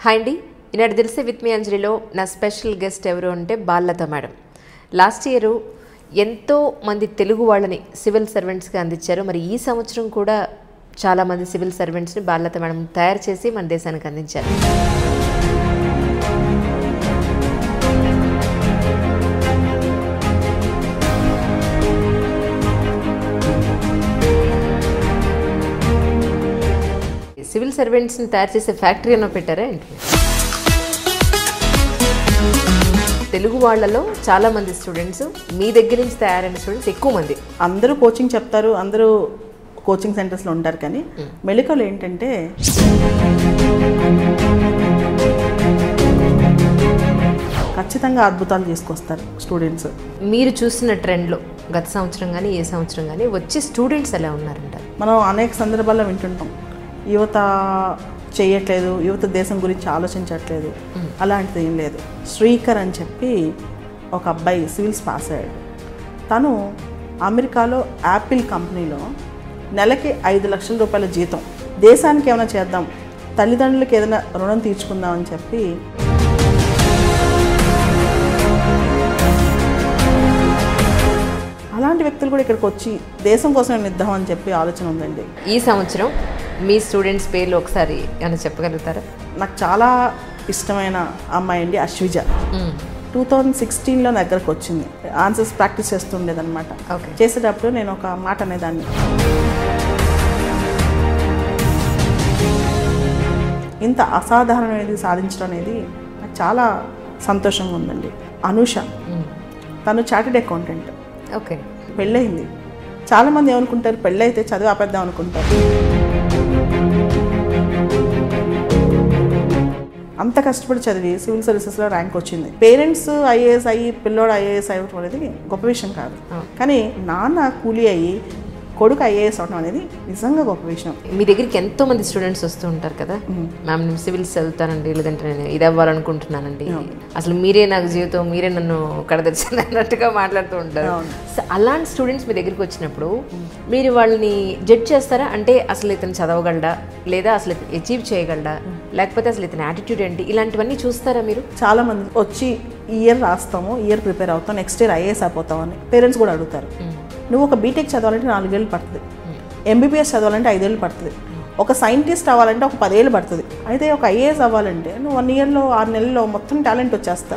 Hi అండి, ఈనాడు తెలిసే with me అంజలిలో నా స్పెషల్ గెస్ట్ ఎవరు అంటే బాలలత మేడం. లాస్ట్ ఇయర్ ఎంతో మంది తెలుగు వాళ్ళని సివిల్ సర్వెంట్స్గా అందించారు. మరి ఈ సంవత్సరం కూడా చాలామంది సివిల్ సర్వెంట్స్ని బాలలత మేడం తయారు చేసి మన దేశానికి అందించారు. సివిల్ సర్వెంట్స్ని తయారు చేసే ఫ్యాక్టరీ అన్న పెట్టారా ఏంటి? తెలుగు వాళ్ళలో చాలా మంది స్టూడెంట్స్ మీ దగ్గర నుంచి తయారైన స్టూడెంట్స్ ఎక్కువ మంది. అందరూ కోచింగ్ చెప్తారు, అందరూ కోచింగ్ సెంటర్స్లో ఉంటారు. కానీ మెడికల్ ఏంటంటే ఖచ్చితంగా అద్భుతాలు తీసుకొస్తారు స్టూడెంట్స్. మీరు చూసిన ట్రెండ్లో గత సంవత్సరం కానీ ఏ సంవత్సరం కానీ వచ్చే స్టూడెంట్స్ ఎలా ఉన్నారంటారు? మనం అనేక సందర్భాల్లో వింటుంటాం, యువత చేయట్లేదు, యువత దేశం గురించి ఆలోచించట్లేదు. అలాంటిది ఏం లేదు. శ్రీకర్ అని చెప్పి ఒక అబ్బాయి సివిల్స్ పాస్ అయ్యాడు. తను అమెరికాలో యాపిల్ కంపెనీలో నెలకి 5 లక్షల రూపాయల జీతం, దేశానికి ఏమైనా చేద్దాం, తల్లిదండ్రులకి ఏదైనా రుణం తీర్చుకుందాం అని చెప్పి అలాంటి వ్యక్తులు కూడా ఇక్కడికి వచ్చి దేశం కోసం ఏమైనా ఇద్దాం అని చెప్పి ఆలోచన ఉందండి. ఈ సంవత్సరం మీ స్టూడెంట్స్ పేర్లు ఒకసారి ఏమైనా చెప్పగలుగుతారా? నాకు చాలా ఇష్టమైన అమ్మాయి అండి అశ్విజ. 2016లో నా దగ్గరకు వచ్చింది. ఆన్సర్స్ ప్రాక్టీస్ చేస్తుండేదన్నమాట. చేసేటప్పుడు నేను ఒక మాట అనేదాన్ని, ఇంత అసాధారణమైనది సాధించడం అనేది నాకు చాలా సంతోషంగా ఉందండి. అనూష, తను చార్టెడ్ అకౌంటెంట్. ఓకే, పెళ్ళయింది. చాలామంది ఏమనుకుంటారు, పెళ్ళైతే చదువు ఆపేద్దాం అనుకుంటారు. అంత కష్టపడి చదివి సివిల్ సర్వీసెస్లో ర్యాంక్ వచ్చింది. పేరెంట్స్ ఐఏఎస్ అయ్యి పిల్లోడు ఐఏఎస్ అవ్వడం అనేది గొప్ప విషయం కాదు. కానీ నాన్న కూలీ అయ్యి కొడుకు ఐఏఎస్ అవడం అనేది నిజంగా గొప్ప విషయం. మీ దగ్గరికి ఎంతో మంది స్టూడెంట్స్ వస్తూ ఉంటారు కదా, మ్యామ్ నేను సివిల్స్ చదువుతానండి, లేదంటే నేను ఇది అవ్వాలనుకుంటున్నానండి, అసలు మీరే నాకు జీవితం, మీరే నన్ను కడదర్చాను అన్నట్టుగా మాట్లాడుతూ ఉంటారు. సో అలాంటి స్టూడెంట్స్ మీ దగ్గరికి వచ్చినప్పుడు మీరు వాళ్ళని జడ్జ్ చేస్తారా? అంటే అసలు ఇతను చదవగలడా, లేదా అసలు ఇతను అచీవ్ చేయగలడా, లేకపోతే అసలు ఇతని యాటిట్యూడ్ ఏంటి, ఇలాంటివన్నీ చూస్తారా మీరు? చాలా మంది వచ్చి ఈ ఇయర్ రాస్తాము, ఈ ఇయర్ ప్రిపేర్ అవుతాం, నెక్స్ట్ ఇయర్ ఐఏఎస్ అయిపోతాం అని పేరెంట్స్ కూడా అడుగుతారు. నువ్వు ఒక బీటెక్ చదవాలంటే 4 ఏళ్ళు పడుతుంది, ఎంబీబీఎస్ చదవాలంటే 5 ఏళ్ళు పడుతుంది, ఒక సైంటిస్ట్ అవ్వాలంటే ఒక 10 ఏళ్ళు పడుతుంది. అయితే ఒక ఐఏఎస్ అవ్వాలంటే నువ్వు 1 ఇయర్లో 6 నెలల్లో మొత్తం టాలెంట్ వచ్చేస్తా.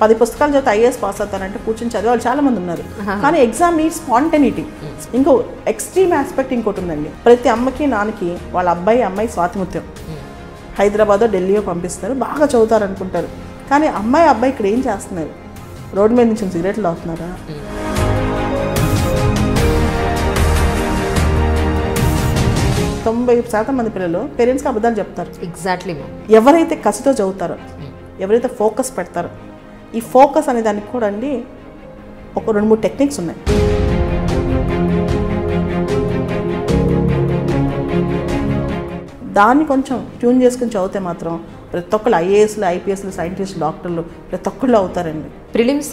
10 పుస్తకాలు చదివితే ఐఏఎస్ పాస్ అవుతానంటే కూర్చొని చదివే వాళ్ళు చాలా మంది ఉన్నారు. కానీ ఎగ్జామ్ నీడ్ స్పాంటనిటీ. ఇంకో ఎక్స్ట్రీమ్ ఆస్పెక్ట్ ఇంకోటి ఉందండి. ప్రతి అమ్మకి నాన్నకి వాళ్ళ అమ్మాయి స్వాతిముత్యం. హైదరాబాదో ఢిల్లీయో పంపిస్తారు, బాగా చదువుతారు అనుకుంటారు. కానీ అబ్బాయి ఇక్కడ ఏం చేస్తున్నారు? రోడ్డు మీద నుంచి సిగరెట్లు తాగుతున్నారా? తొంభై శాతం మంది పిల్లలు పేరెంట్స్కి అబద్ధాలు చెప్తారు. ఎగ్జాక్ట్లీ. ఎవరైతే కసితో చదువుతారో, ఎవరైతే ఫోకస్ పెడతారో, ఈ ఫోకస్ అనే దానికి కూడా అండి ఒక 2-3 టెక్నిక్స్ ఉన్నాయి. దాన్ని కొంచెం ట్యూన్ చేసుకుని చదివితే మాత్రం ప్రతి ఒక్కళ్ళు ఐఏఎస్లు, ఐపీఎస్లు, సైంటిస్టులు, డాక్టర్లు ప్రతి ఒక్కళ్ళు అవుతారండి. ప్రిలిమ్స్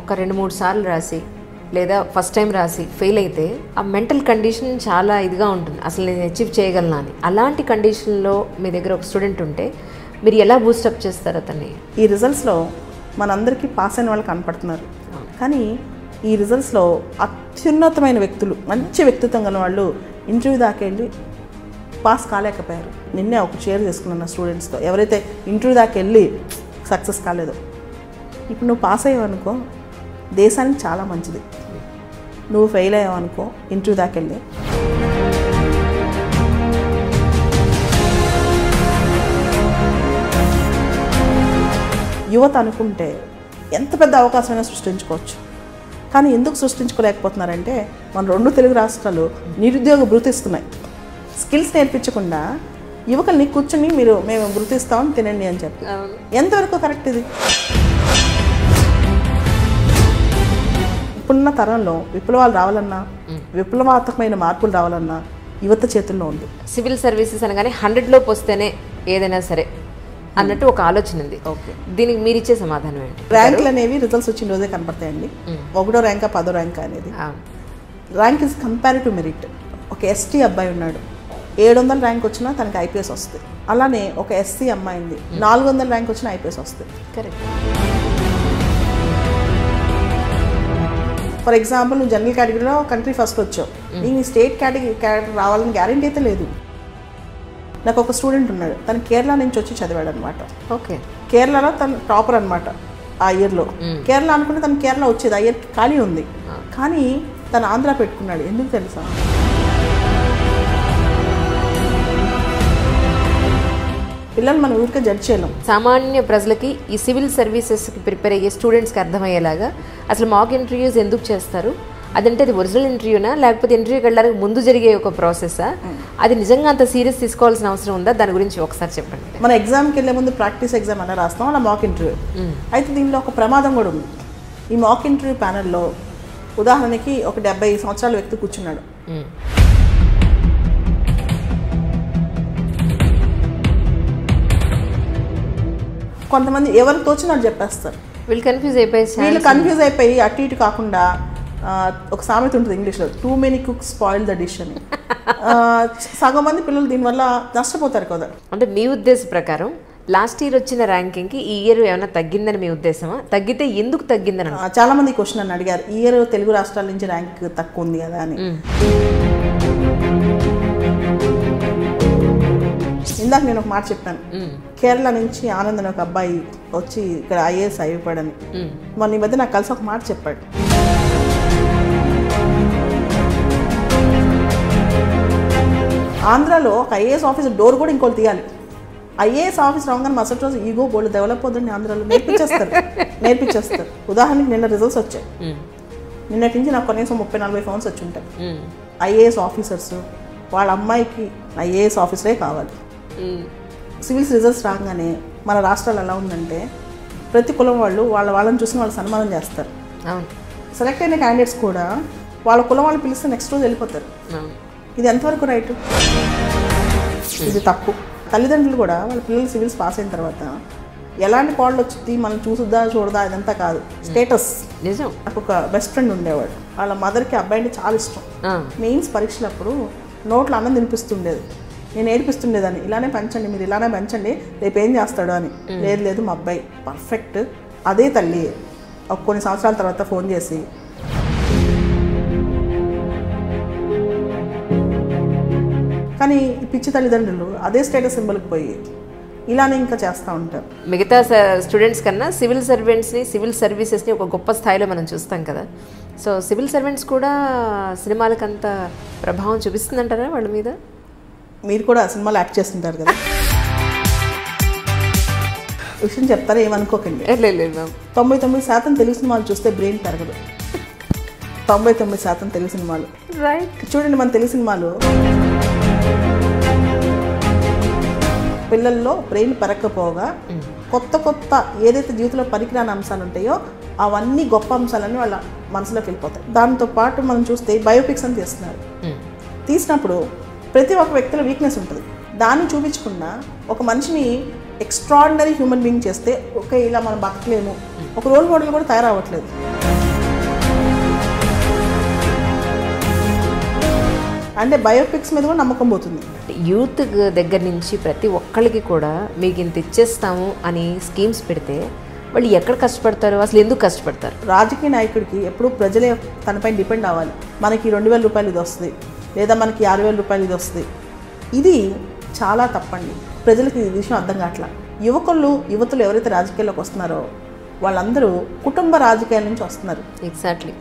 ఒక 2-3 సార్లు రాసి లేదా ఫస్ట్ టైం రాసి ఫెయిల్ అయితే ఆ మెంటల్ కండిషన్ చాలా ఇదిగా ఉంటుంది, అసలు నేను అచీవ్ చేయగలనా అని. అలాంటి కండిషన్లో మీ దగ్గర ఒక స్టూడెంట్ ఉంటే మీరు ఎలా బూస్టప్ చేస్తారు అతన్ని? ఈ రిజల్ట్స్లో మనందరికీ పాస్ అయిన వాళ్ళు కనపడుతున్నారు. కానీ ఈ రిజల్ట్స్లో అత్యున్నతమైన వ్యక్తులు, మంచి వ్యక్తిత్వం గల వాళ్ళు ఇంటర్వ్యూ దాకా వెళ్ళి పాస్ కాలేకపోయారు. నిన్నే ఒక షేర్ చేసుకున్నాను నా స్టూడెంట్స్తో. ఎవరైతే ఇంటర్వ్యూ దాకా వెళ్ళి సక్సెస్ కాలేదో, ఇప్పుడు నువ్వు పాస్ అయ్యావనుకో దేశానికి చాలా మంచిది. నువ్వు ఫెయిల్ అయ్యావనుకో ఇంటర్వ్యూ దాకా వెళ్ళి యువత అనుకుంటే ఎంత పెద్ద అవకాశమైనా సృష్టించుకోవచ్చు. కానీ ఎందుకు సృష్టించుకోలేకపోతున్నారంటే మన 2 తెలుగు రాష్ట్రాలు నిరుద్యోగ భృతి ఇస్తున్నాయి. స్కిల్స్ నేర్పించకుండా యువకుల్ని కూర్చొని మేము గుర్తిస్తామని తినండి అని చెప్పి, ఎంతవరకు కరెక్ట్ ఇది? ఇప్పుడున్న తరంలో విప్లవాలు రావాలన్నా, విప్లవాత్మకమైన మార్పులు రావాలన్నా యువత చేతుల్లో ఉంది. సివిల్ సర్వీసెస్ అనగానే 100లోపు వస్తేనే ఏదైనా సరే అన్నట్టు ఒక ఆలోచన ఉంది. దీనికి మీరు ఇచ్చే సమాధానం ఏంటి? ర్యాంకులు అనేవి రిజల్ట్స్ వచ్చిన రోజే కనపడతాయండి. 1వ ర్యాంకా 10వ ర్యాంకా అనేది ర్యాంక్ ఇస్ కంపారిటివ్ మెరిట్. ఒక ఎస్టీ అబ్బాయి ఉన్నాడు, 700 ర్యాంక్ వచ్చినా తనకి ఐపీఎస్ వస్తుంది. అలానే ఒక ఎస్సీ అమ్మాయింది 400 ర్యాంక్ వచ్చినా ఐపీఎస్ వస్తుంది. కరెక్ట్. ఫర్ ఎగ్జాంపుల్ నువ్వు జనరల్ కేటగిరీలో కంట్రీ ఫస్ట్ వచ్చావు, నీకు స్టేట్ కేటగిరీ రావాలని గ్యారంటీ అయితే లేదు. నాకు ఒక స్టూడెంట్ ఉన్నాడు, తను కేరళ నుంచి వచ్చి చదివాడు అనమాట. ఓకే. కేరళలో తను టాపర్ అనమాట ఆ ఇయర్లో. కేరళ అనుకుంటే తను కేరళ వచ్చేది, ఆ ఇయర్ ఖాళీ ఉంది. కానీ తను ఆంధ్ర పెట్టుకున్నాడు. ఎందుకు తెలుసా? పిల్లలు మనం ఊరికే జడ్జ్ చేయలేం. సామాన్య ప్రజలకి ఈ సివిల్ సర్వీసెస్కి ప్రిపేర్ అయ్యే స్టూడెంట్స్కి అర్థమయ్యేలాగా అసలు మాక్ ఇంటర్వ్యూస్ ఎందుకు చేస్తారు, అదంటే అది ఒరిజినల్ ఇంటర్వ్యూనా లేకపోతే ఇంటర్వ్యూకి వెళ్ళడానికి ముందు జరిగే ఒక ప్రాసెసా, అది నిజంగా అంత సీరియస్ తీసుకోవాల్సిన అవసరం ఉందా, దాని గురించి ఒకసారి చెప్పండి. మన ఎగ్జామ్కి వెళ్ళే ముందు ప్రాక్టీస్ ఎగ్జామ్ అలా రాస్తాం, అలా మాక్ ఇంటర్వ్యూ. అయితే దీనిలో ఒక ప్రమాదం కూడా ఉంది. ఈ మాక్ ఇంటర్వ్యూ ప్యానెల్లో ఉదాహరణకి ఒక 70 సంవత్సరాల వ్యక్తి కూర్చున్నాడు. కొంతమంది ఎవరు తోచినట్టు చెప్పేస్తారు. వీళ్ళు కన్ఫ్యూజ్ అయిపోయి అటు ఇటు కాకుండా ఒక సామెత ఉంటుంది ఇంగ్లీష్లో, too many cooks spoil the dish అని. సగం మంది పిల్లలు దీనివల్ల నష్టపోతారు కదా. అంటే మీ ఉద్దేశం ప్రకారం లాస్ట్ ఇయర్ వచ్చిన ర్యాంకింగ్కి ఈ ఇయర్ ఏమైనా తగ్గిందని మీ ఉద్దేశమా? తగ్గితే ఎందుకు తగ్గిందని? చాలా మంది క్వశ్చన్ అని అడిగారు, ఈ ఇయర్ తెలుగు రాష్ట్రాల నుంచి ర్యాంక్ తక్కువ ఉంది కదా అని. ఇందాక నేను ఒక మాట చెప్పాను, కేరళ నుంచి ఆనంద్ అని ఒక అబ్బాయి వచ్చి ఇక్కడ ఐఏఎస్ అయిపోయాడని. మొన్న ఈ మధ్య నాకు కలిసి ఒక మాట చెప్పాడు. ఆంధ్రాలో ఒక ఐఏఎస్ ఆఫీసర్ డోర్ కూడా ఇంకోటి తీయాలి. ఐఏఎస్ ఆఫీస్ రాగానే మరుసటి రోజు ఈగో బోల్డ్ డెవలప్ అవుతుంది ఆంధ్రాలో. నేర్పించేస్తారు. ఉదాహరణకి నిన్న రిజల్ట్స్ వచ్చాయి. నిన్నటి నుంచి నాకు కనీసం 30-40 ఫోన్స్ వచ్చి ఉంటాయి. ఐఏఎస్ ఆఫీసర్స్ వాళ్ళ అమ్మాయికి ఐఏఎస్ ఆఫీసరే కావాలి. సివిల్స్ రిజల్ట్స్ రాగానే మన రాష్ట్రాలు ఎలా ఉందంటే ప్రతి కులం వాళ్ళు వాళ్ళని చూసి వాళ్ళు సన్మానం చేస్తారు. సెలెక్ట్ అయిన క్యాండిడేట్స్ కూడా వాళ్ళ కులం వాళ్ళు పిలిస్తే నెక్స్ట్ రోజు వెళ్ళిపోతారు. ఇది ఎంతవరకు రైట్? ఇది తప్పు. తల్లిదండ్రులు కూడా వాళ్ళ పిల్లలు సివిల్స్ పాస్ అయిన తర్వాత ఎలాంటి కోడలు వచ్చి మనం చూడదా ఇదంతా కాదు, స్టేటస్. నిజం. నాకు ఒక బెస్ట్ ఫ్రెండ్ ఉండేవాడు, వాళ్ళ మదర్కి అబ్బాయి అంటే చాలా ఇష్టం. మెయిన్స్ పరీక్షలప్పుడు నోట్లో అన్నం తినిపిస్తుండేది, నేను ఏడిపిస్తుండేదాన్ని, ఇలానే పెంచండి, మీరు ఇలానే పెంచండి, రేపు ఏం చేస్తాడు అని. లేదు మా అబ్బాయి పర్ఫెక్ట్. అదే తల్లి కొన్ని సంవత్సరాల తర్వాత ఫోన్ చేసి, కానీ పిచ్చి తల్లిదండ్రులు అదే స్టేటస్ సింబల్కి పోయి ఇలానే ఇంకా చేస్తూ ఉంటారు. మిగతా స్టూడెంట్స్ కన్నా సివిల్ సర్వెంట్స్ని, సివిల్ సర్వీసెస్ని ఒక గొప్ప స్థాయిలో మనం చూస్తాం కదా. సో సివిల్ సర్వెంట్స్ కూడా సినిమాలకు అంత ప్రభావం చూపిస్తుందంటారా వాళ్ళ మీద? మీరు కూడా సినిమాలో యాక్ట్ చేస్తుంటారు కదా, విషయం చెప్తారా ఏమనుకోకండి. 99% తెలుగు సినిమాలు చూస్తే బ్రెయిన్ పెరగదు. 99% తెలుగు సినిమాలు రైట్. చూడండి, మన తెలుగు సినిమాలు పిల్లల్లో బ్రెయిన్ పెరగకపోగా కొత్త ఏదైతే జీవితంలో పనికిరాని అంశాలు ఉంటాయో అవన్నీ గొప్ప అంశాలన్నీ వాళ్ళ మనసులోకి వెళ్ళిపోతాయి. దాంతోపాటు మనం చూస్తే బయోపిక్స్ అని తీస్తున్నారు. తీసినప్పుడు ప్రతి ఒక్క వ్యక్తిలో వీక్నెస్ ఉంటుంది, దాన్ని చూపించకుండా ఒక మనిషిని ఎక్స్ట్రాడినరీ హ్యూమన్ బీయింగ్ చేస్తే ఓకే ఇలా మనం బతకలేము, ఒక రోల్ మోడల్ కూడా తయారవ్వట్లేదు. అంటే బయోపిక్స్ మీద కూడా నమ్మకం పోతుంది. యూత్ దగ్గర నుంచి ప్రతి ఒక్కరికి కూడా మీకు ఇంత ఇచ్చేస్తాము అని స్కీమ్స్ పెడితే వాళ్ళు ఎక్కడ కష్టపడతారు, అసలు ఎందుకు కష్టపడతారు? రాజకీయ నాయకుడికి ఎప్పుడు ప్రజలే తనపై డిపెండ్ అవ్వాలి. మనకి 2000 రూపాయలు ఇది వస్తుంది, లేదా మనకి 6000 రూపాయలు ఇది వస్తుంది. ఇది చాలా తప్పండి. ప్రజలకి ఈ విషయం అర్థం కావట్లా. యువతులు ఎవరైతే రాజకీయాల్లోకి వస్తున్నారో వాళ్ళందరూ కుటుంబ రాజకీయాల నుంచి వస్తున్నారు. ఎగ్జాక్ట్లీ.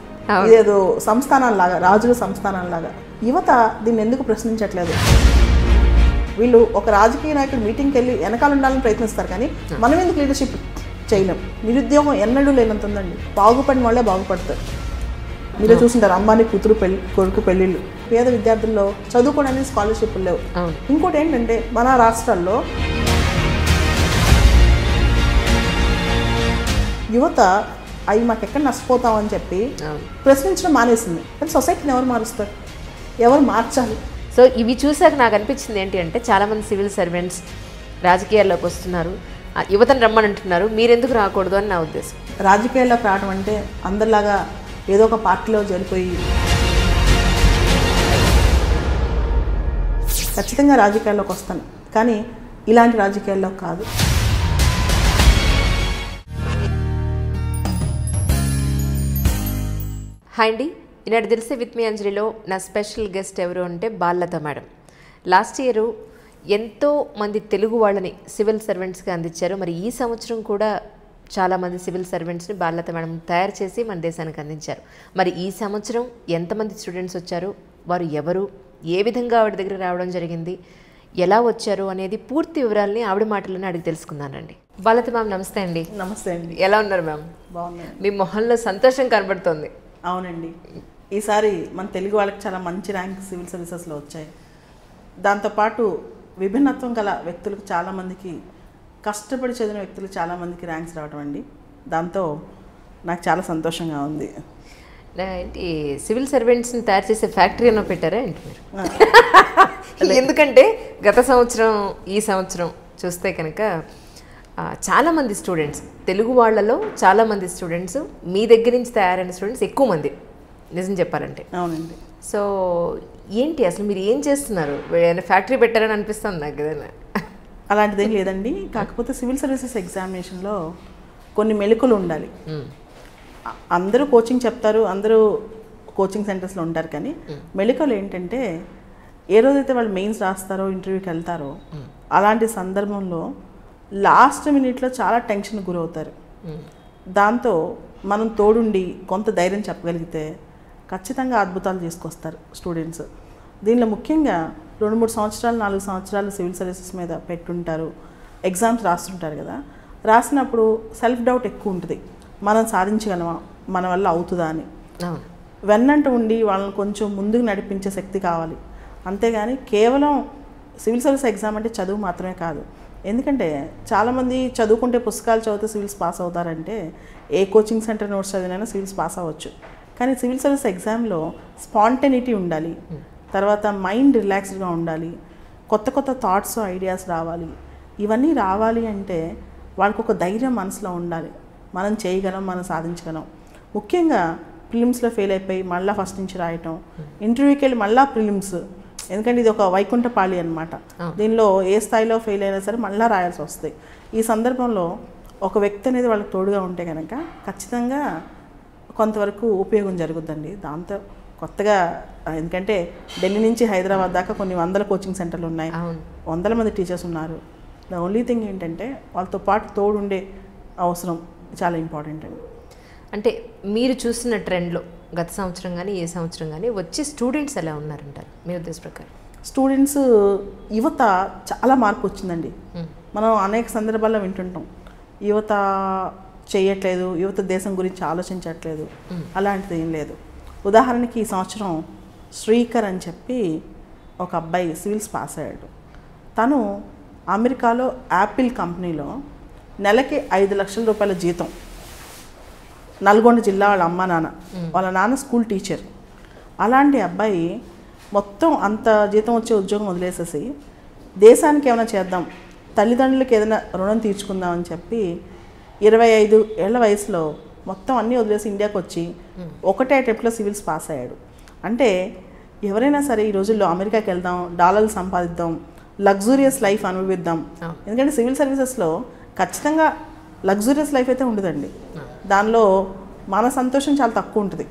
ఇదేదో సంస్థానాలలాగా, రాజుల సంస్థానాలలాగా. యువత దీన్ని ఎందుకు ప్రశ్నించట్లేదు? వీళ్ళు ఒక రాజకీయ నాయకుడు మీటింగ్కి వెళ్ళి వెనకాల ఉండాలని ప్రయత్నిస్తారు, కానీ మనం ఎందుకు లీడర్షిప్ చేయలేం? నిరుద్యోగం ఎన్నడూ లేనంత ఉందండి. బాగుపడిన వాళ్ళే బాగుపడతారు. మీరే చూస్తుంటారు, అంబానీ కొడుకు పెళ్ళిళ్ళు, పేద విద్యార్థుల్లో చదువుకోవడానికి స్కాలర్షిప్లు లేవు. ఇంకోటి ఏంటంటే మన రాష్ట్రాల్లో యువత అవి మాకు ఎక్కడ నష్టపోతామని చెప్పి ప్రశ్నించడం మానేసింది. కానీ సొసైటీని ఎవరు మారుస్తారు, ఎవరు మార్చాలి? సో ఇవి చూసాక నాకు అనిపించింది ఏంటి అంటే చాలామంది సివిల్ సర్వెంట్స్ రాజకీయాల్లోకి వస్తున్నారు, యువతను రమ్మనంటున్నారు, మీరెందుకు రాకూడదు అని నా ఉద్దేశం. రాజకీయాల్లోకి రావడం అంటే అందరిలాగా ఏదో ఒక పార్టీలో జరిపోయి ఖచ్చితంగా రాజకీయాల్లోకి వస్తాను, కానీ ఇలాంటి రాజకీయాల్లో కాదు. హాయ్ అండి, ఈనాడు తెలిసే విత్ మీ అంజలిలో నా స్పెషల్ గెస్ట్ ఎవరు అంటే బాలలత మేడం. లాస్ట్ ఇయర్ ఎంతో మంది తెలుగు వాళ్ళని సివిల్ సర్వెంట్స్గా అందించారు. మరి ఈ సంవత్సరం కూడా చాలామంది సివిల్ సర్వెంట్స్ని బాలలత మేడం తయారు చేసి మన దేశానికి అందించారు. మరి ఈ సంవత్సరం ఎంతమంది స్టూడెంట్స్ వచ్చారు, వారు ఎవరు, ఏ విధంగా ఆవిడ దగ్గర రావడం జరిగింది, ఎలా వచ్చారు అనేది పూర్తి వివరాలని ఆవిడ మాటలను అడిగి తెలుసుకున్నానండి. బాలలత మ్యామ్ నమస్తే అండి. నమస్తే అండి. ఎలా ఉన్నారు మ్యామ్? బాగున్నాను. మీ మొహంలో సంతోషం కనబడుతోంది. అవునండి, ఈసారి మన తెలుగు వాళ్ళకి చాలా మంచి ర్యాంక్ సివిల్ సర్వీసెస్లో వచ్చాయి. దాంతోపాటు విభిన్నత్వం గల వ్యక్తులకు చాలామందికి, కష్టపడి చదివిన వ్యక్తులకు చాలామందికి ర్యాంక్స్ రావడం అండి. దాంతో నాకు చాలా సంతోషంగా ఉంది. ఏంటి సివిల్ సర్వెంట్స్ని తయారు చేసే ఫ్యాక్టరీ అన్న పెట్టారా ఏంటి మీరు? ఎందుకంటే గత సంవత్సరం ఈ సంవత్సరం చూస్తే కనుక చాలామంది స్టూడెంట్స్, తెలుగు వాళ్ళలో చాలామంది స్టూడెంట్స్ మీ దగ్గర నుంచి తయారైన స్టూడెంట్స్ ఎక్కువ మంది, నిజం చెప్పాలంటే. అవునండి. సో ఏంటి అసలు మీరు ఏం చేస్తున్నారు? ఫ్యాక్టరీ పెట్టారని అనిపిస్తుంది నాకు ఏదైనా. అలాంటిదేం లేదండి, కాకపోతే సివిల్ సర్వీసెస్ ఎగ్జామినేషన్లో కొన్ని మెళకువలు ఉండాలి. అందరూ కోచింగ్ చెప్తారు, అందరూ కోచింగ్ సెంటర్స్లో ఉంటారు, కానీ మెళకువలు ఏంటంటే ఏ రోజైతే వాళ్ళు మెయిన్స్ రాస్తారో, ఇంటర్వ్యూకి వెళ్తారో, అలాంటి సందర్భంలో లాస్ట్ మినిట్లో చాలా టెన్షన్ గురవుతారు. దాంతో మనం తోడుండి కొంత ధైర్యం చెప్పగలిగితే ఖచ్చితంగా అద్భుతాలు తీసుకొస్తారు స్టూడెంట్స్. దీనిలో ముఖ్యంగా 2-3 సంవత్సరాలు 4 సంవత్సరాలు సివిల్ సర్వీసెస్ మీద పెట్టుంటారు, ఎగ్జామ్స్ రాస్తుంటారు కదా. రాసినప్పుడు సెల్ఫ్ డౌట్ ఎక్కువ ఉంటుంది, మనం సాధించగలమా, మన వల్ల అవుతుందా అని. వెన్నంటూ ఉండి వాళ్ళని కొంచెం ముందుకు నడిపించే శక్తి కావాలి. అంతేగాని కేవలం సివిల్ సర్వీస్ ఎగ్జామ్ అంటే చదువు మాత్రమే కాదు. ఎందుకంటే చాలామంది చదువుకుంటే పుస్తకాలు చదివితే సివిల్స్ పాస్ అవుతారంటే, ఏ కోచింగ్ సెంటర్ నోట్స్ చదివినైనా సివిల్స్ పాస్ అవ్వచ్చు. కానీ సివిల్ సర్వీస్ ఎగ్జామ్లో స్పాంటనిటీ ఉండాలి, తర్వాత మైండ్ రిలాక్స్డ్గా ఉండాలి, కొత్త కొత్త థాట్స్ ఐడియాస్ రావాలి. ఇవన్నీ రావాలి అంటే వాళ్ళకు ఒక ధైర్యం మనసులో ఉండాలి, మనం చేయగలం, మనం సాధించగలం. ముఖ్యంగా ప్రిలిమ్స్లో ఫెయిల్ అయిపోయి మళ్ళీ ఫస్ట్ నుంచి రాయటం, ఇంటర్వ్యూకి వెళ్ళి మళ్ళీ ప్రిలిమ్స్, ఎందుకంటే ఇది ఒక వైకుంఠపాళి అనమాట. దీనిలో ఏ స్థాయిలో ఫెయిల్ అయినా సరే మళ్ళీ రాయాల్సి వస్తాయి. ఈ సందర్భంలో ఒక వ్యక్తి అనేది వాళ్ళకి తోడుగా ఉంటే కనుక ఖచ్చితంగా కొంతవరకు ఉపయోగం జరుగుద్దండి. దాంతో కొత్తగా, ఎందుకంటే ఢిల్లీ నుంచి హైదరాబాద్ దాకా కొన్ని వందల కోచింగ్ సెంటర్లు ఉన్నాయి, వందల మంది టీచర్స్ ఉన్నారు. ద ఓన్లీ థింగ్ ఏంటంటే వాళ్ళతో పాటు తోడుండే అవసరం చాలా ఇంపార్టెంట్ అండి. అంటే మీరు చూసిన ట్రెండ్లో గత సంవత్సరం కానీ ఏ సంవత్సరం కానీ వచ్చే స్టూడెంట్స్ ఎలా ఉన్నారంటారు మీ ఉద్దేశ ప్రకారం? స్టూడెంట్స్, యువత చాలా మార్పు వచ్చిందండి. మనం అనేక సందర్భాల్లో వింటుంటాం, యువత చేయట్లేదు, యువత దేశం గురించి ఆలోచించట్లేదు. అలాంటిది ఏం లేదు. ఉదాహరణకి ఈ సంవత్సరం శ్రీకర్ అని చెప్పి ఒక అబ్బాయి సివిల్స్ పాస్ అయ్యాడు. తను అమెరికాలో యాపిల్ కంపెనీలో నెలకి 5 లక్షల రూపాయల జీతం. నల్గొండ జిల్లా వాళ్ళ అమ్మ నాన్న, వాళ్ళ నాన్న స్కూల్ టీచర్. అలాంటి అబ్బాయి మొత్తం అంత జీతం వచ్చే ఉద్యోగం వదిలేసేసి దేశానికి ఏమైనా చేద్దాం, తల్లిదండ్రులకి ఏదైనా రుణం తీర్చుకుందాం అని చెప్పి 25 ఏళ్ల వయసులో మొత్తం అన్నీ వదిలేసి ఇండియాకి వచ్చి ఒకటే అటెంప్ట్లో సివిల్స్ పాస్ అయ్యాడు. అంటే ఎవరైనా సరే ఈ రోజుల్లో అమెరికాకి వెళ్దాం, డాలర్లు సంపాదిద్దాం, లగ్జూరియస్ లైఫ్ అనుభవిద్దాం. ఎందుకంటే సివిల్ సర్వీసెస్లో ఖచ్చితంగా లగ్జూరియస్ లైఫ్ అయితే ఉండదండి. దానిలో మన సంతోషం చాలా తక్కువ ఉంటుంది.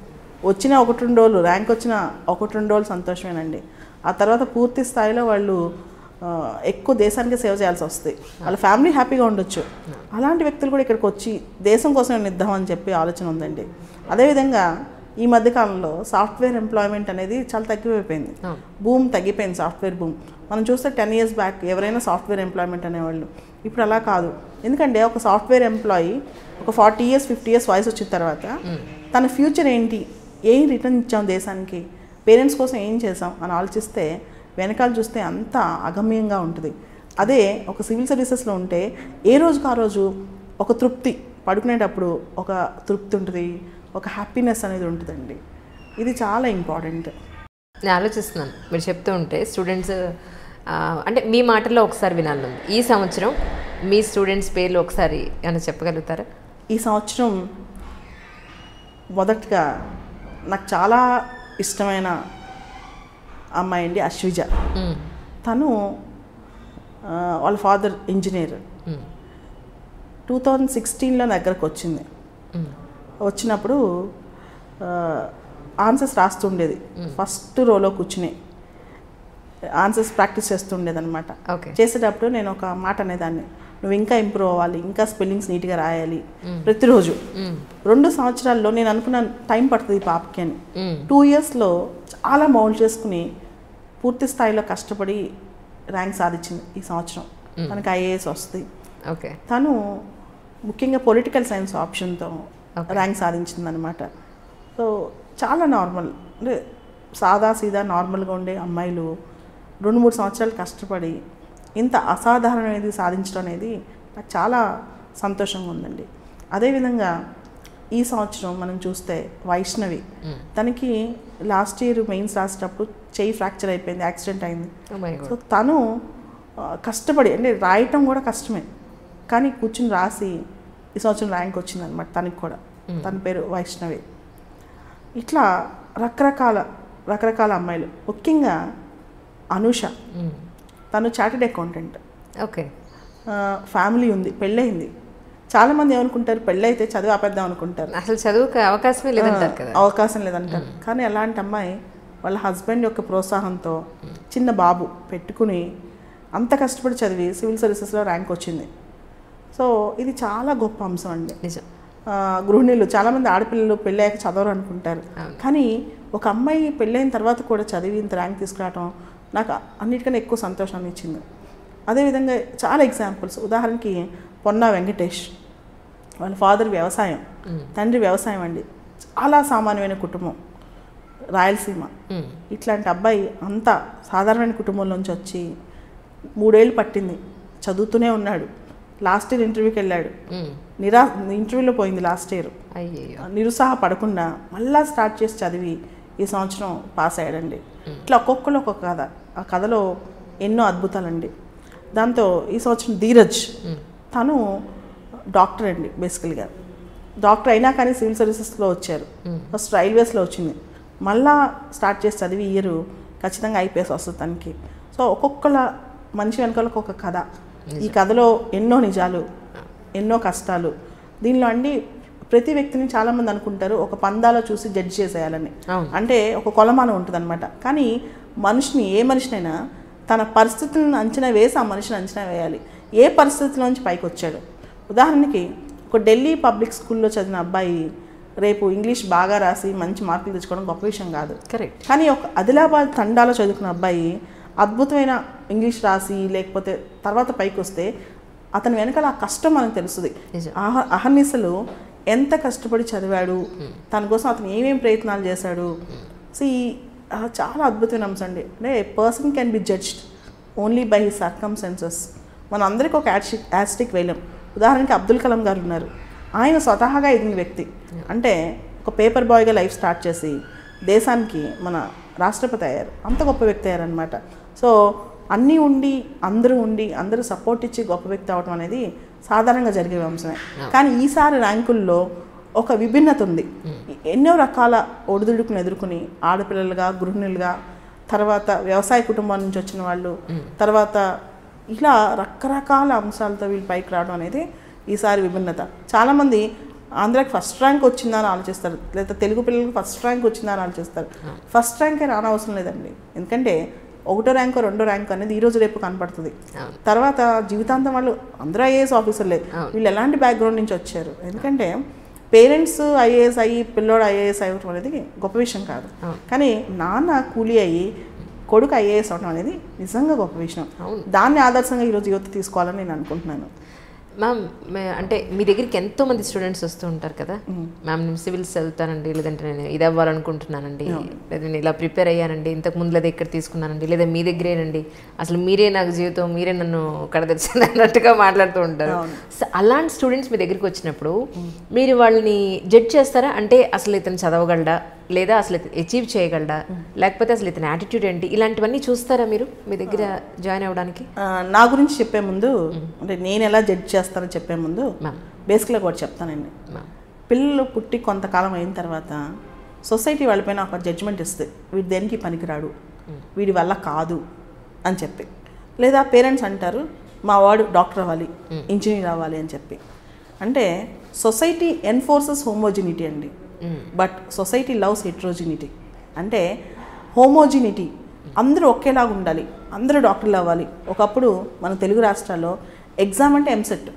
వచ్చిన 1-2 రోజులు ర్యాంక్ వచ్చిన 1-2 రోజులు సంతోషమేనండి. ఆ తర్వాత పూర్తి స్థాయిలో వాళ్ళు ఎక్కువ దేశానికి సేవ చేయాల్సి వస్తుంది. వాళ్ళ ఫ్యామిలీ హ్యాపీగా ఉండొచ్చు. అలాంటి వ్యక్తులు కూడా ఇక్కడికి వచ్చి దేశం కోసం నేను ఇద్దామని చెప్పి ఆలోచన ఉందండి. అదేవిధంగా ఈ మధ్యకాలంలో సాఫ్ట్వేర్ ఎంప్లాయ్మెంట్ అనేది చాలా తగ్గిపోయింది, బూమ్ తగ్గిపోయింది, సాఫ్ట్వేర్ బూమ్. మనం చూస్తే 10 years బ్యాక్ ఎవరైనా సాఫ్ట్వేర్ ఎంప్లాయ్మెంట్ అనేవాళ్ళు, ఇప్పుడు అలా కాదు. ఎందుకంటే ఒక సాఫ్ట్వేర్ ఎంప్లాయీ ఒక 40 years 50 years వయసు వచ్చిన తర్వాత తన ఫ్యూచర్ ఏంటి, ఏం రిటర్న్ ఇచ్చాం దేశానికి, పేరెంట్స్ కోసం ఏం చేసాం అని ఆలోచిస్తే వెనకాల చూస్తే అంత అగమ్యంగా ఉంటుంది. అదే ఒక సివిల్ సర్వీసెస్లో ఉంటే ఏ రోజుకు ఆ రోజు ఒక తృప్తి, పడుకునేటప్పుడు ఒక తృప్తి ఉంటుంది, ఒక హ్యాపీనెస్ అనేది ఉంటుందండి. ఇది చాలా ఇంపార్టెంట్. నేను ఆలోచిస్తున్నాను మీరు చెప్తూ ఉంటే స్టూడెంట్స్, అంటే మీ మాటల్లో ఒకసారి వినాలి. ఈ సంవత్సరం మీ స్టూడెంట్స్ పేర్లు ఒకసారి ఏమైనా చెప్పగలుగుతారా? ఈ సంవత్సరం మొదటగా నాకు చాలా ఇష్టమైన అమ్మాయి అండి అశ్విజ. తను వాళ్ళ ఫాదర్ ఇంజనీర్. 2016లో దగ్గరకు వచ్చింది. వచ్చినప్పుడు ఆన్సర్స్ రాస్తుండేది. ఫస్ట్ రోలో కూర్చుని ఆన్సర్స్ ప్రాక్టీస్ చేస్తుండేది అనమాట. చేసేటప్పుడు నేను ఒక మాట అనేదాన్ని, నువ్వు ఇంకా ఇంప్రూవ్ అవ్వాలి, ఇంకా స్పెల్లింగ్స్ నీట్గా రాయాలి ప్రతిరోజు. 2 సంవత్సరాల్లో నేను అనుకున్న టైం పడుతుంది ఈ పాపకి అని. 2 ఇయర్స్లో చాలా మౌల్డ్ చేసుకుని పూర్తి స్థాయిలో కష్టపడి ర్యాంక్ సాధించింది. ఈ సంవత్సరం తనకి ఐఏఎస్ వస్తుంది. తను ముఖ్యంగా పొలిటికల్ సైన్స్ ఆప్షన్తో ర్యాంక్ సాధించింది అనమాట. సో చాలా నార్మల్, అంటే సాదా సీదా నార్మల్గా ఉండే అమ్మాయిలు 2-3 సంవత్సరాలు కష్టపడి ఇంత అసాధారణమైనది సాధించడం అనేది నాకు చాలా సంతోషంగా ఉందండి. అదేవిధంగా ఈ సంవత్సరం మనం చూస్తే వైష్ణవి, తనకి లాస్ట్ ఇయర్ మెయిన్స్ రాసేటప్పుడు చెయ్యి ఫ్రాక్చర్ అయిపోయింది, యాక్సిడెంట్ అయింది. సో తను కష్టపడి, అంటే రాయటం కూడా కష్టమే, కానీ కూర్చుని రాసి ఈ సంవత్సరం ర్యాంక్ వచ్చింది అనమాట తనకి కూడా. తన పేరు వైష్ణవి. ఇట్లా రకరకాల అమ్మాయిలు, ముఖ్యంగా అనూష, తను చార్టెడ్ అకౌంటెంట్. ఫ్యామిలీ ఉంది, పెళ్ళయింది. చాలామంది ఏమనుకుంటారు, పెళ్ళైతే చదువు ఆపేద్దాం అనుకుంటారు, అసలు చదువుకు అవకాశమే లేదంటారు కదా. అవకాశం లేదంటారు. కానీ అలాంటి అమ్మాయి వాళ్ళ హస్బెండ్ యొక్క ప్రోత్సాహంతో చిన్న బాబు పెట్టుకుని అంత కష్టపడి చదివి సివిల్ సర్వీసెస్లో ర్యాంక్ వచ్చింది. సో ఇది చాలా గొప్ప అంశం అండి. గృహిణులు చాలామంది ఆడపిల్లలు పెళ్ళయ్యాక చదవరు అనుకుంటారు, కానీ ఒక అమ్మాయి పెళ్ళైన తర్వాత కూడా చదివి ఇంత ర్యాంక్ తీసుకురావడం నాకు అన్నిటికన్నా ఎక్కువ సంతోషాన్ని ఇచ్చింది. అదేవిధంగా చాలా ఎగ్జాంపుల్స్, ఉదాహరణకి పొన్నా వెంకటేష్, వాళ్ళ ఫాదర్ వ్యవసాయం, తండ్రి వ్యవసాయం అండి. చాలా సామాన్యమైన కుటుంబం, రాయలసీమ. ఇట్లాంటి అబ్బాయి అంత సాధారణమైన కుటుంబంలోంచి వచ్చి 3 ఏళ్ళు పట్టింది, చదువుతూనే ఉన్నాడు. లాస్ట్ ఇయర్ ఇంటర్వ్యూకి వెళ్ళాడు, ఇంటర్వ్యూలో పోయింది లాస్ట్ ఇయర్. నిరుత్సాహపడకుండా మళ్ళా స్టార్ట్ చేసి చదివి ఈ సంవత్సరం పాస్ అయ్యాడండి. ఇట్లా ఒక్కొక్కరు ఒక్కొక్క కథ, ఆ కథలో ఎన్నో అద్భుతాలండి. దాంతో ఈ సంవత్సరం ధీరజ్, తను డాక్టర్ అండి. బేసికల్గా డాక్టర్ అయినా కానీ సివిల్ సర్వీసెస్లో వచ్చారు. ఫస్ట్ రైల్వేస్లో వచ్చింది, మళ్ళా స్టార్ట్ చేసి చదివి ఇయర్ ఖచ్చితంగా ఐపీఎస్ వస్తుంది తనకి. సో ఒక్కొక్కల మనిషి వెనకాల ఒక్కొక్క కథ. ఈ కథలో ఎన్నో నిజాలు, ఎన్నో కష్టాలు. దీనిలో అండి ప్రతి వ్యక్తిని చాలామంది అనుకుంటారు ఒక పందాలో చూసి జడ్జి చేసేయాలని, అంటే ఒక కొలమానం ఉంటుంది అనమాట. కానీ మనిషిని, ఏ మనిషినైనా తన పరిస్థితులను అంచనా వేసి ఆ మనిషిని అంచనా వేయాలి, ఏ పరిస్థితుల్లోంచి పైకి వచ్చాడు. ఉదాహరణకి ఒక ఢిల్లీ పబ్లిక్ స్కూల్లో చదివిన అబ్బాయి రేపు ఇంగ్లీష్ బాగా రాసి మంచి మార్కులు తెచ్చుకోవడం గొప్ప విషయం కాదు. కరెక్ట్. కానీ ఒక ఆదిలాబాద్ తండాలో చదువుకున్న అబ్బాయి అద్భుతమైన ఇంగ్లీష్ రాసి లేకపోతే తర్వాత పైకి వస్తే అతని వెనకాల ఆ కష్టం మనకు తెలుస్తుంది. అహర్నిశలు ఎంత కష్టపడి చదివాడు, తన కోసం అతను ఏమేమి ప్రయత్నాలు చేశాడు. సో ఈ చాలా అద్భుతమైన అంశం అండి. అంటే person can be judged only by his circumstances. మన అందరికీ ఒక యాస్టిక్ వేయలేం. ఉదాహరణకి అబ్దుల్ కలాం గారు ఉన్నారు, ఆయన స్వతహాగా ఎదిగిన వ్యక్తి. అంటే ఒక పేపర్ బాయ్గా లైఫ్ స్టార్ట్ చేసి దేశానికి మన రాష్ట్రపతి అయ్యారు, అంత గొప్ప వ్యక్తి అయ్యారనమాట. సో అన్నీ ఉండి అందరూ సపోర్ట్ ఇచ్చి గొప్ప వ్యక్తి అవడం అనేది సాధారణంగా జరిగే అంశమే. కానీ ఈసారి ర్యాంకుల్లో ఒక విభిన్నత ఉంది. ఎన్నో రకాల ఒడిదుడుకులను ఎదుర్కొని ఆడపిల్లలుగా, గృహిణులుగా, తర్వాత వ్యవసాయ కుటుంబం నుంచి వచ్చిన వాళ్ళు, తర్వాత ఇలా రకరకాల అంశాలతో వీళ్ళు పైకి రావడం అనేది ఈసారి విభిన్నత. చాలామంది ఆంధ్రాకి ఫస్ట్ ర్యాంక్ వచ్చిందా అని ఆలోచిస్తారు, లేదా తెలుగు పిల్లలకు ఫస్ట్ ర్యాంక్ వచ్చిందా అని ఆలోచిస్తారు. ఫస్ట్ ర్యాంకే రానవసరం లేదండి, ఎందుకంటే 1వ ర్యాంకు 2వ ర్యాంకు అనేది ఈరోజు రేపు కనపడుతుంది. తర్వాత జీవితాంతం వాళ్ళు అందరూ ఐఏఎస్ ఆఫీసర్లే. వీళ్ళు ఎలాంటి బ్యాక్గ్రౌండ్ నుంచి వచ్చారు, ఎందుకంటే పేరెంట్స్ ఐఏఎస్ అయ్యి పిల్లోడు ఐఏఎస్ అవ్వడం అనేది గొప్ప విషయం కాదు. కానీ నాన్న కూలీ అయ్యి కొడుకు ఐఏఎస్ అవడం అనేది నిజంగా గొప్ప విషయం. దాన్ని ఆదర్శంగా ఈరోజు యువత తీసుకోవాలని నేను అనుకుంటున్నాను. మ్యామ్, అంటే మీ దగ్గరికి ఎంతోమంది స్టూడెంట్స్ వస్తూ ఉంటారు కదా, మ్యామ్ నేను సివిల్స్ చదువుతానండి, లేదంటే నేను ఇది అవ్వాలనుకుంటున్నానండి, లేదా నేను ఇలా ప్రిపేర్ అయ్యానండి, ఇంతకు ముందు లేదా ఇక్కడ తీసుకున్నానండి, లేదా మీ దగ్గరేనండి, అసలు మీరే నాకు జీవితం, మీరే నన్ను కడదర్చాను అన్నట్టుగా మాట్లాడుతూ ఉంటారు. సో అలాంటి స్టూడెంట్స్ మీ దగ్గరికి వచ్చినప్పుడు మీరు వాళ్ళని జడ్జ్ చేస్తారా? అంటే అసలు ఇతను చదవగలడా, లేదా అసలు అచీవ్ చేయగలడా, లేకపోతే అసలు ఇతని యాటిట్యూడ్ ఏంటి, ఇలాంటివన్నీ చూస్తారా మీరు మీ దగ్గర జాయిన్ అవ్వడానికి? నా గురించి చెప్పే ముందు, అంటే నేను ఎలా జడ్జ్ చేస్తానో చెప్పే ముందు బేసిక్గా కూడా చెప్తానండి. పిల్లలు పుట్టి కొంతకాలం అయిన తర్వాత సొసైటీ వాళ్ళపైన ఒక జడ్జ్మెంట్ ఇస్తుంది, వీడు దేనికి పనికిరాడు, వీడి వల్ల కాదు, అని చెప్పి, లేదా పేరెంట్స్ అంటారు మా వాడు డాక్టర్ అవ్వాలి, ఇంజనీర్ అవ్వాలి అని చెప్పి. అంటే సొసైటీ ఎన్ఫోర్సెస్ హోమోజినిటీ అండి, బట్ సొసైటీ లవ్స్ హెట్రోజినిటీ. అంటే హోమోజినిటీ, అందరూ ఒకేలాగా ఉండాలి, అందరూ డాక్టర్లు అవ్వాలి. ఒకప్పుడు మన తెలుగు రాష్ట్రాల్లో ఎగ్జామ్ అంటే ఎంసెట్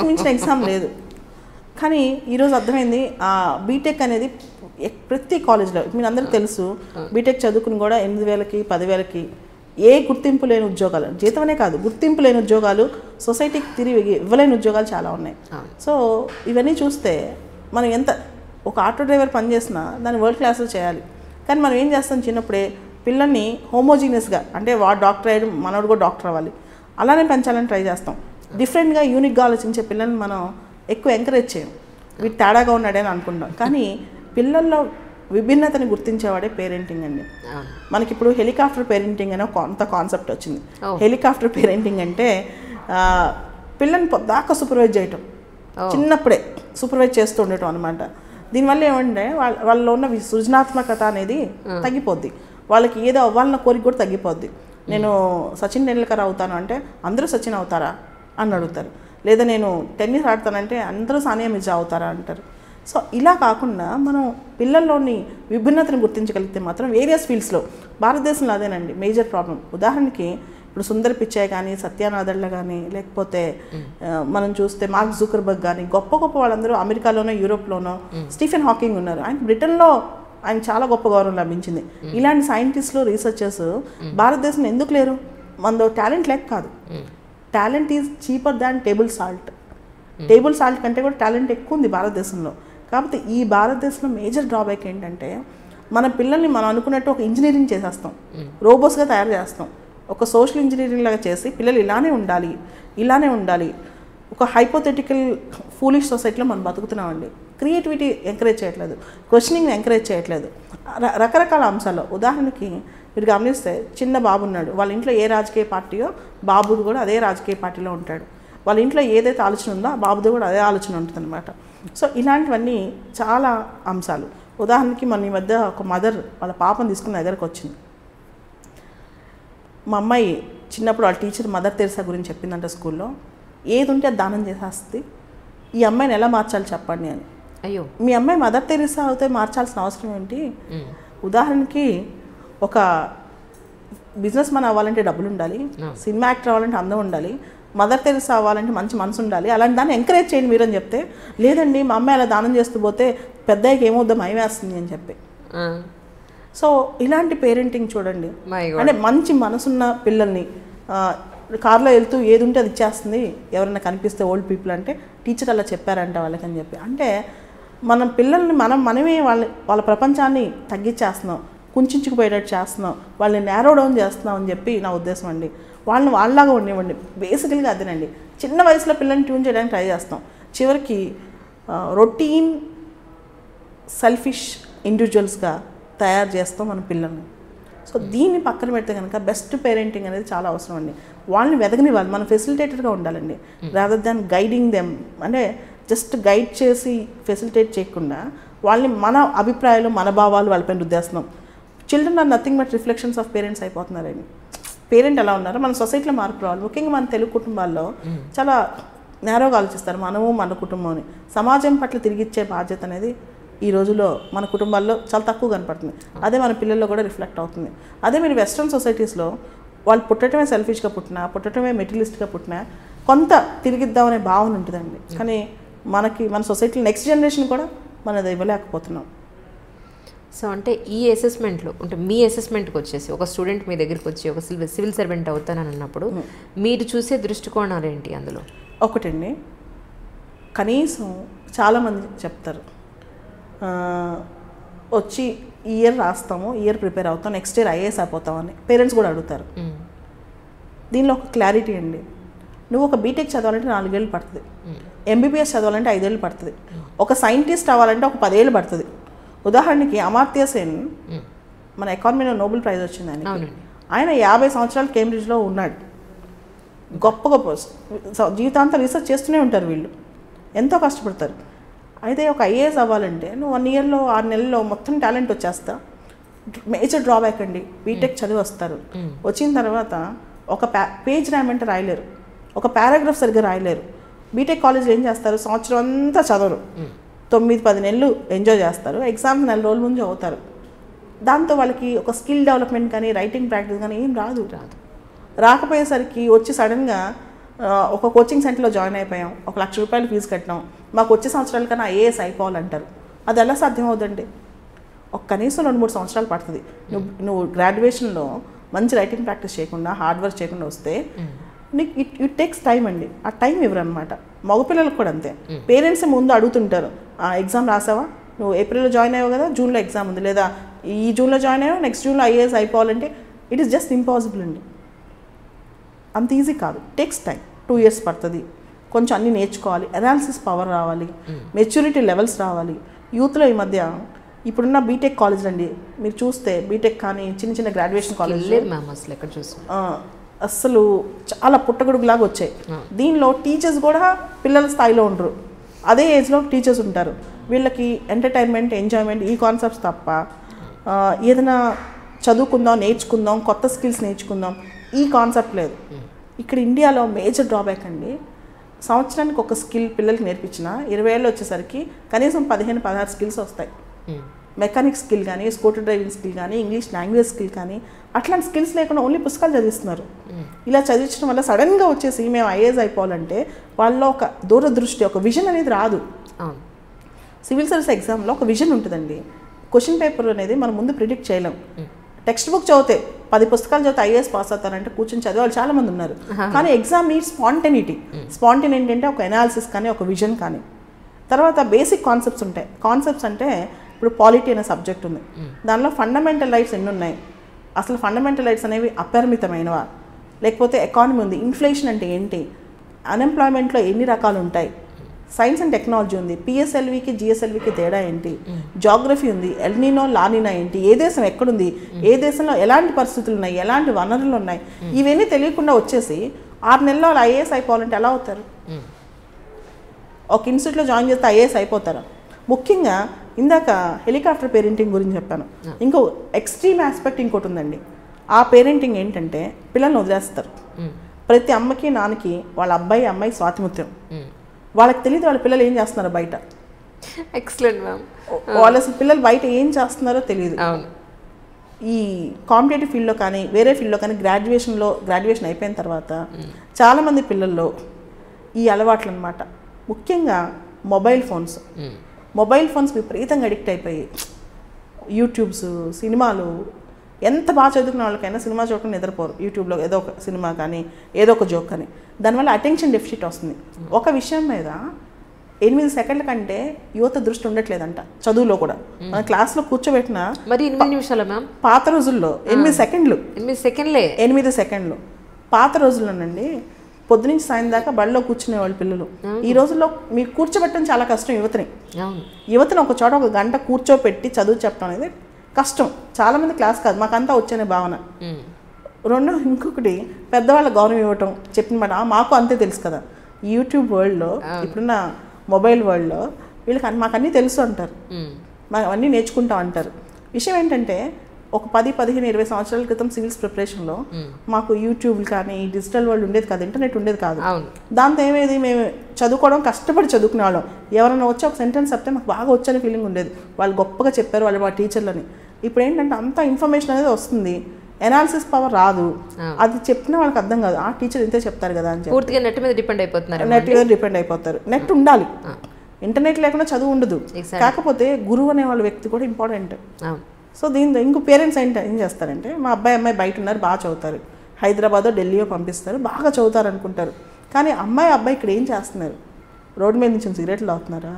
మించిన ఎగ్జామ్ లేదు. కానీ ఈరోజు అర్థమైంది బీటెక్ అనేది ప్రతి కాలేజ్లో, మీరు అందరికీ తెలుసు, బీటెక్ చదువుకుని కూడా 8,000కి 10,000కి ఏ గుర్తింపు లేని ఉద్యోగాలు, జీతమనే కాదు గుర్తింపు లేని ఉద్యోగాలు, సొసైటీకి తిరిగి ఇవ్వలేని ఉద్యోగాలు చాలా ఉన్నాయి. సో ఇవన్నీ చూస్తే మనం ఎంత ఒక ఆటో డ్రైవర్ పనిచేసినా దాన్ని వరల్డ్ క్లాస్లో చేయాలి. కానీ మనం ఏం చేస్తాం, చిన్నప్పుడే పిల్లల్ని హోమోజీనియస్గా, అంటే వాడు డాక్టర్ అయ్యాడు మనవాడు కూడా డాక్టర్ అవ్వాలి అలానే పెంచాలని ట్రై చేస్తాం. డిఫరెంట్గా యూనిక్గా ఆలోచించే పిల్లల్ని మనం ఎక్కువ ఎంకరేజ్ చేయం, వీటి తేడాగా ఉన్నాడని అనుకుంటాం. కానీ పిల్లల్లో విభిన్నతని గుర్తించేవాడే పేరెంటింగ్ అండి. మనకి ఇప్పుడు హెలికాప్టర్ పేరెంటింగ్ అనే కొంత కాన్సెప్ట్ వచ్చింది. హెలికాప్టర్ పేరెంటింగ్ అంటే పిల్లల్ని పొద్దాకా సూపర్వైజ్ చేయటం, చిన్నప్పుడే సూపర్వైజ్ చేస్తూ ఉండటం అనమాట. దీనివల్ల ఏమంటే వాళ్ళలో ఉన్న సృజనాత్మకత అనేది తగ్గిపోద్ది, వాళ్ళకి ఏదో అవ్వాలన్న కోరిక కూడా తగ్గిపోద్ది. నేను సచిన్ టెండూల్కర్ అవుతాను అంటే అందరూ సచిన్ అవుతారా అని అడుగుతారు, లేదా నేను టెన్నిస్ ఆడతానంటే అందరూ సానియా మిర్జా అవుతారా అంటారు. సో ఇలా కాకుండా మనం పిల్లల్లోని విభిన్నతను గుర్తించగలిగితే మాత్రం వేరియస్ ఫీల్డ్స్లో, భారతదేశంలో అదేనండి మేజర్ ప్రాబ్లం. ఉదాహరణకి ఇప్పుడు సుందర్ పిచాయ్ కానీ, సత్యానాదళ్ళ కానీ, లేకపోతే మనం చూస్తే మార్క్ జూకర్బర్గ్ కానీ, గొప్ప గొప్ప వాళ్ళందరూ అమెరికాలోనో యూరోప్లోనో, స్టీఫెన్ హాకింగ్ ఉన్నారు, ఆయన బ్రిటన్లో ఆయన చాలా గొప్ప గౌరవం లభించింది. ఇలాంటి సైంటిస్టులు, రీసెర్చర్స్ భారతదేశంలో ఎందుకు లేరు? మనలో టాలెంట్ లేక కాదు, talent is cheaper than table salt. Table salt కంటే కూడా టాలెంట్ ఎక్కువ ఉంది భారతదేశంలో. కాబట్టి ఈ భారతదేశంలో మేజర్ డ్రాబ్యాక్ ఏంటంటే మన పిల్లల్ని మనం అనుకున్నట్టు ఒక ఇంజనీరింగ్ చేసేస్తాం, రోబోట్స్గా తయారు చేస్తాం, ఒక సోషల్ ఇంజనీరింగ్ లాగా చేసి పిల్లలు ఇలానే ఉండాలి, ఒక హైపోథెటికల్ ఫూలిష్ సొసైటీలో మనం బతుకుతున్నామండి. క్రియేటివిటీ ఎంకరేజ్ చేయట్లేదు, క్వశ్చనింగ్ ఎంకరేజ్ చేయట్లేదు, రకరకాల అంశాల్లో. ఉదాహరణకి మీరు గమనిస్తే చిన్న బాబు ఉన్నాడు, వాళ్ళ ఇంట్లో ఏ రాజకీయ పార్టీయో బాబుడు కూడా అదే రాజకీయ పార్టీలో ఉంటాడు, వాళ్ళ ఇంట్లో ఏదైతే ఆలోచన ఉందో బాబుది కూడా అదే ఆలోచన ఉంటుంది అనమాట. సో ఇలాంటివన్నీ చాలా అంశాలు. ఉదాహరణకి మన ఈ మధ్య ఒక మదర్ వాళ్ళ పాపను తీసుకుని దగ్గరకు వచ్చింది. మా అమ్మాయి చిన్నప్పుడు వాళ్ళ టీచర్ మదర్ తెరిసా గురించి చెప్పిందంట స్కూల్లో, ఏది ఉంటే అది దానం చేసేస్తుంది, ఈ అమ్మాయిని ఎలా మార్చాలి చెప్పండి అని. అయ్యో, మీ అమ్మాయి మదర్ తెరిసా అయితే మార్చాల్సిన అవసరం ఏంటి? ఉదాహరణకి ఒక బిజినెస్ మ్యాన్ అవ్వాలంటే డబ్బులు ఉండాలి, సినిమా యాక్టర్ అవ్వాలంటే అందం ఉండాలి, మదర్ తెరిసా అవ్వాలంటే మంచి మనసు ఉండాలి, అలాంటి దాన్ని ఎంకరేజ్ చేయండి మీరు అని చెప్తే, లేదండి మా అమ్మాయి అలా దానం చేస్తూ పోతే పెద్దయ్యకి ఏమవుద్దో భయం వేస్తుంది అని చెప్పి. సో ఇలాంటి పేరెంటింగ్ చూడండి. అంటే మంచి మనసున్న పిల్లల్ని కార్లో వెళ్తూ ఏది ఉంటే అది ఇచ్చేస్తుంది, ఎవరైనా కనిపిస్తే ఓల్డ్ పీపుల్ అంటే టీచర్ అలా చెప్పారంట వాళ్ళకి అని చెప్పి. అంటే మనం పిల్లల్ని మనమే వాళ్ళ ప్రపంచాన్ని తగ్గించేస్తున్నాం, కుంచుకుపోయేటట్టు చేస్తున్నాం, వాళ్ళని నేరో డౌన్ చేస్తున్నాం అని చెప్పి నా ఉద్దేశం అండి. వాళ్ళని వాళ్ళలాగా ఉండేవండి. బేసికల్గా అదేనండి, చిన్న వయసులో పిల్లల్ని ట్యూన్ చేయడానికి ట్రై చేస్తాం, చివరికి రొటీన్ సెల్ఫిష్ ఇండివిజువల్స్గా తయారు చేస్తాం మన పిల్లల్ని. సో దీన్ని పక్కన పెడితే కనుక బెస్ట్ పేరెంటింగ్ అనేది చాలా అవసరం అండి. వాళ్ళని వెదగనివ్వాలి, మనం ఫెసిలిటేటర్గా ఉండాలండి, రాదర్ దాన్ గైడింగ్ దెమ్. అంటే జస్ట్ గైడ్ చేసి ఫెసిలిటేట్ చేయకుండా వాళ్ళని మన అభిప్రాయాలు, మన భావాలు వాళ్ళపైన రుద్దేస్తున్నాం. Children are nothing but reflections of parents అయిపోతున్నారండి. పేరెంట్ ఎలా ఉన్నారో మన సొసైటీలో మార్పు రావాలి. ముఖ్యంగా మన తెలుగు కుటుంబాల్లో చాలా నేరోగా ఆలోచిస్తారు, మనము మన కుటుంబం అని. సమాజం పట్ల తిరిగిచ్చే బాధ్యత అనేది ఈ రోజుల్లో మన కుటుంబాల్లో చాలా తక్కువ కనపడుతుంది. అదే మన పిల్లల్లో కూడా రిఫ్లెక్ట్ అవుతుంది. అదే మీరు వెస్ట్రన్ సొసైటీస్లో వాళ్ళు పుట్టడమే సెల్ఫిష్గా పుట్టడమే మెటీరియలిస్ట్గా పుట్టినా కొంత తిరిగిద్దామనే భావన ఉంటుందండి. కానీ మన సొసైటీలో నెక్స్ట్ జనరేషన్ కూడా మనం అది ఇవ్వలేకపోతున్నాం. సో అంటే ఈ అసెస్మెంట్లో, అంటే మీ అసెస్మెంట్కి వచ్చేసి ఒక స్టూడెంట్ మీ దగ్గరికి వచ్చి ఒక సివిల్ సర్వెంట్ అవుతానని అన్నప్పుడు మీరు చూసే దృష్టికోణాలు ఏంటి అందులో? ఒకటండి, కనీసం చాలామంది చెప్తారు వచ్చి ఈ ఇయర్ రాస్తాము, ఇయర్ ప్రిపేర్ అవుతాం, నెక్స్ట్ ఇయర్ ఐఏఎస్ అయిపోతామని పేరెంట్స్ కూడా అడుగుతారు. దీనిలో ఒక క్లారిటీ అండి, నువ్వు ఒక బీటెక్ చదవాలంటే 4 ఏళ్ళు పడుతుంది, ఎంబీబీఎస్ చదవాలంటే 5 ఏళ్ళు పడుతుంది, ఒక సైంటిస్ట్ అవ్వాలంటే ఒక 10 ఏళ్ళు పడుతుంది. ఉదాహరణకి అమర్త్య సేన్ మన ఎకానమీలో నోబెల్ ప్రైజ్ వచ్చింది ఆయన 50 సంవత్సరాలు కేంబ్రిడ్జ్లో ఉన్నాడు. గొప్ప జీవితాంతం రీసెర్చ్ చేస్తూనే ఉంటారు వీళ్ళు, ఎంతో కష్టపడతారు. అయితే ఒక ఐఏఎస్ అవ్వాలంటే నువ్వు 1 ఇయర్లో 6 నెలల్లో మొత్తం టాలెంట్ వచ్చేస్తా, మేజర్ డ్రాబ్యాక్ అండి. బీటెక్ చదివి వస్తారు, వచ్చిన తర్వాత ఒక పేజ్ రాయమంటే రాయలేరు, ఒక పారాగ్రాఫ్ సరిగ్గా రాయలేరు. బీటెక్ కాలేజ్లో ఏం చేస్తారు, సంవత్సరం అంతా చదవరు, 9-10 నెలలు ఎంజాయ్ చేస్తారు, ఎగ్జామ్స్ 4 రోజుల ముందు చదువుతారు. దాంతో వాళ్ళకి ఒక స్కిల్ డెవలప్మెంట్ కానీ రైటింగ్ ప్రాక్టీస్ కానీ ఏం రాదు. రాకపోయేసరికి వచ్చి సడన్గా ఒక కోచింగ్ సెంటర్లో జాయిన్ అయిపోయాం, 1 లక్ష రూపాయలు ఫీజు కట్టినాం, మాకు వచ్చే సంవత్సరాల కన్నా ఐఏఎస్ అయిపోవాలంటారు. అది ఎలా సాధ్యం అవుతుందండి? కనీసం 2-3 సంవత్సరాలు పడుతుంది. నువ్వు గ్రాడ్యుయేషన్లో మంచి రైటింగ్ ప్రాక్టీస్ చేయకుండా, హార్డ్ వర్క్ చేయకుండా వస్తే నీకు ఇట్ టేక్స్ టైం అండి. ఆ టైం ఇవ్వరనమాట. మగపిల్లలకు కూడా అంతే. పేరెంట్స్ ముందు అడుగుతుంటారు, ఎగ్జామ్ రాసావా, నువ్వు ఏప్రిల్లో జాయిన్ అయ్యావు కదా, జూన్లో ఎగ్జామ్ ఉంది, లేదా ఈ జూన్లో జాయిన్ అయ్యావు, నెక్స్ట్ జూన్లో ఐఏఎస్ అయిపోవాలంటే ఇట్ ఈస్ జస్ట్ ఇంపాసిబుల్ అండి. అంత ఈజీ కాదు, టేక్స్ టైం. 2 years పడుతుంది. కొంచెం అన్నీ నేర్చుకోవాలి, అనాలిసిస్ పవర్ రావాలి, మెచ్యూరిటీ లెవెల్స్ రావాలి. యూత్లో ఈ మధ్య ఇప్పుడున్న బీటెక్ కాలేజ్ అండి మీరు చూస్తే, బీటెక్ కానీ చిన్న గ్రాడ్యుయేషన్ కాలేజ్ అస్సలు చాలా పుట్టగొడుగులాగా వచ్చాయి. దీనిలో టీచర్స్ కూడా పిల్లల స్థాయిలో ఉండరు, అదే ఏజ్లో టీచర్స్ ఉంటారు. వీళ్ళకి ఎంటర్టైన్మెంట్, ఎంజాయ్మెంట్ ఈ కాన్సెప్ట్స్ తప్ప ఏదైనా చదువుకుందాం, నేర్చుకుందాం, కొత్త స్కిల్స్ నేర్చుకుందాం ఈ కాన్సెప్ట్ లేదు. ఇక్కడ ఇండియాలో మేజర్ డ్రాబ్యాక్ అండి. సంవత్సరానికి ఒక స్కిల్ పిల్లలకి నేర్పించిన 20 ఏళ్ళు వచ్చేసరికి కనీసం 15-16 స్కిల్స్ వస్తాయి. మెకానిక్ స్కిల్ కానీ, స్కూటర్ డ్రైవింగ్ స్కిల్ కానీ, ఇంగ్లీష్ లాంగ్వేజ్ స్కిల్ కానీ, అట్లాంటి స్కిల్స్ లేకుండా ఓన్లీ పుస్తకాలు చదివిస్తున్నారు. ఇలా చదివించడం వల్ల సడన్గా వచ్చేసి మేము ఐఏఎస్ అయిపోవాలంటే వాళ్ళలో ఒక దూరదృష్టి, ఒక విజన్ అనేది రాదు. సివిల్ సర్వీస్ ఎగ్జామ్లో ఒక విజన్ ఉంటుందండి. క్వశ్చన్ పేపర్ అనేది మనం ముందు ప్రిడిక్ట్ చేయలేం. టెక్స్ట్ బుక్ చదివితే 10 పుస్తకాలు చదివితే ఐఏఎస్ పాస్ అవుతారంటే కూర్చొని చదివే వాళ్ళు చాలా మంది ఉన్నారు. కానీ ఎగ్జామ్ నీడ్ స్పాంటనిటీ. స్పాంటనిటీ అంటే ఒక ఎనాలిసిస్ కానీ, ఒక విజన్ కానీ. తర్వాత బేసిక్ కాన్సెప్ట్స్ ఉంటాయి. కాన్సెప్ట్స్ అంటే ఇప్పుడు పాలిటీ అనే సబ్జెక్ట్ ఉంది, దానిలో ఫండమెంటల్ రైట్స్ ఎన్ని ఉన్నాయి, అసలు ఫండమెంటల్ రైట్స్ అనేవి అపరిమితమైనవా, లేకపోతే ఎకానమీ ఉంది, ఇన్ఫ్లేషన్ అంటే ఏంటి, అన్ఎంప్లాయ్మెంట్లో ఎన్ని రకాలు ఉంటాయి, సైన్స్ అండ్ టెక్నాలజీ ఉంది, పిఎస్ఎల్వికి జిఎస్ఎల్వికి తేడా ఏంటి, జాగ్రఫీ ఉంది, ఎల్నినో లానినా ఏంటి, ఏ దేశం ఎక్కడుంది, ఏ దేశంలో ఎలాంటి పరిస్థితులు ఉన్నాయి, ఎలాంటి వనరులు ఉన్నాయి, ఇవన్నీ తెలియకుండా వచ్చేసి 6 నెలల్లో వాళ్ళు ఐఏఎస్ అయిపోవాలంటే ఎలా అవుతారు? ఒక ఇన్స్టిట్యూట్లో జాయిన్ చేస్తే ఐఏఎస్ అయిపోతారు. ముఖ్యంగా ఇందాక హెలికాప్టర్ పేరెంటింగ్ గురించి చెప్పాను. ఇంకో ఎక్స్ట్రీమ్ ఆస్పెక్ట్ ఇంకోటి ఉందండి. ఆ పేరెంటింగ్ ఏంటంటే పిల్లల్ని వదిలేస్తారు. ప్రతి అమ్మకి నాన్నకి వాళ్ళ అబ్బాయి అమ్మాయి స్వాతిముత్యం. వాళ్ళకి తెలియదు వాళ్ళ పిల్లలు ఏం చేస్తున్నారో బయట. Excellent ma'am. వాళ్ళ అసలు పిల్లలు బయట ఏం చేస్తున్నారో తెలియదు. ఈ కాంపిటేటివ్ ఫీల్డ్లో కానీ, వేరే ఫీల్డ్లో కానీ గ్రాడ్యుయేషన్ అయిపోయిన తర్వాత చాలామంది పిల్లల్లో ఈ అలవాట్లు అనమాట. ముఖ్యంగా మొబైల్ ఫోన్స్ విపరీతంగా అడిక్ట్ అయిపోయి యూట్యూబ్స్, సినిమాలు, ఎంత బాగా చదువుకున్న వాళ్ళకైనా సినిమా చూడకుండా నిద్రపోరు. యూట్యూబ్లో ఏదో ఒక సినిమా కానీ, ఏదో ఒక జోక్ కానీ, దానివల్ల అటెన్షన్ డెఫిసిట్ వస్తుంది. ఒక విషయం మీద 8 సెకండ్ల కంటే యువత దృష్టి ఉండట్లేదంట చదువులో కూడా. మన క్లాస్లో కూర్చోబెట్టిన మరి 8 నిమిషాలు మ్యామ్, పాత రోజుల్లో 8 సెకండ్లు, 8 సెకండ్లే. పాత రోజుల్లోనండి పొద్దునుంచి సాయం దాకా బడిలో కూర్చునే వాళ్ళు పిల్లలు. ఈ రోజుల్లో మీకు కూర్చోబెట్టడం చాలా కష్టం. యువతని ఒక చోట 1 గంట కూర్చోపెట్టి చదువు చెప్పడం అనేది కష్టం. చాలామంది క్లాస్ కాదు, మాకంతా వచ్చేనే భావన. ఇంకొకటి పెద్దవాళ్ళ గౌరవం ఇవ్వటం, చెప్పిన మాట మాకు అంతే తెలుసు కదా. యూట్యూబ్ వరల్డ్లో, ఇప్పుడున్న మొబైల్ వరల్డ్లో వీళ్ళకి మాకు అన్నీ తెలుసు అంటారు, మాకు అన్నీ నేర్చుకుంటాం అంటారు. విషయం ఏంటంటే ఒక 10, 15, 20 సంవత్సరాల క్రితం సివిల్స్ ప్రిపరేషన్లో మాకు యూట్యూబ్లు కానీ డిజిటల్ వరల్డ్ ఉండేది కాదు, ఇంటర్నెట్ ఉండేది కాదు. దాంతో ఏమేది, మేము చదువుకోవడం కష్టపడి చదువుకునే వాళ్ళం. ఎవరైనా వచ్చి ఒక సెంటెన్స్ చెప్తే మాకు బాగా వచ్చనే ఫీలింగ్ ఉండేది, వాళ్ళు గొప్పగా చెప్పారు వాళ్ళు మా టీచర్లని. ఇప్పుడు ఏంటంటే అంత ఇన్ఫర్మేషన్ అనేది వస్తుంది, ఎనాలిసిస్ పవర్ రాదు. అది చెప్పిన వాళ్ళకి అర్థం కాదు, ఆ టీచర్ ఇంతే చెప్తారు కదా అని చెప్పి పూర్తిగా నెట్ మీద డిపెండ్ అయిపోతారు. నెట్ ఉండాలి, ఇంటర్నెట్ లేకుండా చదువు ఉండదు. కాకపోతే గురువు అనే వాళ్ళ వ్యక్తి కూడా ఇంపార్టెంట్. సో దీంతో ఇంకో పేరెంట్స్ ఏం చేస్తారంటే, మా అబ్బాయి అమ్మాయి బయట ఉన్నారు, బాగా చదువుతారు, హైదరాబాదో ఢిల్లీయో పంపిస్తారు, బాగా చదువుతారు అనుకుంటారు. కానీ అబ్బాయి ఇక్కడ ఏం చేస్తున్నారు? రోడ్డు మీద నుంచి సిగరెట్లు తాగుతున్నారా,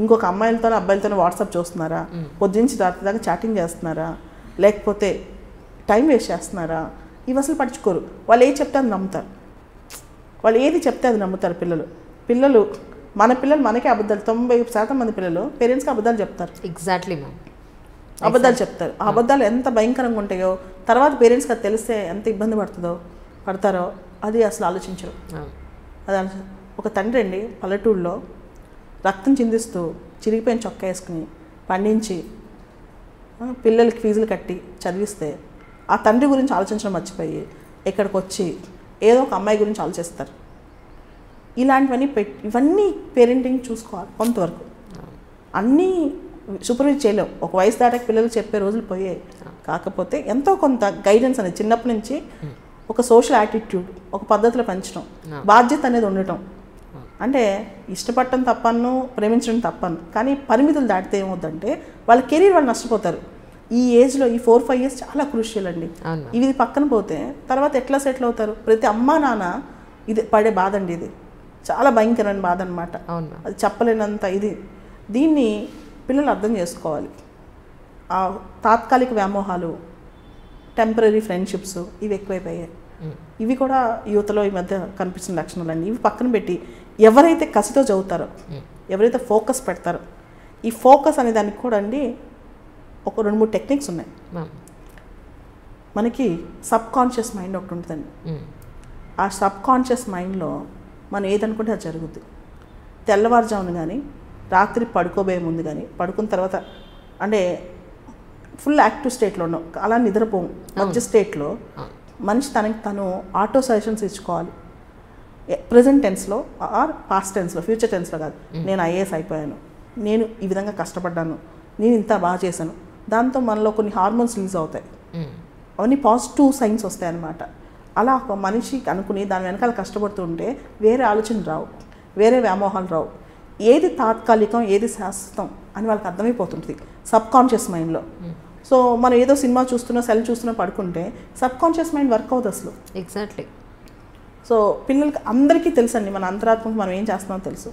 ఇంకొక అబ్బాయిలతో వాట్సాప్ చూస్తున్నారా, పొద్దునుంచి రాత్రి దాకా చాటింగ్ చేస్తున్నారా, లేకపోతే టైం వేస్ట్ చేస్తున్నారా, ఇవి అసలు పట్టించుకోరు. వాళ్ళు ఏది చెప్తే అది నమ్ముతారు, వాళ్ళు ఏది చెప్తే అది నమ్ముతారు. మన పిల్లలు మనకే అబద్ధాలు, 90% మంది పిల్లలు పేరెంట్స్కి అబద్ధాలు చెప్తారు. ఎగ్జాక్ట్లీ మ్యామ్, అబద్ధాలు చెప్తారు. ఆ అబద్ధాలు ఎంత భయంకరంగా ఉంటాయో, తర్వాత పేరెంట్స్కి అది తెలిస్తే ఎంత ఇబ్బంది పడతారో అది అసలు ఆలోచించరు. ఒక తండ్రి అండి పల్లెటూరులో రక్తం చిందిస్తూ చిరిగిపోయిన చొక్కా వేసుకుని పండించి పిల్లలకి ఫీజులు కట్టి చదివిస్తే ఆ తండ్రి గురించి ఆలోచించడం మర్చిపోయి ఇక్కడికి వచ్చి ఏదో ఒక అమ్మాయి గురించి ఆలోచిస్తారు. ఇలాంటివన్నీ ఇవన్నీ పేరెంటింగ్ చూసుకోవాలి. కొంతవరకు అన్నీ సూపర్వైజ్ చేయలేవు. ఒక వయసు దాటాక పిల్లలు చెప్పే రోజులు పోయాయి. కాకపోతే ఎంతో కొంత గైడెన్స్ అనేది చిన్నప్పటి నుంచి ఒక సోషల్ యాటిట్యూడ్, ఒక పద్ధతిలో పెంచడం, బాధ్యత అనేది ఉండటం. అంటే ఇష్టపడటం తప్పను, ప్రేమించడం తప్పను, కానీ పరిమితులు దాటితే ఏమవుతుందంటే వాళ్ళ కెరీర్ వాళ్ళు నష్టపోతారు. ఈ ఏజ్లో ఈ 4-5 years చాలా క్రూషియల్ అండి. ఇది పక్కన పోతే తర్వాత ఎట్లా సెటిల్ అవుతారు? ప్రతి అమ్మా నాన్న ఇది పడే బాధ అండి. ఇది చాలా భయంకరమైన బాధ అనమాట. అది చెప్పలేనంత ఇది. దీన్ని పిల్లలు అర్థం చేసుకోవాలి. ఆ తాత్కాలిక వ్యామోహాలు, టెంపరీ ఫ్రెండ్షిప్స్ ఇవి ఎక్కువైపోయాయి. ఇవి కూడా యువతలో ఈ మధ్య కనిపిస్తున్న లక్షణాలన్నీ. ఇవి పక్కన పెట్టి ఎవరైతే కసితో చదువుతారో, ఎవరైతే ఫోకస్ పెడతారో, ఈ ఫోకస్ అనే దానికి కూడా అండి ఒక 2-3 టెక్నిక్స్ ఉన్నాయి. మనకి సబ్ కాన్షియస్ మైండ్ ఒకటి ఉంటుందండి. ఆ సబ్ కాన్షియస్ మైండ్లో మనం ఏదనుకుంటే అది జరుగుద్ది. తెల్లవారుజామున కానీ, రాత్రి పడుకోబోయే ముందు కానీ, పడుకున్న తర్వాత అంటే ఫుల్ యాక్టివ్ స్టేట్లో ఉన్నాం, అలా నిద్రపోము, మధ్య స్టేట్లో మనిషి తనకి తను ఆటో సజెషన్స్ ఇచ్చుకోవాలి. ప్రజెంట్ టెన్స్లో ఆర్ పాస్ట్ టెన్స్లో, ఫ్యూచర్ టెన్స్లో కాదు. నేను ఐఏఎస్ అయిపోయాను, నేను ఈ విధంగా కష్టపడ్డాను, నేను ఇంత బాగా చేశాను. దాంతో మనలో కొన్ని హార్మోన్స్ రిలీజ్ అవుతాయి. అవన్నీ పాజిటివ్ సైన్స్ వస్తాయి అన్నమాట. అలా ఒక మనిషి అనుకుని దాని వెనకాల కష్టపడుతూ ఉంటే వేరే ఆలోచన రావు, వేరే వ్యామోహాలు రావు. ఏది తాత్కాలికం, ఏది శాశ్వతం అని వాళ్ళకి అర్థమైపోతుంది సబ్ కాన్షియస్ మైండ్లో. సో మనం ఏదో సినిమా చూస్తున్నా, సెల్ చూస్తున్నా పడుకుంటే సబ్ కాన్షియస్ మైండ్ వర్క్ అవుతుంది అసలు. ఎగ్జాక్ట్లీ. సో పిల్లలకి అందరికీ తెలుసండి, మన అంతరాత్మకు మనం ఏం చేస్తున్నామో తెలుసు.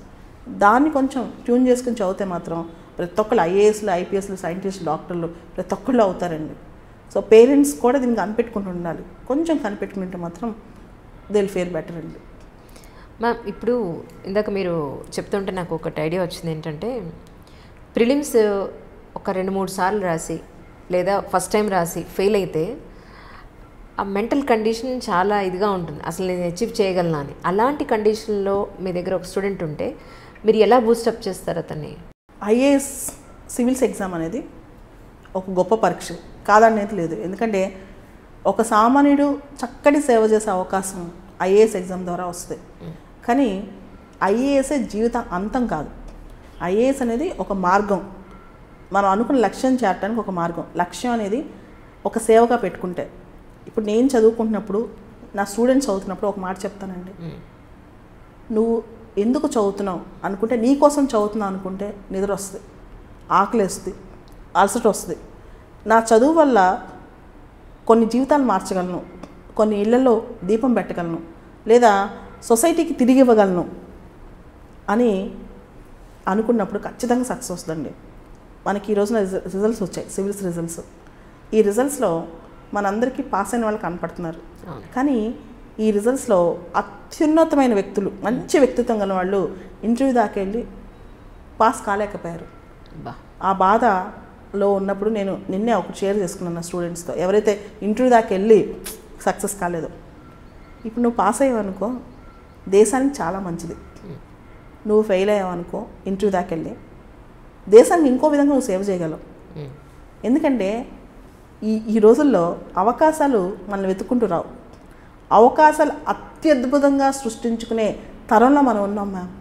దాన్ని కొంచెం ట్యూన్ చేసుకుని చదివితే మాత్రం ప్రతి ఒక్కళ్ళు ఐఏఎస్లు, ఐపీఎస్లు, సైంటిస్టులు, డాక్టర్లు ప్రతి ఒక్కళ్ళు అవుతారండి. సో పేరెంట్స్ కూడా దీన్ని కనిపెట్టుకుంటూ ఉండాలి. కొంచెం కనిపెట్టుకుంటే మాత్రం దే విల్ ఫేర్ బెటర్ అండి. మ్యామ్, ఇప్పుడు ఇందాక మీరు చెప్తుంటే నాకు ఒకటి ఐడియా వచ్చింది. ఏంటంటే ప్రిలిమ్స్ ఒక 2-3 సార్లు రాసి లేదా ఫస్ట్ టైం రాసి ఫెయిల్ అయితే ఆ మెంటల్ కండిషన్ చాలా ఇదిగా ఉంటుంది, అసలు నేను అచీవ్ చేయగలనా అని. అలాంటి కండిషన్లో మీ దగ్గర ఒక స్టూడెంట్ ఉంటే మీరు ఎలా బూస్టప్ చేస్తారు అతన్ని? ఐఏఎస్ సివిల్స్ ఎగ్జామ్ అనేది ఒక గొప్ప పరీక్ష కాదనేది లేదు. ఎందుకంటే ఒక సామాన్యుడు చక్కటి సేవ చేసే అవకాశం ఐఏఎస్ ఎగ్జామ్ ద్వారా వస్తుంది. కానీ ఐఏఎస్ఏ జీవిత అంతం కాదు. ఐఏఎస్ అనేది ఒక మార్గం, మనం అనుకున్న లక్ష్యం చేరడానికి ఒక మార్గం. లక్ష్యం అనేది ఒక సేవగా పెట్టుకుంటే, ఇప్పుడు నేను చదువుకుంటున్నప్పుడు నా స్టూడెంట్స్ చదువుతున్నప్పుడు ఒక మాట చెప్తానండి. నువ్వు ఎందుకు చదువుతున్నావు అనుకుంటే, నీ కోసం చదువుతున్నావు అనుకుంటే నిద్ర వస్తుంది, ఆకలి వస్తుంది, అలసట వస్తుంది. నా చదువు వల్ల కొన్ని జీవితాలు మార్చగలను, కొన్ని ఇళ్లలో దీపం పెట్టగలను, లేదా సొసైటీకి తిరిగి ఇవ్వగలను అని అనుకున్నప్పుడు ఖచ్చితంగా సక్సెస్ వస్తుందండి. మనకి ఈ రోజున రిజల్ట్స్ వచ్చాయి, సివిల్స్ రిజల్ట్స్. ఈ రిజల్ట్స్లో మనందరికీ పాస్ అయిన వాళ్ళు కనపడుతున్నారు. కానీ ఈ రిజల్ట్స్లో అత్యున్నతమైన వ్యక్తులు, మంచి వ్యక్తిత్వం గల వాళ్ళు ఇంటర్వ్యూ దాకా వెళ్ళి పాస్ కాలేకపోయారు. ఆ బాధలో ఉన్నప్పుడు నేను నిన్నే ఒకటి షేర్ చేసుకున్నాను నా స్టూడెంట్స్తో. ఎవరైతే ఇంటర్వ్యూ దాకా వెళ్ళి సక్సెస్ కాలేదో, ఇప్పుడు నువ్వు పాస్ అయ్యావనుకో దేశానికి చాలా మంచిది. నువ్వు ఫెయిల్ అయ్యావనుకో ఇంటర్వ్యూ దాకా వెళ్ళి దేశానికి ఇంకో విధంగా నువ్వు సేవ చేయగలవు. ఎందుకంటే ఈ రోజుల్లో అవకాశాలు మనల్ని వెతుక్కుంటూ రావు. అవకాశాలు అత్యద్భుతంగా సృష్టించుకునే తరంలో మనం ఉన్నాం మ్యామ్.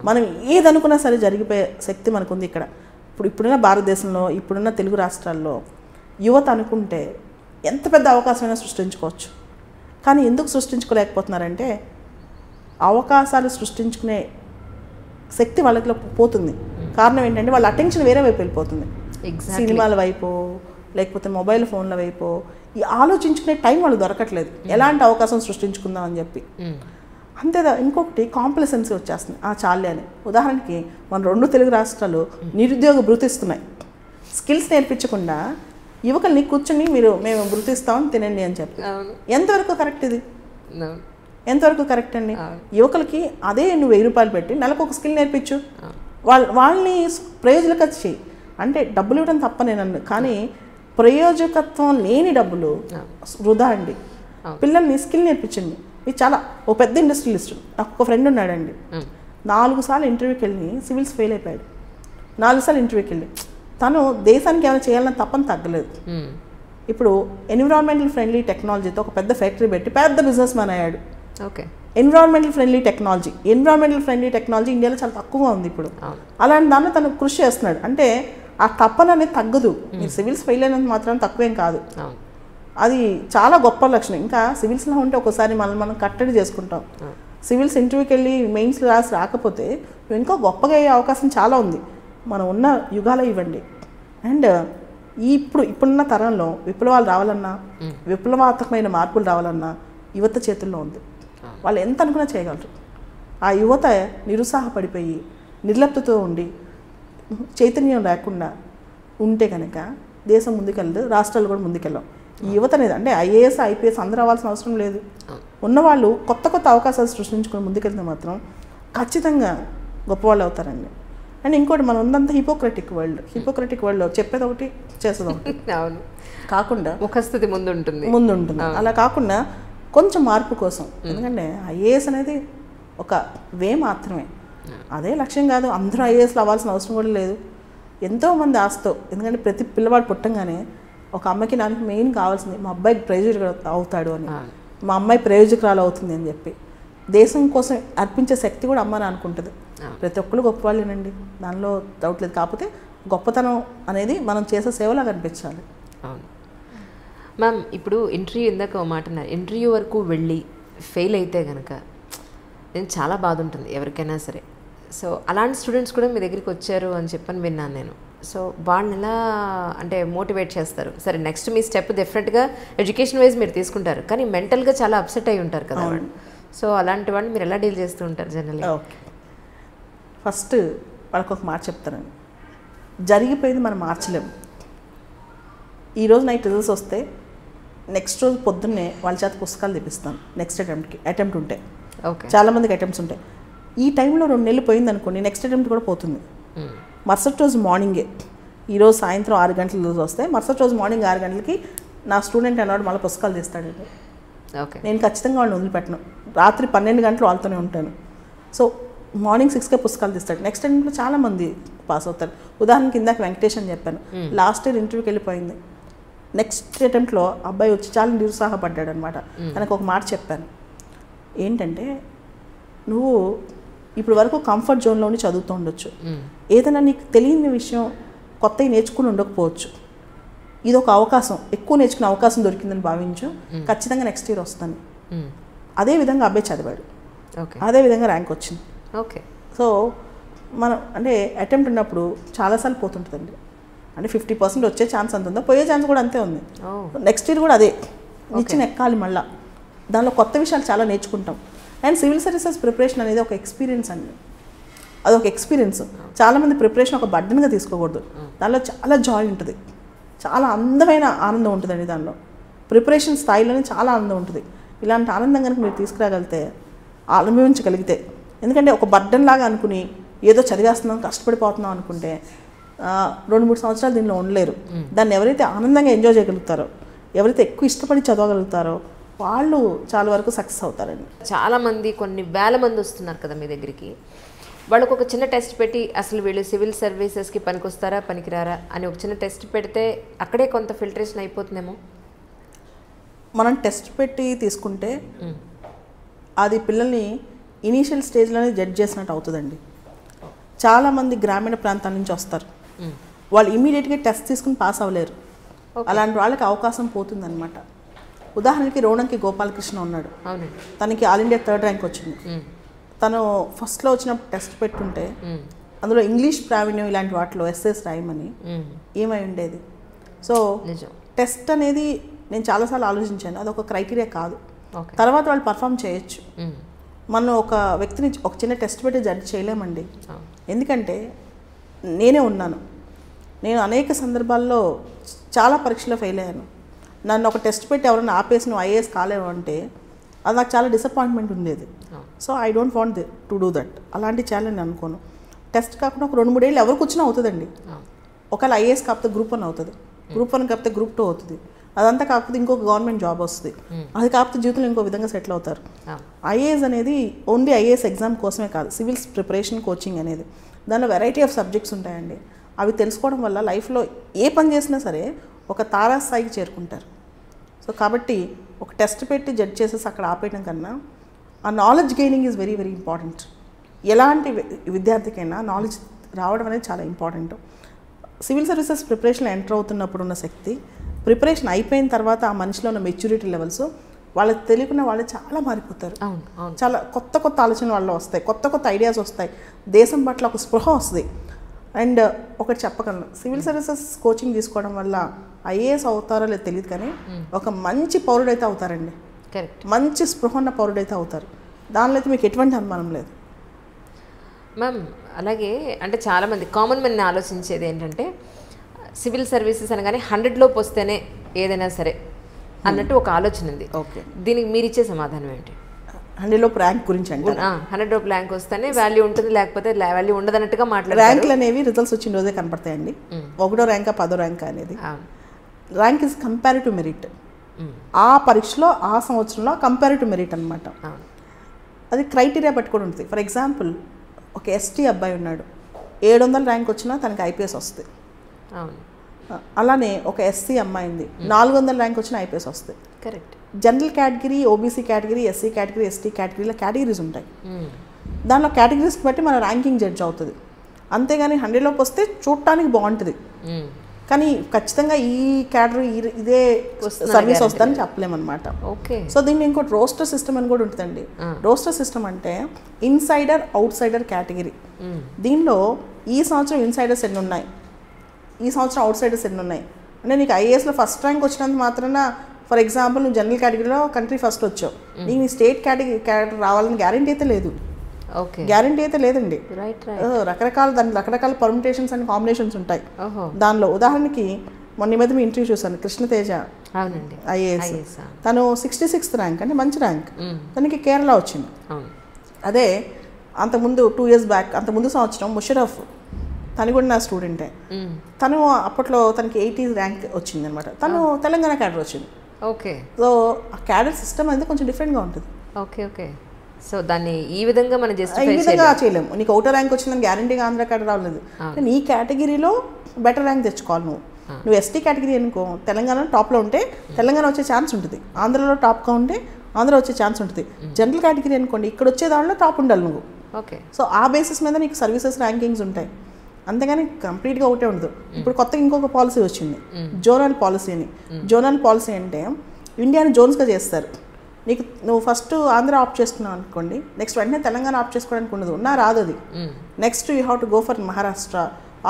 మనం ఏదనుకున్నా సరే జరిగిపోయే శక్తి మనకుంది ఇక్కడ. ఇప్పుడున్న భారతదేశంలో, ఇప్పుడున్న తెలుగు రాష్ట్రాల్లో యువత అనుకుంటే ఎంత పెద్ద అవకాశమైనా సృష్టించుకోవచ్చు. కానీ ఎందుకు సృష్టించుకోలేకపోతున్నారంటే అవకాశాలు సృష్టించుకునే శక్తి వాళ్ళకి పోతుంది. కారణం ఏంటంటే వాళ్ళ అటెన్షన్ వేరే వైపు వెళ్ళిపోతుంది. సినిమాల వైపు, లేకపోతే మొబైల్ ఫోన్ల వైపు ఈ ఆలోచించుకునే టైం వాళ్ళు దొరకట్లేదు. ఎలాంటి అవకాశం సృష్టించుకుందాం అని చెప్పి. అంతేదా ఇంకొకటి కాంప్లసెన్సీ వచ్చేస్తుంది. చాలే అని. ఉదాహరణకి మన 2 తెలుగు రాష్ట్రాలు నిరుద్యోగ భృతిస్తున్నాయి. స్కిల్స్ నేర్పించకుండా యువకుల్ని కూర్చొని మేము భృతిస్తామని తినండి అని చెప్పి. ఎంతవరకు కరెక్ట్ ఇది? ఎంతవరకు కరెక్ట్ అండి? యువకులకి అదే నువ్వు 1000 రూపాయలు పెట్టి నెలకు ఒక స్కిల్ నేర్పించు, వాళ్ళని ప్రయోజనకత చేయి. అంటే డబ్బులు ఇవ్వడం తప్ప నేను, కానీ ప్రయోజకత్వం లేని డబ్బులు వృధా అండి. పిల్లల్ని స్కిల్ నేర్పించండి. ఇది చాలా ఓ పెద్ద ఇండస్ట్రియలిస్ట్. నాకు ఒక ఫ్రెండ్ ఉన్నాడండి, 4 సార్లు ఇంటర్వ్యూకి వెళ్ళి సివిల్స్ ఫెయిల్ అయిపోయాడు. 4 సార్లు ఇంటర్వ్యూకి వెళ్ళి తను దేశానికి ఏమైనా చేయాలని తప్పని తగ్గలేదు. ఇప్పుడు ఎన్విరాన్మెంటల్ ఫ్రెండ్లీ టెక్నాలజీతో ఒక పెద్ద ఫ్యాక్టరీ పెట్టి పెద్ద బిజినెస్ మ్యాన్ అయ్యాడు. ఓకే, ఎన్విరాన్మెంటల్ ఫ్రెండ్లీ టెక్నాలజీ ఇండియాలో చాలా తక్కువగా ఉంది ఇప్పుడు. అలాంటి దాంట్లో తను కృషి చేస్తున్నాడు. అంటే ఆ తప్పన అనేది తగ్గదు. మీరు సివిల్స్ ఫెయిల్ అయినంత మాత్రం తక్కువేం కాదు. అది చాలా గొప్ప లక్షణం. ఇంకా సివిల్స్లో ఉంటే ఒకసారి మనం కట్టడి చేసుకుంటాం. సివిల్స్ ఇంటర్వ్యూకి వెళ్ళి మెయిన్స్ రాకపోతే ఇంకా గొప్పగా అయ్యే అవకాశం చాలా ఉంది. మనం ఉన్న యుగాలే ఇవ్వండి. అండ్ ఇప్పుడున్న తరంలో విప్లవాలు రావాలన్నా, విప్లవాత్మకమైన మార్పులు రావాలన్నా యువత చేతుల్లో ఉంది. వాళ్ళు ఎంత అనుకున్నా చేయగలరు. ఆ యువత నిరుత్సాహపడిపోయి నిర్లిప్తతో ఉండి చైతన్యం లేకుండా ఉంటే కనుక దేశం ముందుకెళ్ళదు, రాష్ట్రాలు కూడా ముందుకెళ్ళాం. ఈ యువత అనేది అంటే ఐఏఎస్ ఐపీఎస్ అందరూ అవ్వాల్సిన అవసరం లేదు. ఉన్నవాళ్ళు కొత్త కొత్త అవకాశాలు సృష్టించుకొని ముందుకెళ్తే మాత్రం ఖచ్చితంగా గొప్పవాళ్ళు అవుతారండి. అండ్ ఇంకోటి, మనం ఉందంతా హిపోక్రటిక్ వరల్డ్లో చెప్పేది ఒకటి చేసేది ఒకటి కాకుండా ముఖస్థితి ముందు ఉంటుంది. అలా కాకుండా కొంచెం మార్పు కోసం, ఎందుకంటే ఐఏఎస్ అనేది ఒక వే మాత్రమే, అదే లక్ష్యం కాదు. అందరూ ఐఏఎస్లో అవ్వాల్సిన అవసరం కూడా లేదు. ఎంతోమంది ఆశతో, ఎందుకంటే ప్రతి పిల్లవాడు పుట్టంగానే ఒక అమ్మకి నాన్నకి మెయిన్ కావాల్సింది మా అబ్బాయికి ప్రయోజకుడు అవుతాడు అని, మా అమ్మాయి ప్రయోజకురాలు అవుతుంది అని చెప్పి దేశం కోసం అర్పించే శక్తి కూడా అమ్మ అనుకుంటుంది. ప్రతి ఒక్కరు గొప్పవాళ్ళేనండి, దానిలో డౌట్ లేదు. కాకపోతే గొప్పతనం అనేది మనం చేసే సేవలాగా అనిపించాలి. అవును మ్యామ్. ఇప్పుడు ఇంటర్వ్యూ ఇందాక ఒక మాట అన్నారు, ఇంటర్వ్యూ వరకు వెళ్ళి ఫెయిల్ అయితే కనుక నేను చాలా బాధ ఉంటుంది ఎవరికైనా సరే. సో అలాంటి స్టూడెంట్స్ కూడా మీ దగ్గరికి వచ్చారు అని చెప్పని విన్నాను నేను. సో వాళ్ళని ఎలా అంటే మోటివేట్ చేస్తారు? సరే, నెక్స్ట్ మీ స్టెప్ డెఫినెట్గా ఎడ్యుకేషన్ వైజ్ మీరు తీసుకుంటారు, కానీ మెంటల్గా చాలా అప్సెట్ అయి ఉంటారు కదా వాళ్ళు. సో అలాంటి వాళ్ళని మీరు ఎలా డీల్ చేస్తూ ఉంటారు జనరల్గా? ఓకే, ఫస్ట్ వాళ్ళకి ఒక మాట చెప్తానండి, జరిగిపోయింది మనం మార్చలేము. ఈరోజు నైట్ రిజల్ట్స్ వస్తే నెక్స్ట్ రోజు పొద్దున్నే వాళ్ళ చేత పుస్తకాలు తెప్పిస్తాను. నెక్స్ట్ అటెంప్ట్ ఉంటే చాలామందికి అటెంప్ట్స్ ఉంటాయి. ఈ టైంలో 2 నెలలు పోయింది అనుకోండి, నెక్స్ట్ అటెంప్ట్ కూడా పోతుంది. మరుసటి రోజు మార్నింగే, ఈరోజు సాయంత్రం 6 గంటల రోజు వస్తే మరుసటి రోజు మార్నింగ్ 6 గంటలకి నా స్టూడెంట్ అన్నవాడు మళ్ళీ పుస్తకాలు తీస్తాడండి. నేను ఖచ్చితంగా వాళ్ళని వదిలిపెట్టను. రాత్రి 12 గంటలు వాళ్ళతోనే ఉంటాను. సో మార్నింగ్ 6కే పుస్తకాలు తీస్తాడు. నెక్స్ట్ అటెంప్ట్లో చాలామంది పాస్ అవుతారు. ఉదాహరణకి ఇందాక వెంకటేష్ అని చెప్పాను, లాస్ట్ ఇయర్ ఇంటర్వ్యూకి వెళ్ళిపోయింది. నెక్స్ట్ అటెంప్ట్లో అబ్బాయి వచ్చి చాలా నిరుత్సాహపడ్డాడు అనమాట. తనకు ఒక మాట చెప్పాను, ఏంటంటే నువ్వు ఇప్పుడు వరకు కంఫర్ట్ జోన్లో ఉండి చదువుతూ ఉండొచ్చు, ఏదైనా నీకు తెలియని విషయం కొత్తవి నేర్చుకుని ఉండకపోవచ్చు, ఇది ఒక అవకాశం, ఎక్కువ నేర్చుకునే అవకాశం దొరికిందని భావించు, ఖచ్చితంగా నెక్స్ట్ ఇయర్ వస్తాను. అదేవిధంగా అబ్బాయి చదివాడు, అదేవిధంగా ర్యాంక్ వచ్చింది. ఓకే, సో మనం అంటే అటెంప్ట్ ఉన్నప్పుడు చాలాసార్లు పోతుంటుందండి. అంటే 50% వచ్చే ఛాన్స్ అంత ఉందా, పోయే ఛాన్స్ కూడా అంతే ఉంది. నెక్స్ట్ ఇయర్ కూడా అదే నిచ్చిన ఎక్కాలి. మళ్ళీ దానిలో కొత్త విషయాలు చాలా నేర్చుకుంటాం. అండ్ సివిల్ సర్వీసెస్ ప్రిపరేషన్ అనేది ఒక ఎక్స్పీరియన్స్ అండి, అదొక ఎక్స్పీరియన్స్. చాలామంది ప్రిపరేషన్ ఒక బర్డెన్గా తీసుకోకూడదు, దానిలో చాలా జాయ్ ఉంటుంది, చాలా అందమైన ఆనందం ఉంటుందండి. దానిలో ప్రిపరేషన్ స్థాయిలోనే చాలా ఆనందం ఉంటుంది. ఇలాంటి ఆనందం కనుక మీరు తీసుకురాగలిగితే, అనుభవించగలిగితే, ఎందుకంటే ఒక బర్డెన్ లాగా అనుకుని ఏదో చదివేస్తున్నాం కష్టపడిపోతున్నాం అనుకుంటే 2-3 సంవత్సరాలు దీనిలో ఉండలేరు. దాన్ని ఎవరైతే ఆనందంగా ఎంజాయ్ చేయగలుగుతారో, ఎవరైతే ఎక్కువ ఇష్టపడి చదవగలుగుతారో వాళ్ళు చాలా వరకు సక్సెస్ అవుతారండి. చాలామంది కొన్ని వేల మంది వస్తున్నారు కదా మీ దగ్గరికి, వాళ్ళకు ఒక చిన్న టెస్ట్ పెట్టి అసలు వీళ్ళు సివిల్ సర్వీసెస్కి పనికొస్తారా పనికిరారా అని ఒక చిన్న టెస్ట్ పెడితే అక్కడే కొంత ఫిల్టరేషన్ అయిపోతుందేమో. మనం టెస్ట్ పెట్టి తీసుకుంటే అది పిల్లల్ని ఇనీషియల్ స్టేజ్లోనే జడ్జ్ చేసినట్టు అవుతుందండి. చాలామంది గ్రామీణ ప్రాంతాల నుంచి వస్తారు, వాళ్ళు ఇమీడియట్గా టెస్ట్ తీసుకుని పాస్ అవ్వలేరు. అలాంటి వాళ్ళకి అవకాశం పోతుందన్నమాట. ఉదాహరణకి రోణంకి గోపాలకృష్ణ ఉన్నాడు, తనకి ఆల్ ఇండియా 3rd ర్యాంక్ వచ్చింది. తను ఫస్ట్లో వచ్చినప్పుడు టెస్ట్ పెట్టుంటే అందులో ఇంగ్లీష్ ప్రావీణ్యం ఇలాంటి వాటిలో ఎస్ఎస్ రాయమని ఏమై ఉండేది. సో టెస్ట్ అనేది నేను చాలాసార్లు ఆలోచించాను, అది ఒక క్రైటీరియా కాదు. తర్వాత వాళ్ళు పర్ఫామ్ చేయొచ్చు. మనం ఒక వ్యక్తిని ఒక చిన్న టెస్ట్ పెట్టి జడ్జ్ చేయలేమండి. ఎందుకంటే నేనే ఉన్నాను, నేను అనేక సందర్భాల్లో చాలా పరీక్షలో ఫెయిల్ అయ్యాను. నన్ను ఒక టెస్ట్ పెట్టి ఎవరైనా ఆపేసి నువ్వు ఐఏఎస్ కాలేవు అంటే అది నాకు చాలా డిసప్పాయింట్మెంట్ ఉండేది. So I don't want to do that. అలాంటి చేయాలని నేను అనుకోను. టెస్ట్ కాకుండా ఒక 2-3 ఏళ్ళు ఎవరికి వచ్చినా అవుతుందండి. ఒకవేళ ఐఏఎస్ కాకపోతే గ్రూప్ 1 అవుతుంది, గ్రూప్ 1 కాకపోతే గ్రూప్ 2 అవుతుంది, అదంతా కాకపోతే ఇంకొక గవర్నమెంట్ జాబ్ వస్తుంది, అది కాకపోతే జీవితంలో ఇంకో విధంగా సెటిల్ అవుతారు. ఐఏఎస్ అనేది ఓన్లీ ఐఏఎస్ ఎగ్జామ్ కోసమే కాదు, సివిల్స్ ప్రిపరేషన్ కోచింగ్ అనేది దానిలో వెరైటీ ఆఫ్ సబ్జెక్ట్స్ ఉంటాయండి. అవి తెలుసుకోవడం వల్ల లైఫ్లో ఏ పని చేసినా సరే ఒక తారాస్థాయికి చేరుకుంటారు. సో కాబట్టి ఒక టెస్ట్ పెట్టి జడ్జ్ చేసేసి అక్కడ ఆపేయడం కన్నా ఆ knowledge gaining is very very important. ఎలాంటి విద్యార్థికైనా నాలెడ్జ్ రావడం అనేది చాలా important. Civil services preparation enter అవుతున్నప్పుడు ఉన్న శక్తి, ప్రిపరేషన్ అయిపోయిన తర్వాత ఆ మనిషిలో ఉన్న మెచ్యూరిటీ లెవెల్స్ వాళ్ళకి తెలియకుండా వాళ్ళు చాలా మారిపోతారు. చాలా కొత్త కొత్త ఆలోచనలు వాళ్ళు వస్తాయి, కొత్త కొత్త ఐడియాస్ వస్తాయి, దేశం పట్ల ఒక స్పృహ వస్తుంది. అండ్ ఒకటి చెప్పగలను, సివిల్ సర్వీసెస్ కోచింగ్ తీసుకోవడం వల్ల ఐఏఎస్ అవుతారో లేదో తెలియదు కానీ ఒక మంచి పౌరుడైతే అవుతారండి. కరెక్ట్. మంచి స్పృహ ఉన్న పౌరుడైతే అవుతారు. దానిలో అయితే మీకు ఎటువంటి అనుమానం లేదు. మ్యామ్ అలాగే అంటే చాలామంది కామన్ మెన్ ఆలోచించేది ఏంటంటే సివిల్ సర్వీసెస్ అనగానే 100లోపు వస్తేనే ఏదైనా సరే అన్నట్టు ఒక ఆలోచన ఉంది. ఓకే, దీనికి మీరు ఇచ్చే సమాధానం ఏంటి? 100లోపు ర్యాంక్ గురించి అంటే 100లోపు ర్యాంక్ వస్తేనే వాల్యూ ఉంటుంది, లేకపోతే వాల్యూ ఉండదు అన్నట్టుగా మాట్లాడారు. ర్యాంకులు అనేవి రిజల్ట్స్ వచ్చిన రోజే కనపడతాయండి. 1వ ర్యాంకా 10వ ర్యాంకా అనేది ర్యాంక్ ఇస్ కంపారిటివ్ మెరిట్. ఆ పరీక్షలో ఆ సంవత్సరంలో కంపారిటివ్ మెరిట్ అనమాట. అది క్రైటీరియా బట్టి కూడా ఉంటుంది. ఫర్ ఎగ్జాంపుల్ ఒక ఎస్టీ అబ్బాయి ఉన్నాడు, 700 ర్యాంక్ వచ్చినా తనకి ఐపీఎస్ వస్తుంది. అలానే ఒక ఎస్సీ అమ్మాయింది, 400 ర్యాంక్ వచ్చినా ఐపీఎస్ వస్తుంది. Correct. General category, OBC category, SC category, ST కేటగిరీలో కేటగిరీస్ ఉంటాయి. దానిలో కేటగిరీస్కి బట్టి మన ర్యాంకింగ్ జడ్జ్ అవుతుంది. అంతేగాని 100లోకి వస్తే చూడటానికి బాగుంటుంది, కానీ ఖచ్చితంగా ఈ కేటగిరీ ఇదే సర్వీస్ వస్తుందని చెప్పలేమన్నమాట. ఓకే. సో దీన్ని ఇంకోటి రోస్టర్ సిస్టమ్ అని కూడా ఉంటుందండి. రోస్టర్ సిస్టమ్ అంటే ఇన్సైడర్ అవుట్ సైడర్ కేటగిరీ. దీనిలో ఈ సంవత్సరం ఇన్సైడర్స్ ఎన్ని ఉన్నాయి, ఈ సంవత్సరం అవుట్ సైడర్స్ ఎన్ని ఉన్నాయి అంటే నీకు ఐఏఎస్లో ఫస్ట్ ర్యాంక్ వచ్చినంత మాత్రాన ఫర్ ఎగ్జాంపుల్ నువ్వు జనరల్ కేటగిరీలో కంట్రీ ఫస్ట్ వచ్చావు, నీకు స్టేట్ కేటగిరీ రావాలని గ్యారంటీ అయితే లేదు. ఓకే, గ్యారంటీ అయితే లేదండి. దాని రకరకాల పర్మిటేషన్స్ అండ్ కాంబినేషన్స్ ఉంటాయి దానిలో. ఉదాహరణకి మొన్న మీద మీ ఇంటర్వ్యూ చూసాను, కృష్ణతేజ ఐఏఎస్, తను 66th ర్యాంక్ అంటే మంచి ర్యాంక్, తనకి కేరళ వచ్చింది. అదే అంతకుముందు 2 years బ్యాక్, అంతకుముందు సంవత్సరం ముషరఫ్, తను కూడా నా స్టూడెంటే, తను అప్పట్లో తనకి 80 ర్యాంక్ వచ్చింది అనమాట. తను తెలంగాణ క్యాడర్ వచ్చింది. ఓకే. సో ఆ క్యాడర్ సిస్టమ్ అనేది కొంచెం డిఫరెంట్గా ఉంటుంది. Okay okay. సో దాన్ని ఈ విధంగా మనం ఈ విధంగా చేయలేము. నీకు ఒకటో ర్యాంక్ వచ్చిందని గ్యారంటీగా ఆంధ్ర క్యాడర్ రావలేదు. నీ కేటగిరీలో బెటర్ ర్యాంక్ తెచ్చుకోవాలి. నువ్వు ఎస్టీ కేటగిరీ అనుకో, తెలంగాణ టాప్లో ఉంటే తెలంగాణ వచ్చే ఛాన్స్ ఉంటుంది, ఆంధ్రలో టాప్గా ఉంటే ఆంధ్ర వచ్చే ఛాన్స్ ఉంటుంది. జనరల్ కేటగిరీ అనుకోండి, ఇక్కడ వచ్చే దాంట్లో టాప్ ఉండాలి నువ్వు. ఓకే. సో ఆ బేసిస్ మీద నీకు సర్వీసెస్ ర్యాంకింగ్స్ ఉంటాయి, అంతేగాని కంప్లీట్గా ఒకటే ఉండదు. ఇప్పుడు కొత్తగా ఇంకొక పాలసీ వచ్చింది, జోనల్ పాలసీ అని. జోనల్ పాలసీ అంటే ఇండియాని జోన్స్గా చేస్తారు. నీకు నువ్వు ఫస్ట్ ఆంధ్ర ఆప్ట్ చేసుకున్నావు అనుకోండి, నెక్స్ట్ వెంటనే తెలంగాణ ఆప్ట్ చేసుకోవడానికి ఉండదు, రాదు అది. Next you have to go for Maharashtra,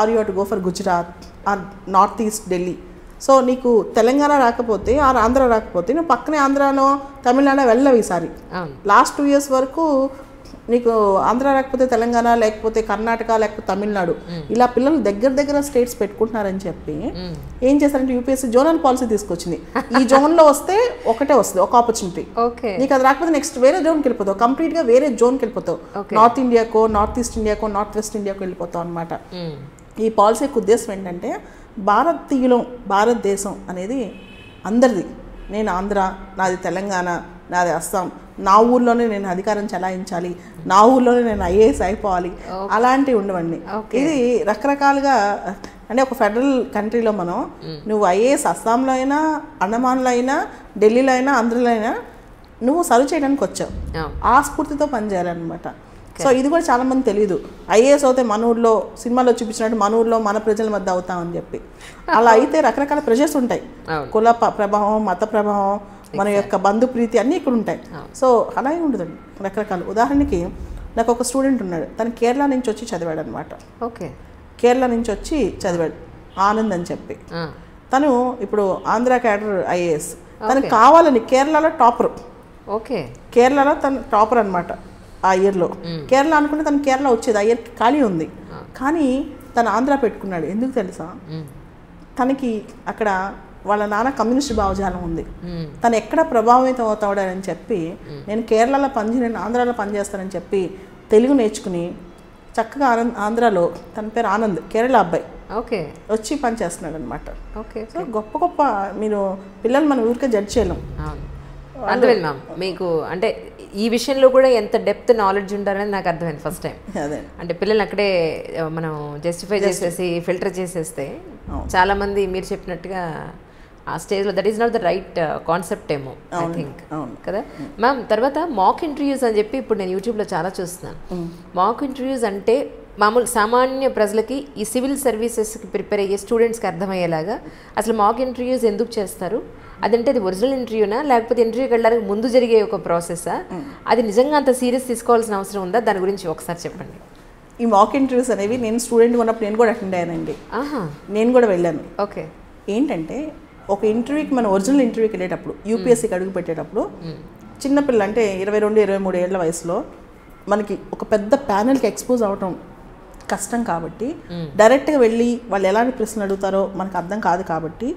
or you have to go for Gujarat or north east Delhi. So నీకు తెలంగాణ రాకపోతే ఆర్ ఆంధ్ర రాకపోతే నువ్వు పక్కనే ఆంధ్రాలో తమిళనాడు వెళ్ళవు. ఈసారి లాస్ట్ 2 years వరకు నీకు ఆంధ్ర రాకపోతే తెలంగాణ, లేకపోతే కర్ణాటక, లేకపోతే తమిళనాడు, ఇలా పిల్లలు దగ్గర స్టేట్స్ పెట్టుకుంటున్నారని చెప్పి ఏం చేశారంటే యూపీఎస్సీ జోనల్ పాలసీ తీసుకొచ్చింది. ఈ జోన్లో వస్తే ఒకటే వస్తుంది, ఒక ఆపర్చునిటీ. నీకు అది రాకపోతే నెక్స్ట్ వేరే జోన్కి వెళ్ళిపోతావు, కంప్లీట్గా వేరే జోన్కి వెళ్ళిపోతావు. నార్త్ ఇండియాకో, నార్త్ ఈస్ట్ ఇండియాకో, నార్త్ వెస్ట్ ఇండియాకో వెళ్ళిపోతావు అనమాట. ఈ పాలసీ యొక్క ఉద్దేశం ఏంటంటే భారతదేశం అనేది అందరిది. నేను ఆంధ్ర, నాది తెలంగాణ, నాది అస్సాం, నా ఊర్లోనే నేను అధికారం చెలాయించాలి, నా ఊర్లోనే నేను ఐఏఎస్ అయిపోవాలి, అలాంటివి ఉండవండి. ఇది రకరకాలుగా అంటే ఒక ఫెడరల్ కంట్రీలో మనం నువ్వు ఐఏఎస్ అస్సాంలో అయినా, అండమాన్లో అయినా, ఢిల్లీలో అయినా, ఆంధ్రలో అయినా నువ్వు సర్వ్ చేయడానికి వచ్చావు, ఆ స్ఫూర్తితో పనిచేయాలన్నమాట. సో ఇది కూడా చాలామంది తెలియదు. ఐఏఎస్ అవుతే మన ఊర్లో సినిమాలో చూపించినట్టు మన ఊర్లో మన ప్రజల మధ్య అవుతామని చెప్పి, అలా అయితే రకరకాల ప్రెషర్స్ ఉంటాయి, కుల ప్రభావం, మత ప్రభావం, మన యొక్క బంధుప్రీతి అన్నీ ఇక్కడ ఉంటాయి. సో అలాగే ఉంటుందండి రకరకాల. ఉదాహరణకి నాకు ఒక స్టూడెంట్ ఉన్నాడు, తను కేరళ నుంచి వచ్చి చదివాడు అనమాట. ఓకే. కేరళ నుంచి వచ్చి చదివాడు, ఆనంద్ అని చెప్పి. తను ఇప్పుడు ఆంధ్ర క్యాడర్ ఐఏఎస్, తనకు కావాలని కేరళలో టాపర్. ఓకే. కేరళలో తను టాపర్ అనమాట ఆ ఇయర్లో. కేరళ అనుకుంటే తను కేరళ వచ్చేది, ఆ ఇయర్ ఖాళీ ఉంది, కానీ తను ఆంధ్ర పెట్టుకున్నాడు. ఎందుకు తెలుసా? తనకి అక్కడ వాళ్ళ నాన్న కమ్యూనిస్ట్ భావజాలం ఉంది, తను ఎక్కడ ప్రభావితం అవుతాడని చెప్పి నేను కేరళలో నేను ఆంధ్రాలో పనిచేస్తానని చెప్పి తెలుగు నేర్చుకుని చక్కగా ఆంధ్రాలో, తన పేరు ఆనంద్, కేరళ అబ్బాయి, ఓకే, వచ్చి పనిచేస్తున్నాడు అనమాట. ఓకే. సో గొప్ప గొప్ప మీరు పిల్లలు మన ఊరికే జడ్జ్ చేయలేం. అర్థమైంది మ్యామ్. మీకు అంటే ఈ విషయంలో కూడా ఎంత డెప్త్ నాలెడ్జ్ ఉండాలని నాకు అర్థమైంది ఫస్ట్ టైం. అదే అంటే పిల్లల్ని అక్కడే మనం జస్టిఫై చేసేసి ఫిల్టర్ చేసేస్తే చాలామంది మీరు చెప్పినట్టుగా ఆ స్టేజ్లో that is not the right concept ఏమో ఐ థింక్ కదా మ్యామ్. తర్వాత మాక్ ఇంటర్వ్యూస్ అని చెప్పి ఇప్పుడు నేను యూట్యూబ్లో చాలా చూస్తున్నాను. మాక్ ఇంటర్వ్యూస్ అంటే మామూలు సామాన్య ప్రజలకి ఈ సివిల్ సర్వీసెస్కి ప్రిపేర్ అయ్యే స్టూడెంట్స్కి అర్థమయ్యేలాగా అసలు మాక్ ఇంటర్వ్యూస్ ఎందుకు చేస్తారు, అదంటే అది ఒరిజినల్ ఇంటర్వ్యూనా లేకపోతే ఇంటర్వ్యూకి వెళ్ళడానికి ముందు జరిగే ఒక ప్రాసెసా, అది నిజంగా అంత సీరియస్ తీసుకోవాల్సిన అవసరం ఉందా, దాని గురించి ఒకసారి చెప్పండి. ఈ మాక్ ఇంటర్వ్యూస్ అనేవి నేను స్టూడెంట్ ఉన్నప్పుడు నేను కూడా అటెండ్ అయ్యానండి. నేను కూడా వెళ్ళాను. ఓకే. ఏంటంటే ఒక ఇంటర్వ్యూకి మనం ఒరిజినల్ ఇంటర్వ్యూకి వెళ్ళేటప్పుడు యూపీఎస్సీకి అడుగు పెట్టేటప్పుడు చిన్నపిల్ల అంటే 22-23 ఏళ్ల వయసులో మనకి ఒక పెద్ద ప్యానెల్కి ఎక్స్పోజ్ అవటం కష్టం కాబట్టి డైరెక్ట్గా వెళ్ళి వాళ్ళు ఎలాంటి ప్రశ్నలు అడుగుతారో మనకు అర్థం కాదు కాబట్టి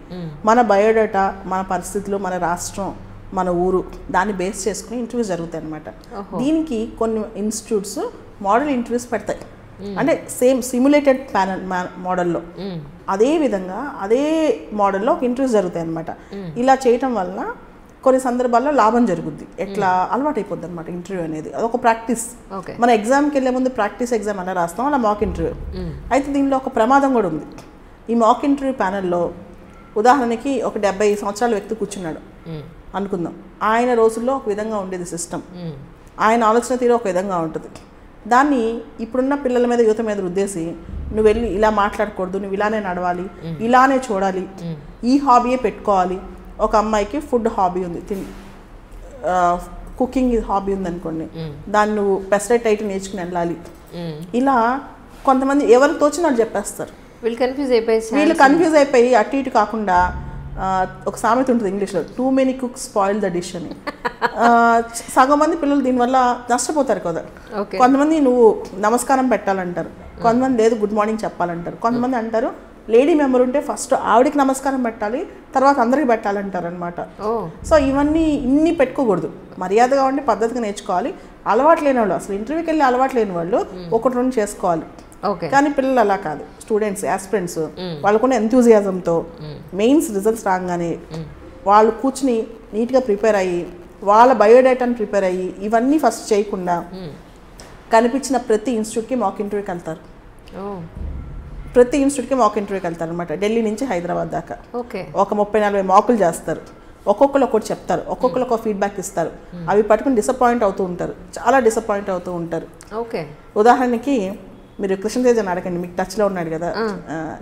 మన బయోడేటా, మన పరిస్థితులు, మన రాష్ట్రం, మన ఊరు దాన్ని బేస్ చేసుకుని ఇంటర్వ్యూస్ జరుగుతాయి అన్నమాట. దీనికి కొన్ని ఇన్స్టిట్యూట్స్ మోడల్ ఇంటర్వ్యూస్ పెడతాయి. అంటే సేమ్ సిమ్యులేటెడ్ ప్యానల్ మోడల్లో అదే విధంగా అదే మోడల్లో ఇంటర్వ్యూస్ జరుగుతాయి అన్నమాట. ఇలా చేయటం వలన కొన్ని సందర్భాల్లో లాభం జరుగుద్ది. ఎట్లా అలవాటు అయిపోద్ది అనమాట ఇంటర్వ్యూ అనేది. అదొక ప్రాక్టీస్. మన ఎగ్జామ్కి వెళ్ళే ముందు ప్రాక్టీస్ ఎగ్జామ్ అలా రాస్తాం, అలా మాక్ ఇంటర్వ్యూ. అయితే దీనిలో ఒక ప్రమాదం కూడా ఉంది. ఈ మాక్ ఇంటర్వ్యూ ప్యానెల్లో ఉదాహరణకి ఒక 70 సంవత్సరాల వ్యక్తి కూర్చున్నాడు అనుకుందాం. ఆయన రోజుల్లో ఒక విధంగా ఉండేది సిస్టమ్, ఆయన ఆలోచన తీరు ఒక విధంగా ఉంటుంది. దాన్ని ఇప్పుడున్న పిల్లల మీద, యువత మీద రుద్దేసి నువ్వు వెళ్ళి ఇలా మాట్లాడకూడదు, నువ్వు ఇలానే నడవాలి, ఇలానే చూడాలి, ఈ హాబీయే పెట్టుకోవాలి. ఒక అమ్మాయికి ఫుడ్ హాబీ ఉంది, కుకింగ్ హాబీ ఉంది అనుకోండి, దాన్ని నువ్వు పెసరెట్ ఐటమ్ నేర్చుకుని వెళ్ళాలి. ఇలా కొంతమంది ఎవరికి తోచినట్టు చెప్పేస్తారు. వీళ్ళు కన్ఫ్యూజ్ అయిపోయి అటు ఇటు కాకుండా ఒక సామెత ఉంటుంది ఇంగ్లీష్లో, too many cooks spoil the dish అని. సగం మంది పిల్లలు దీనివల్ల నష్టపోతారు కదా. కొంతమంది నువ్వు నమస్కారం పెట్టాలంటారు, కొంతమంది లేదు గుడ్ మార్నింగ్ చెప్పాలంటారు, కొంతమంది అంటారు లేడీ మెంబర్ ఉంటే ఫస్ట్ ఆవిడకి నమస్కారం పెట్టాలి, తర్వాత అందరికి పెట్టాలంటారు అనమాట. సో ఇవన్నీ ఇన్ని పెట్టుకోకూడదు, మర్యాదగా ఉండి పద్ధతిగా నేర్చుకోవాలి. అలవాటు లేని వాళ్ళు, అసలు ఇంటర్వ్యూకి వెళ్ళి అలవాటు లేని వాళ్ళు ఒకటి రెండు చేసుకోవాలి. కానీ పిల్లలు అలా కాదు, స్టూడెంట్స్, యాస్పిరెంట్స్ వాళ్ళకున్న ఎంతూజియాజంతో మెయిన్స్ రిజల్ట్స్ రాగానే వాళ్ళు కూర్చుని నీట్గా ప్రిపేర్ అయ్యి వాళ్ళ బయోడేటాని ప్రిపేర్ అయ్యి ఇవన్నీ ఫస్ట్ చేయకుండా కనిపించిన ప్రతి ఇన్స్టిట్యూట్కి మాక్ ఇంటర్వ్యూకి వెళ్తారు. ప్రతి ఇన్స్టిట్యూట్కి మాక్ ఇంటర్వ్యూకి వెళ్తారు అనమాట. ఢిల్లీ నుంచి హైదరాబాద్ దాకా ఒక 30-40 మాకులు చేస్తారు. ఒక్కొక్కరు ఒకటి చెప్తారు, ఒక్కొక్కరు ఒక ఫీడ్బ్యాక్ ఇస్తారు. అవి పట్టుకుని డిసప్పాయింట్ అవుతూ ఉంటారు, చాలా డిసప్పాయింట్ అవుతూ ఉంటారు. ఉదాహరణకి మీరు కృష్ణతేజ అడగండి, మీకు టచ్లో ఉన్నాడు కదా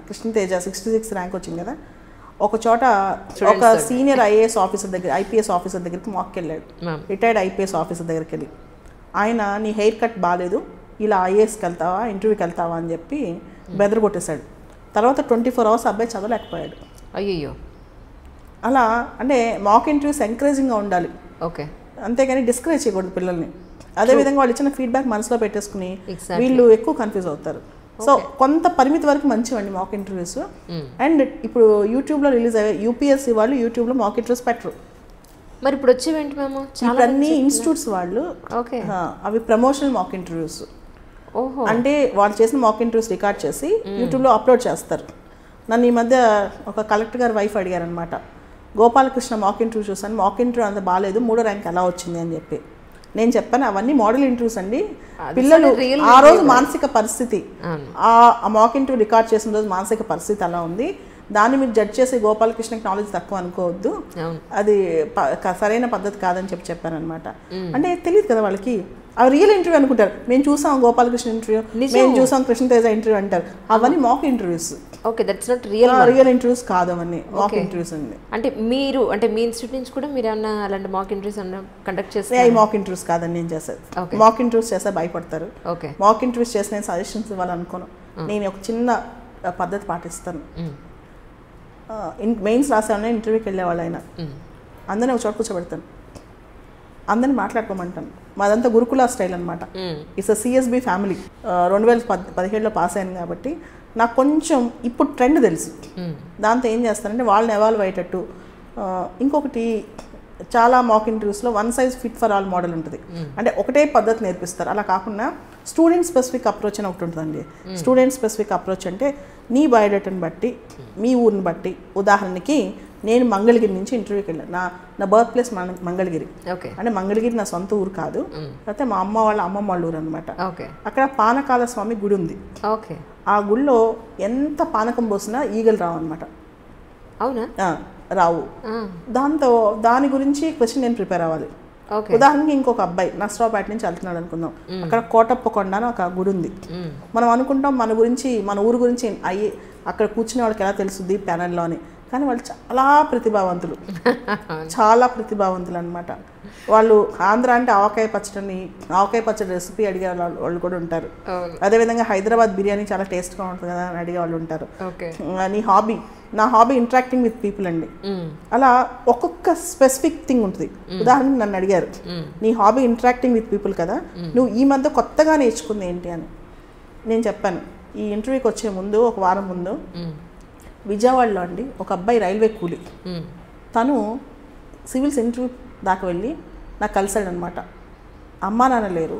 కృష్ణతేజ, 66 ర్యాంక్ వచ్చింది కదా. ఒక చోట ఒక సీనియర్ ఐఏఎస్ ఆఫీసర్ దగ్గర, ఐపీఎస్ ఆఫీసర్ దగ్గరికి మాక్కి వెళ్ళాడు. రిటైర్డ్ ఐపీఎస్ ఆఫీసర్ దగ్గరికి వెళ్ళి ఆయన నీ హెయిర్ కట్ బాగాలేదు, ఇలా ఐఏఎస్కి వెళ్తావా, ఇంటర్వ్యూకి వెళ్తావా అని చెప్పి బెదరు కొట్టేశాడు. తర్వాత 24 అవర్స్ అబ్బాయి చదవలేకపోయాడు. అయ్యో. అలా అంటే మాక్ ఇంటర్వ్యూస్ ఎంకరేజింగ్గా ఉండాలి, అంతేగాని డిస్కరేజ్ చేయకూడదు పిల్లల్ని. అదేవిధంగా వాళ్ళు ఇచ్చిన ఫీడ్బ్యాక్ మనసులో పెట్టేసుకుని వీళ్ళు ఎక్కువ కన్ఫ్యూజ్ అవుతారు. సో కొంత పరిమితి వరకు మంచివండి మాక్ ఇంటర్వ్యూస్. అండ్ ఇప్పుడు యూట్యూబ్లో రిలీజ్ అయ్యే యూపీఎస్సీ వాళ్ళు యూట్యూబ్లో మాక్ ఇంటర్వ్యూస్ పెట్టరు. మరి ఇప్పుడు వచ్చేవేంటి మేము ఇప్పుడు అన్ని ఇన్స్టిట్యూట్స్ వాళ్ళు అవి ప్రమోషనల్ మాక్ ఇంటర్వ్యూస్ అంటే వాళ్ళు చేసిన మాక్ ఇంటర్వ్యూస్ రికార్డ్ చేసి యూట్యూబ్లో అప్లోడ్ చేస్తారు. నన్ను ఈ మధ్య ఒక కలెక్టర్ గారు వైఫ్ అడిగారనమాట, గోపాలకృష్ణ మాక్ ఇంటర్వ్యూ చూసాను, మాక్ ఇంటర్వ్యూ అంత బాగాలేదు, 3వ ర్యాంక్ ఎలా వచ్చింది అని చెప్పి. నేను చెప్పాను అవన్నీ మోడల్ ఇంటర్వ్యూస్ అండి. పిల్లలు ఆ రోజు మానసిక పరిస్థితి, ఆ మాక్ ఇంటర్వ్యూ రికార్డ్ చేసిన రోజు మానసిక పరిస్థితి అలా ఉంది, దాన్ని మీరు జడ్జ్ చేసి గోపాలకృష్ణకి నాలెడ్జ్ తక్కువ అనుకోవద్దు, అది సరైన పద్ధతి కాదని చెప్పాను అనమాట. అంటే తెలియదు కదా వాళ్ళకి, అవి రియల్ ఇంటర్వ్యూ అనుకుంటారు. మేము చూసాం గోపాలకృష్ణ ఇంటర్వ్యూ, మేము చూసాం కృష్ణతేజ ఇంటర్వ్యూ అంటారు. అవన్నీ మాక్ ఇంటర్వ్యూస్. రియల్ ఇంటర్వ్యూస్ కాదు, అవన్నీ మాక్ ఇంటర్వ్యూస్ అండి. అంటే మీరు అంటే మీ ఇన్స్టిట్యూట్ నుంచి కూడా మీరు ఏమన్నా అలాంటి మాక్ ఇంటర్వ్యూస్ కండక్ట్ చేస్తే? అవి మాక్ ఇంటర్వ్యూస్ కాదని నేను చేసేది. మాక్ ఇంటర్వ్యూస్ చేస్తే భయపడతారు. మాక్ ఇంటర్వ్యూస్ చేసి నేను సజెషన్స్ ఇవ్వాలనుకోను. నేను ఒక చిన్న పద్ధతి పాటిస్తాను. మెయిన్స్ రాసేవాళ్ళని ఇంటర్వ్యూకి వెళ్ళేవాళ్ళు అయినా అందరినీ ఒక చోట కూర్చోబెడతాను, అందరిని మాట్లాడుకోమంటాను. మాదంతా గురుకుల స్టైల్ అనమాట. It's CSB family. 2017లో పాస్ అయ్యాను కాబట్టి నాకు కొంచెం ఇప్పుడు ట్రెండ్ తెలుసు. దాంతో ఏం చేస్తానంటే వాళ్ళని ఎవాల్వ్ అయ్యేటట్టు. ఇంకొకటి చాలా మాక్ ఇంటర్వ్యూస్లో one size fit for all model ఉంటుంది. అంటే ఒకటే పద్ధతి నేర్పిస్తారు. అలా కాకుండా స్టూడెంట్ స్పెసిఫిక్ అప్రోచ్ అని ఒకటి ఉంటుందండి. స్టూడెంట్ స్పెసిఫిక్ అప్రోచ్ అంటే నీ బయోడేటాని బట్టి, మీ ఊరిని బట్టి, ఉదాహరణకి నేను మంగళగిరి నుంచి ఇంటర్వ్యూకి వెళ్ళాను. నా బర్త్ ప్లేస్ మంగళగిరి. అంటే మంగళగిరి నా సొంత ఊరు కాదు, అయితే మా అమ్మమ్మ వాళ్ళ ఊరు అనమాట. అక్కడ పానకాల స్వామి గుడి ఉంది. ఆ గుడిలో ఎంత పానకం పోసినా ఈగలు రావు అనమాట. అవునా? రావు. దాని గురించి క్వశ్చన్ నేను ప్రిపేర్ అవ్వాలి. ఉదాహరణకి ఇంకొక అబ్బాయి నర్సరావుపేట నుంచి వెళ్తున్నాడు అనుకుందాం. అక్కడ కోటప్పకొండ అని ఒక గుడి ఉంది. మనం అనుకుంటాం మన గురించి, మన ఊరు గురించి అక్కడ కూర్చునే వాళ్ళకి ఎలా తెలుస్తుంది ప్యానెల్లో అని. కానీ వాళ్ళు చాలా ప్రతిభావంతులు, చాలా ప్రతిభావంతులు అనమాట. వాళ్ళు ఆంధ్ర అంటే ఆవకాయ పచ్చడి రెసిపీ అడిగే వాళ్ళు కూడా ఉంటారు. అదేవిధంగా హైదరాబాద్ బిర్యానీ చాలా టేస్ట్గా ఉంటుంది కదా అని అడిగే వాళ్ళు ఉంటారు. నా హాబీ ఇంటరాక్టింగ్ విత్ పీపుల్ అండి. అలా ఒక్కొక్క స్పెసిఫిక్ థింగ్ ఉంటుంది. ఉదాహరణకి నన్ను అడిగారు, నీ హాబీ ఇంటరాక్టింగ్ విత్ పీపుల్ కదా, నువ్వు ఈ మధ్య కొత్తగా నేర్చుకుంది ఏంటి అని. నేను చెప్పాను, ఈ ఇంటర్వ్యూకి వచ్చే ముందు ఒక వారం ముందు విజయవాడలో అండి ఒక అబ్బాయి రైల్వే కూలి, తను సివిల్స్ ఇంటర్వ్యూ దాకా వెళ్ళి నాకు కలిశాడనమాట. అమ్మా నాన్న లేరు,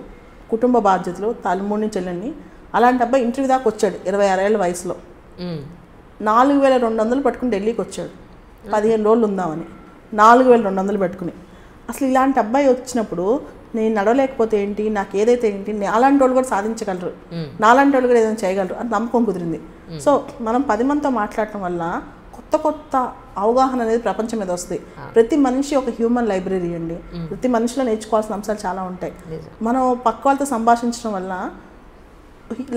కుటుంబ బాధ్యతలు, తల్లిమూడిని చెల్లెల్ని. అలాంటి అబ్బాయి ఇంటర్వ్యూ దాకా వచ్చాడు 26 ఏళ్ళ వయసులో. 4200 పట్టుకుని ఢిల్లీకి వచ్చాడు 15 రోజులు ఉందామని. 4200 పెట్టుకుని. అసలు ఇలాంటి అబ్బాయి వచ్చినప్పుడు నేను నడవలేకపోతే ఏంటి, నాకు ఏదైతే ఏంటి, నాలాంటి వాళ్ళు కూడా సాధించగలరు, నాలాంటి వాళ్ళు కూడా ఏదైనా చేయగలరు అని నమ్మకం కుదిరింది. సో మనం 10 మందితో మాట్లాడటం వల్ల కొత్త అవగాహన అనేది ప్రపంచం మీద వస్తుంది. ప్రతి మనిషి ఒక హ్యూమన్ లైబ్రరీ అండి. ప్రతి మనిషిలో నేర్చుకోవాల్సిన అంశాలు చాలా ఉంటాయి. మనం పక్క వాళ్ళతో సంభాషించడం వల్ల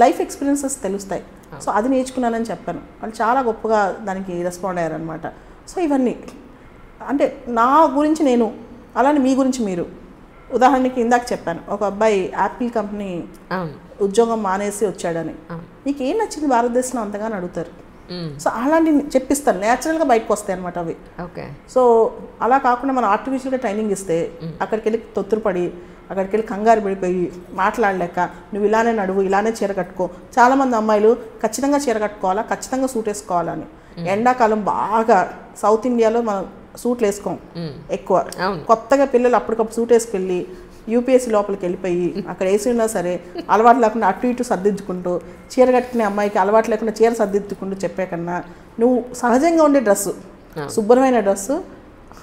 లైఫ్ ఎక్స్పీరియన్సెస్ తెలుస్తాయి. సో అది నేర్చుకున్నానని చెప్పాను. వాళ్ళు చాలా గొప్పగా దానికి రెస్పాండ్ అయ్యారనమాట. సో ఇవన్నీ అంటే నా గురించి నేను, అలానే మీ గురించి మీరు. ఉదాహరణకి ఇందాక చెప్పాను, ఒక అబ్బాయి యాపిల్ కంపెనీ ఉద్యోగం మానేసి వచ్చాడని. నీకు ఏం నచ్చింది భారతదేశంలో అంతగాని అడుగుతారు. సో అలాంటివి చెప్పిస్తాను, న్యాచురల్గా బయటకు వస్తాయి అనమాట అవి. సో అలా కాకుండా మనం ఆర్టిఫిషియల్గా ట్రైనింగ్ ఇస్తే అక్కడికి వెళ్ళి తొత్తురుపడి, అక్కడికి వెళ్ళి కంగారు పడిపోయి మాట్లాడలేక నువ్వు ఇలానే నడువు, ఇలానే చీర కట్టుకో. చాలామంది అమ్మాయిలు ఖచ్చితంగా చీర కట్టుకోవాలా, ఖచ్చితంగా సూట్ వేసుకోవాలని. ఎండాకాలం బాగా సౌత్ ఇండియాలో మనం సూట్లు వేసుకోం ఎక్కువ. కొత్తగా పిల్లలు అప్పటికప్పుడు సూట్ వేసుకెళ్ళి యూపీఎస్సీ లోపలికి వెళ్ళిపోయి అక్కడ వేసి ఉన్నా సరే అలవాటు లేకుండా అటు ఇటు సర్దిద్దుకుంటూ, చీర కట్టుకునే అమ్మాయికి అలవాటు లేకుండా చీర సర్దిద్దుకుంటూ చెప్పే కన్నా నువ్వు సహజంగా ఉండే డ్రెస్సు, శుభ్రమైన డ్రెస్సు,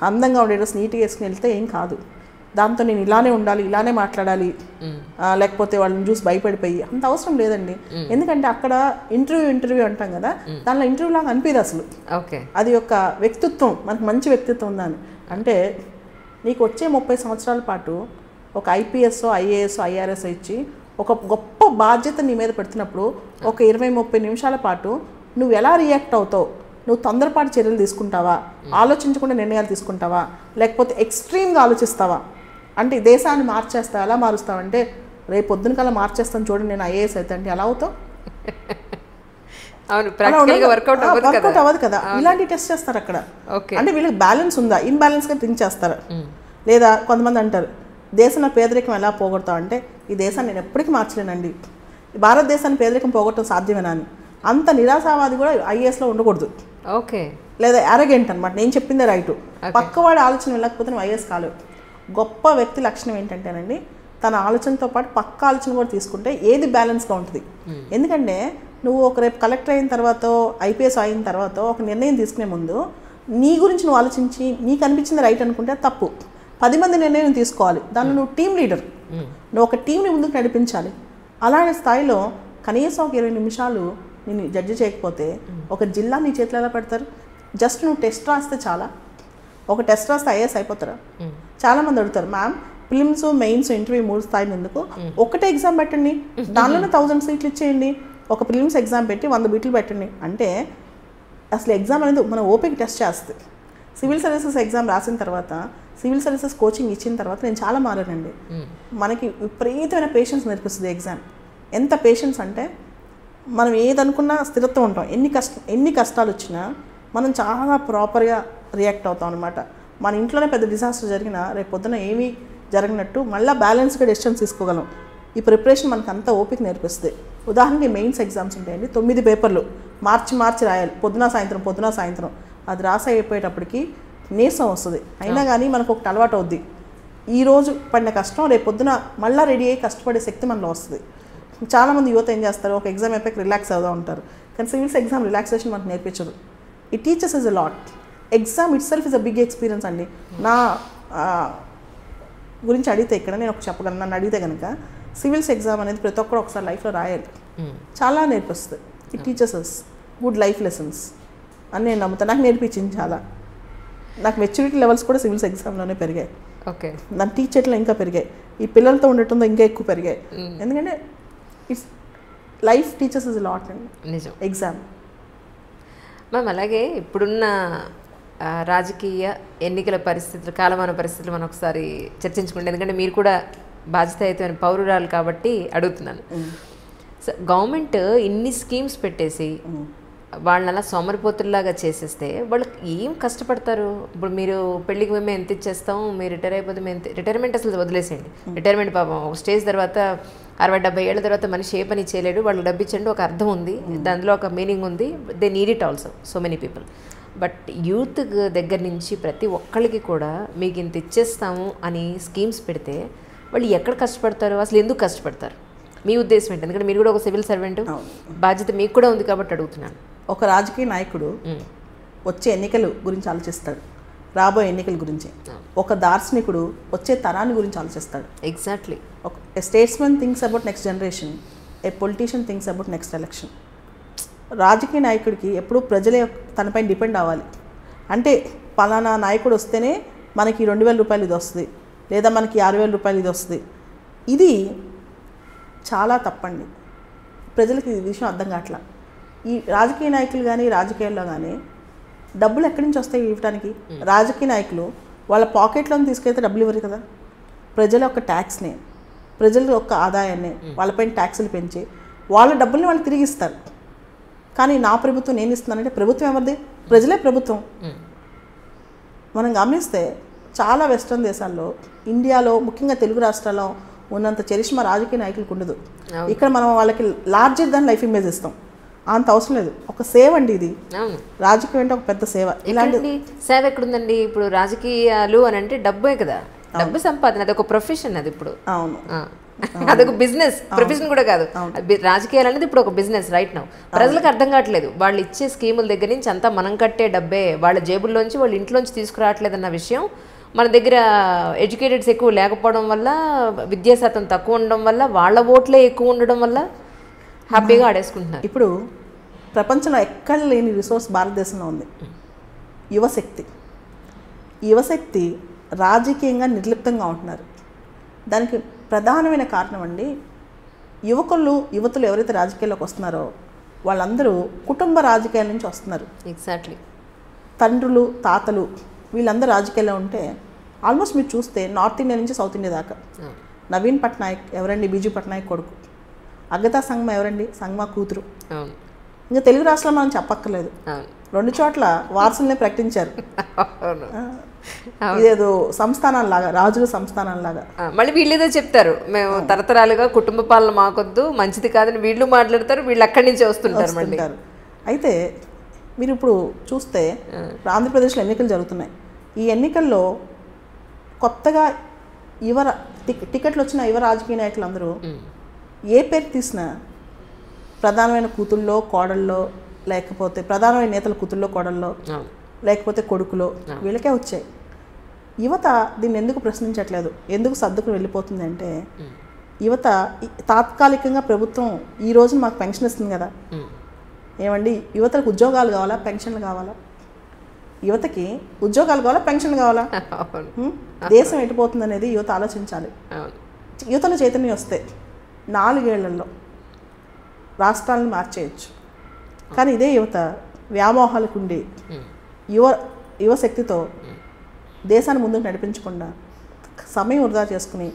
అందంగా ఉండే డ్రెస్ నీట్గా వేసుకుని వెళ్తే ఏం కాదు. దాంతో నేను ఇలానే ఉండాలి, ఇలానే మాట్లాడాలి, లేకపోతే వాళ్ళని చూసి భయపడిపోయి అంత అవసరం లేదండి. ఎందుకంటే అక్కడ ఇంటర్వ్యూ అంటాం కదా, దానిలో ఇంటర్వ్యూ లాగా అనిపిది అసలు. అది ఒక వ్యక్తిత్వం, మనకు మంచి వ్యక్తిత్వం ఉందని. అంటే నీకు వచ్చే 30 సంవత్సరాల పాటు ఒక ఐపీఎస్, ఐఏఎస్, ఐఆర్ఎస్ ఇచ్చి ఒక గొప్ప బాధ్యత నీ మీద పెడుతున్నప్పుడు ఒక 20-30 నిమిషాల పాటు నువ్వు ఎలా రియాక్ట్ అవుతావు, నువ్వు తొందరపాటు చర్యలు తీసుకుంటావా, ఆలోచించకుండా నిర్ణయాలు తీసుకుంటావా, లేకపోతే ఎక్స్ట్రీమ్గా ఆలోచిస్తావా, అంటే దేశాన్ని మార్చేస్తావు. ఎలా మారుస్తావంటే రేపు పొద్దున కల్లా మార్చేస్తాను చూడండి నేను ఐఏఎస్ అయితే అంటే ఎలా అవుతావు? వర్కౌట్ అవ్వదు కదా. ఇలాంటి టెస్ట్ చేస్తారు అక్కడ. అంటే వీళ్ళకి బ్యాలెన్స్ ఉందా, ఇన్బ్యాలెన్స్గా థింక్ చేస్తారు. లేదా కొంతమంది అంటారు దేశంలో పేదరికం ఎలా పోగొడతావు అంటే, ఈ దేశాన్ని నేను ఎప్పటికీ మార్చలేనండి, భారతదేశాన్ని పేదరికం పోగొట్టడం సాధ్యమేనా అని. అంత నిరాశావాది కూడా ఐఏఎస్లో ఉండకూడదు. లేదా అరగెంట్ అనమాట, నేను చెప్పిందే రైటు, పక్కవాడి ఆలోచన వెళ్ళకపోతే నువ్వు ఐఏఎస్ కాలేవు. గొప్ప వ్యక్తి లక్షణం ఏంటంటేనండి, తన ఆలోచనతో పాటు పక్క ఆలోచన కూడా తీసుకుంటే ఏది బ్యాలెన్స్గా ఉంటుంది. ఎందుకంటే నువ్వు ఒక రేపు కలెక్టర్ అయిన తర్వాత, ఐపీఎస్ అయిన తర్వాత ఒక నిర్ణయం తీసుకునే ముందు నీ గురించి నువ్వు ఆలోచించి నీకు అనిపించింది రైట్ అనుకుంటే తప్పు. 10 మంది నిర్ణయం తీసుకోవాలి, దానిలో నువ్వు టీమ్ లీడర్, నువ్వు ఒక టీంని ముందుకు నడిపించాలి. అలాంటి స్థాయిలో కనీసం ఒక 20 నిమిషాలు నేను జడ్జి చేయకపోతే ఒక జిల్లా నీ చేతిలో ఎలా పెడతారు? జస్ట్ నువ్వు టెస్ట్ రాస్తే చాలా, ఒక టెస్ట్ రాస్తే ఐఏఎస్ అయిపోతారా? చాలామంది అడుగుతారు, మ్యామ్ ప్రిలిమ్స్, మెయిన్స్, ఇంటర్వ్యూ 3 స్థాయిలు ఎందుకు, ఒకటే ఎగ్జామ్ పెట్టండి, దానిలోనే 1000 సీట్లు ఇచ్చేయండి. ఒక ప్రిలిమ్స్ ఎగ్జామ్ పెట్టి 100 బిట్లు పెట్టండి. అంటే అసలు ఎగ్జామ్ అనేది మన ఓపిక టెస్ట్ చేస్తుంది. సివిల్ సర్వీసెస్ ఎగ్జామ్ రాసిన తర్వాత, సివిల్ సర్వీసెస్ కోచింగ్ ఇచ్చిన తర్వాత నేను చాలా మారానండి. మనకి విపరీతమైన పేషెన్స్ నేర్పిస్తుంది ఎగ్జామ్. ఎంత పేషెన్స్ అంటే మనం ఏదనుకున్నా స్థిరత్వం ఉంటాం. ఎన్ని కష్టాలు వచ్చినా మనం చాలా ప్రాపర్గా రియాక్ట్ అవుతాం అనమాట. మన ఇంట్లోనే పెద్ద డిజాస్టర్ జరిగినా రేపు పొద్దున ఏమీ జరగనట్టు మళ్ళీ బ్యాలెన్స్గా డెసిషన్స్ తీసుకోగలం. ఈ ప్రిపరేషన్ మనకు అంతా ఓపిక నేర్పిస్తుంది. ఉదాహరణకి మెయిన్స్ ఎగ్జామ్స్ ఉంటాయండి, 9 పేపర్లు మార్చి రాయాలి, పొద్దున సాయంత్రం. అది రాసి అయిపోయేటప్పటికి నీరసం వస్తుంది. అయినా కానీ మనకు ఒకటి అలవాటు అవుద్ది. ఈరోజు పడిన కష్టం రేపు పొద్దున మళ్ళీ రెడీ అయ్యి కష్టపడే శక్తి మనలో వస్తుంది. చాలామంది యువత ఏం చేస్తారు, ఒక ఎగ్జామ్ అయిపోయి రిలాక్స్ అవుతూ ఉంటారు. కానీ సివిల్స్ ఎగ్జామ్ రిలాక్సేషన్ మనకు నేర్పించదు. It teachers is a lot. Exam itself is a big experience అండి. నా గురించి అడిగితే ఇక్కడ నేను ఒక చెప్పగలను, నన్ను అడిగితే కనుక సివిల్స్ ఎగ్జామ్ అనేది ప్రతి ఒక్కరు ఒకసారి లైఫ్లో రాయాలి. చాలా నేర్పిస్తుంది. It teaches us good life lessons అని నేను నమ్ముతాను. నాకు నేర్పించింది చాలా. నాకు మెచ్యూరిటీ లెవెల్స్ కూడా సివిల్స్ ఎగ్జామ్లోనే పెరిగాయి. ఓకే, దాన్ని టీచ్ చేయట్లో ఇంకా పెరిగాయి. ఈ పిల్లలతో ఉండటంతో ఇంకా ఎక్కువ పెరిగాయి. ఎందుకంటే it's life teachers is lot అండి నిజం ఎగ్జామ్. మ్యామ్ అలాగే ఇప్పుడున్న రాజకీయ ఎన్నికల పరిస్థితులు, కాలమాన పరిస్థితులు మనం ఒకసారి చర్చించుకుంటే, ఎందుకంటే మీరు కూడా బాధ్యతాయుతమైన పౌరురాలు కాబట్టి అడుగుతున్నాను. సో గవర్నమెంట్ ఇన్ని స్కీమ్స్ పెట్టేసి వాళ్ళని అలా సోమరిపోతుల్లాగా చేసేస్తే వాళ్ళకి ఏం కష్టపడతారు? ఇప్పుడు మీరు పెళ్ళికి మేము ఎంత ఇచ్చేస్తాం, మీరు రిటైర్ అయిపోతే మేము రిటైర్మెంట్ అసలు వదిలేసేయండి. రిటైర్మెంట్ పాపం ఒక స్టేజ్ తర్వాత 60-70 ఏళ్ళ తర్వాత మనిషి ఏ పని చేయలేడు. వాళ్ళు డబ్బు ఇచ్చండి, ఒక అర్థం ఉంది, దానిలో ఒక మీనింగ్ ఉంది. They need it also so many people. But youth దగ్గర నుంచి ప్రతి ఒక్కరికి కూడా మీకు ఇంత ఇచ్చేస్తాము అని స్కీమ్స్ పెడితే వాళ్ళు ఎక్కడ కష్టపడతారు, అసలు ఎందుకు కష్టపడతారు? మీ ఉద్దేశం ఏంటి? ఎందుకంటే మీరు కూడా ఒక సివిల్ సర్వెంట్, బాధ్యత మీకు కూడా ఉంది కాబట్టి అడుగుతున్నాను. ఒక రాజకీయ నాయకుడు వచ్చే ఎన్నికల గురించి ఆలోచిస్తాడు, రాబోయే ఎన్నికల గురించి. ఒక దార్శనికుడు వచ్చే తరాన్ని గురించి ఆలోచిస్తాడు. Exactly. A statesmen thinks about next generation, A politician thinks about next election. రాజకీయ నాయకుడికి ఎప్పుడూ ప్రజలే తనపై డిపెండ్ అవ్వాలి. అంటే పలానా నాయకుడు వస్తేనే మనకి 2,000 రూపాయలు ఇది వస్తుంది, లేదా మనకి 6,000 రూపాయలు ఇది వస్తుంది. ఇది చాలా తప్పండి. ప్రజలకి ఈ విషయం అర్థం కావట్లా. ఈ రాజకీయ నాయకులు కానీ రాజకీయాల్లో కానీ డబ్బులు ఎక్కడి నుంచి వస్తాయి ఇవ్వడానికి? రాజకీయ నాయకులు వాళ్ళ పాకెట్లో తీసుకెళ్తే డబ్బులు ఇవ్వరు కదా. ప్రజల యొక్క ట్యాక్స్ని, ప్రజల యొక్క ఆదాయాన్ని వాళ్ళపైన ట్యాక్సులు పెంచి వాళ్ళ డబ్బుల్ని వాళ్ళు తిరిగి ఇస్తారు. కానీ నా ప్రభుత్వం నేను ఇస్తున్నానంటే ప్రభుత్వం ఎవరిది? ప్రజలే ప్రభుత్వం. మనం గమనిస్తే చాలా వెస్ట్రన్ దేశాల్లో, ఇండియాలో ముఖ్యంగా తెలుగు రాష్ట్రాల్లో ఉన్నంత చరిష్మా రాజకీయ నాయకులకు ఉండదు. ఇక్కడ మనం వాళ్ళకి లార్జర్ దాన్ లైఫ్ ఇమేజ్ ఇస్తాం. అంత అవసరం లేదు. ఒక సేవ అండి ఇది. రాజకీయం అంటే ఒక పెద్ద సేవ. ఇలాంటి సేవ ఎక్కడుందండి? ఇప్పుడు రాజకీయాలు అని అంటే డబ్బే కదా, డబ్బు సంపాదన. అది ఒక ప్రొఫెషన్. అది ఇప్పుడు అవును, అదొక బిజినెస్. ప్రొఫెషన్ కూడా కాదు, రాజకీయాలు అనేది ఇప్పుడు ఒక బిజినెస్ రైట్ నౌ. ప్రజలకు అర్థం కావట్లేదు. వాళ్ళు ఇచ్చే స్కీముల దగ్గర నుంచి అంతా మనం కట్టే డబ్బే, వాళ్ళ జేబుల్లోంచి వాళ్ళ ఇంట్లోంచి తీసుకురావట్లేదు అన్న విషయం. మన దగ్గర ఎడ్యుకేటెడ్స్ ఎక్కువ లేకపోవడం వల్ల, విద్యా శాతం తక్కువ ఉండడం వల్ల, వాళ్ళ ఓట్లే ఎక్కువ ఉండడం వల్ల హ్యాపీగా ఆడేసుకుంటున్నారు. ఇప్పుడు ప్రపంచంలో ఎక్కడ లేని రిసోర్స్ భారతదేశంలో ఉంది, యువశక్తి. యువశక్తి రాజకీయంగా నిర్లిప్తంగా ఉంటున్నారు. దానికి ప్రధానమైన కారణం అండి, యువతులు ఎవరైతే రాజకీయాల్లోకి వస్తున్నారో వాళ్ళందరూ కుటుంబ రాజకీయాల నుంచి వస్తున్నారు. ఎగ్జాక్ట్లీ. తండ్రులు, తాతలు వీళ్ళందరూ రాజకీయాల్లో ఉంటే ఆల్మోస్ట్ మీరు చూస్తే నార్త్ ఇండియా నుంచి సౌత్ ఇండియా దాకా. నవీన్ పట్నాయక్ ఎవరండి? బీజూ పట్నాయక్ కొడుకు. అగతా సంగ్మా ఎవరండి? సంగ్మా కూతురు. ఇంకా తెలుగు రాష్ట్రాల్లో మనం చెప్పక్కర్లేదు, 2 చోట్ల వారసులనే ప్రకటించారు. ఇదేదో సంస్థానాల్లాగా, రాజుల సంస్థానాల్లాగా. మళ్ళీ వీళ్ళు ఏదో చెప్తారు, మేము తరతరాలుగా కుటుంబ పాలన మాకొద్దు, మంచిది కాదని వీళ్ళు మాట్లాడతారు. వీళ్ళు అక్కడి నుంచే వస్తుంటారు. అయితే మీరు ఇప్పుడు చూస్తే ఆంధ్రప్రదేశ్లో ఎన్నికలు జరుగుతున్నాయి. ఈ ఎన్నికల్లో కొత్తగా టికెట్లు వచ్చిన యువ రాజకీయ నాయకులు అందరూ ఏ పేరు తీసినా ప్రధానమైన కూతుల్లో, కోడల్లో, లేకపోతే ప్రధానమైన నేతల కూతుల్లో, కోడల్లో, లేకపోతే కొడుకులో, వీళ్ళకే వచ్చాయి. యువత దీన్ని ఎందుకు ప్రశ్నించట్లేదు, ఎందుకు సర్దుకుని వెళ్ళిపోతుంది అంటే, యువత తాత్కాలికంగా ప్రభుత్వం ఈ రోజున మాకు పెన్షన్ ఇస్తుంది కదా, ఏమండి యువతకు ఉద్యోగాలు కావాలా, పెన్షన్లు కావాలా? యువతకి ఉద్యోగాలు కావాలా, పెన్షన్లు కావాలా? దేశం ఎటుపోతుంది అనేది యువత ఆలోచించాలి. యువతలో చైతన్యం వస్తే 4 ఏళ్లలో రాష్ట్రాలను మార్చేయచ్చు. కానీ ఇదే యువత వ్యామోహాలకు ఉండి యువశక్తితో దేశాన్ని ముందుకు నడిపించకుండా, సమయం వృధా చేసుకుని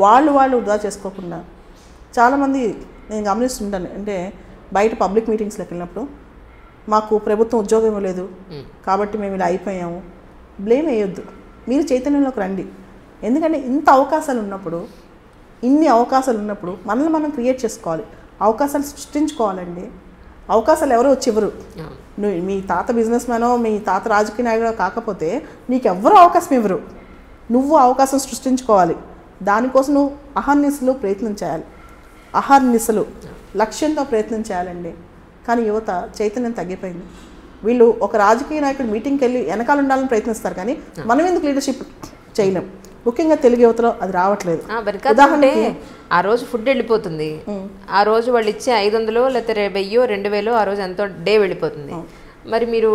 వాళ్ళు వృధా చేసుకోకుండా, చాలామంది నేను గమనిస్తుంటాను. అంటే బయట పబ్లిక్ మీటింగ్స్లోకి వెళ్ళినప్పుడు మాకు ప్రభుత్వం ఉద్యోగం ఇవ్వలేదు కాబట్టి మేము ఇలా అయిపోయాము, బ్లేమ్ వేయొద్దు. మీరు చైతన్యంలోకి రండి. ఎందుకంటే ఇంత అవకాశాలు ఉన్నప్పుడు, ఇన్ని అవకాశాలు ఉన్నప్పుడు మనల్ని మనం క్రియేట్ చేసుకోవాలి, అవకాశాలు సృష్టించుకోవాలండి. అవకాశాలు ఎవరు వచ్చి ఇవ్వరు. నువ్వు మీ తాత బిజినెస్ మ్యానో మీ తాత రాజకీయ నాయకుడో కాకపోతే నీకు ఎవ్వరూ అవకాశం ఇవ్వరు. నువ్వు అవకాశం సృష్టించుకోవాలి. దానికోసం నువ్వు అహర్నిశలు ప్రయత్నం చేయాలి. అహర్నిశలు లక్ష్యంతో ప్రయత్నం చేయాలండి. కానీ యువత చైతన్యం తగ్గిపోయింది. వీళ్ళు ఒక రాజకీయ నాయకుడు మీటింగ్కి వెళ్ళి వెనకాల ఉండాలని ప్రయత్నిస్తారు, కానీ మనం ఎందుకు లీడర్షిప్ చేయలేం? ముఖ్యంగా తెలుగు యువతలో అది రావట్లేదు. ఉదాహరణకి ఆ రోజు ఫుడ్ వెళ్ళిపోతుంది, ఆ రోజు వాళ్ళు ఇచ్చే 500 లేకపోతే 1000 2000 ఆ రోజు ఎంతో డే వెళ్ళిపోతుంది. మరి మీరు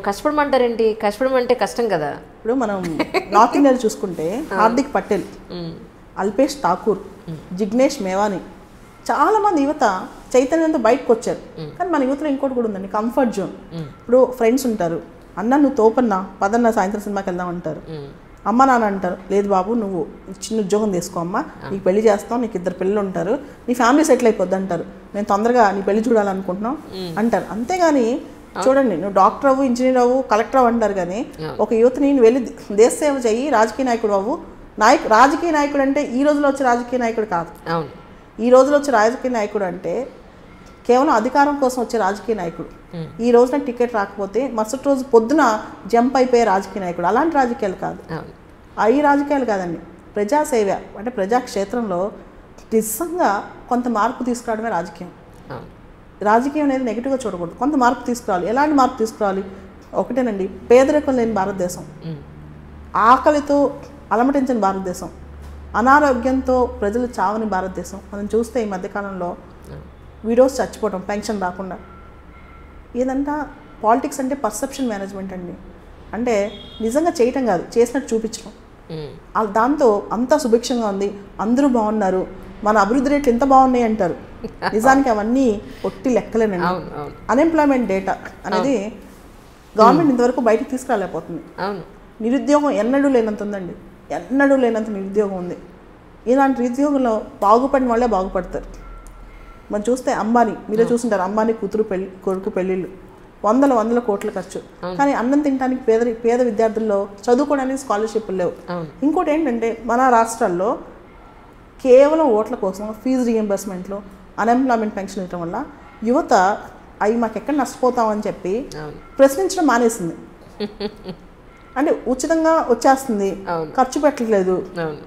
కష్టపడమంటారేంటి? కష్టపడమంటే కష్టం కదా. ఇప్పుడు మనం నార్త్ ఇండియాలో చూసుకుంటే హార్దిక్ పటేల్, అల్పేష్ ఠాకూర్, జిగ్నేష్ మేవాని, చాలామంది యువత చైతన్యంతో బయటకు వచ్చారు. కానీ మన యువతలో ఇంకోటి కూడా ఉందండి, కంఫర్ట్ జోన్. ఇప్పుడు ఫ్రెండ్స్ ఉంటారు, అన్న నువ్వు తోపన్నా పదన్నా సాయంత్రం సినిమాకి వెళ్దాం అంటారు. అమ్మ నాన్న అంటారు, లేదు బాబు నువ్వు చిన్న ఉద్యోగం తీసుకో అమ్మ, నీకు పెళ్లి చేస్తాం, నీకు 2 పిల్లలు ఉంటారు, నీ ఫ్యామిలీ సెటిల్ అయిపోద్ది అంటారు, నేను తొందరగా నీ పెళ్లి చూడాలనుకుంటున్నాం అంటారు. అంతేగాని చూడండి, నువ్వు డాక్టర్ అవ్వు, ఇంజనీర్ అవ్వు, కలెక్టర్ అవ్వు అంటారు. కానీ ఒక యువతని నువ్వు వెళ్ళి దేశ సేవ చెయ్యి, రాజకీయ నాయకుడు అవ్వు. రాజకీయ నాయకుడు అంటే ఈ రోజులో వచ్చే రాజకీయ నాయకుడు కాదు. ఈ రోజులో వచ్చే రాజకీయ నాయకుడు అంటే కేవలం అధికారం కోసం వచ్చే రాజకీయ నాయకుడు. ఈ రోజున టికెట్ రాకపోతే మరుసటి రోజు పొద్దున జంప్ అయిపోయే రాజకీయ నాయకుడు. అలాంటి రాజకీయాలు కాదు, ఈ రాజకీయాలు కాదండి. ప్రజాసేవ అంటే ప్రజాక్షేత్రంలో నిజంగా కొంత మార్పు తీసుకురావడమే రాజకీయం. రాజకీయం అనేది నెగిటివ్గా చూడకూడదు, కొంత మార్పు తీసుకురావాలి. ఎలాంటి మార్పు తీసుకురావాలి? ఒకటేనండి, పేదరికం లేని భారతదేశం, ఆకలితో అలమటించని భారతదేశం, అనారోగ్యంతో ప్రజలు చావని భారతదేశం. మనం చూస్తే ఈ మధ్యకాలంలో వీడియోస్ చచ్చిపోవడం పెన్షన్ రాకుండా. ఏదంట పాలిటిక్స్ అంటే పర్సెప్షన్ మేనేజ్మెంట్ అండి. అంటే నిజంగా చేయటం కాదు, చేసినట్టు చూపించడం. దాంతో అంతా సుభిక్షంగా ఉంది, అందరూ బాగున్నారు, మన అభివృద్ధి రేట్లు ఎంత బాగున్నాయి అంటారు. నిజానికి అవన్నీ ఒట్టి లెక్కలేనండి. అన్ఎంప్లాయ్మెంట్ డేటా అనేది గవర్నమెంట్ ఇంతవరకు బయటకు తీసుకురాలేకపోతుంది. నిరుద్యోగం ఎన్నడూ లేనంత ఉందండి, ఎన్నడూ లేనంత నిరుద్యోగం ఉంది. ఇలాంటి నిరుద్యోగంలో బాగుపడిన వాళ్ళే బాగుపడతారు. మనం చూస్తే అంబానీ, మీరే చూస్తుంటారు, అంబానీ కొడుకు పెళ్ళిళ్ళు, వందల కోట్ల ఖర్చు. కానీ అన్నం తినడానికి పేద విద్యార్థుల్లో చదువుకోవడానికి స్కాలర్షిప్లు లేవు. ఇంకోటి ఏంటంటే మన రాష్ట్రాల్లో కేవలం ఓట్ల కోసం ఫీజు రీఎంబర్స్మెంట్లు, అన్ఎంప్లాయ్మెంట్ పెన్షన్ ఇవ్వడం వల్ల యువత అవి మాకు ఎక్కడ నష్టపోతామని చెప్పి ప్రశ్నించడం మానేసింది. అంటే ఉచితంగా వచ్చేస్తుంది, ఖర్చు పెట్టలేదు,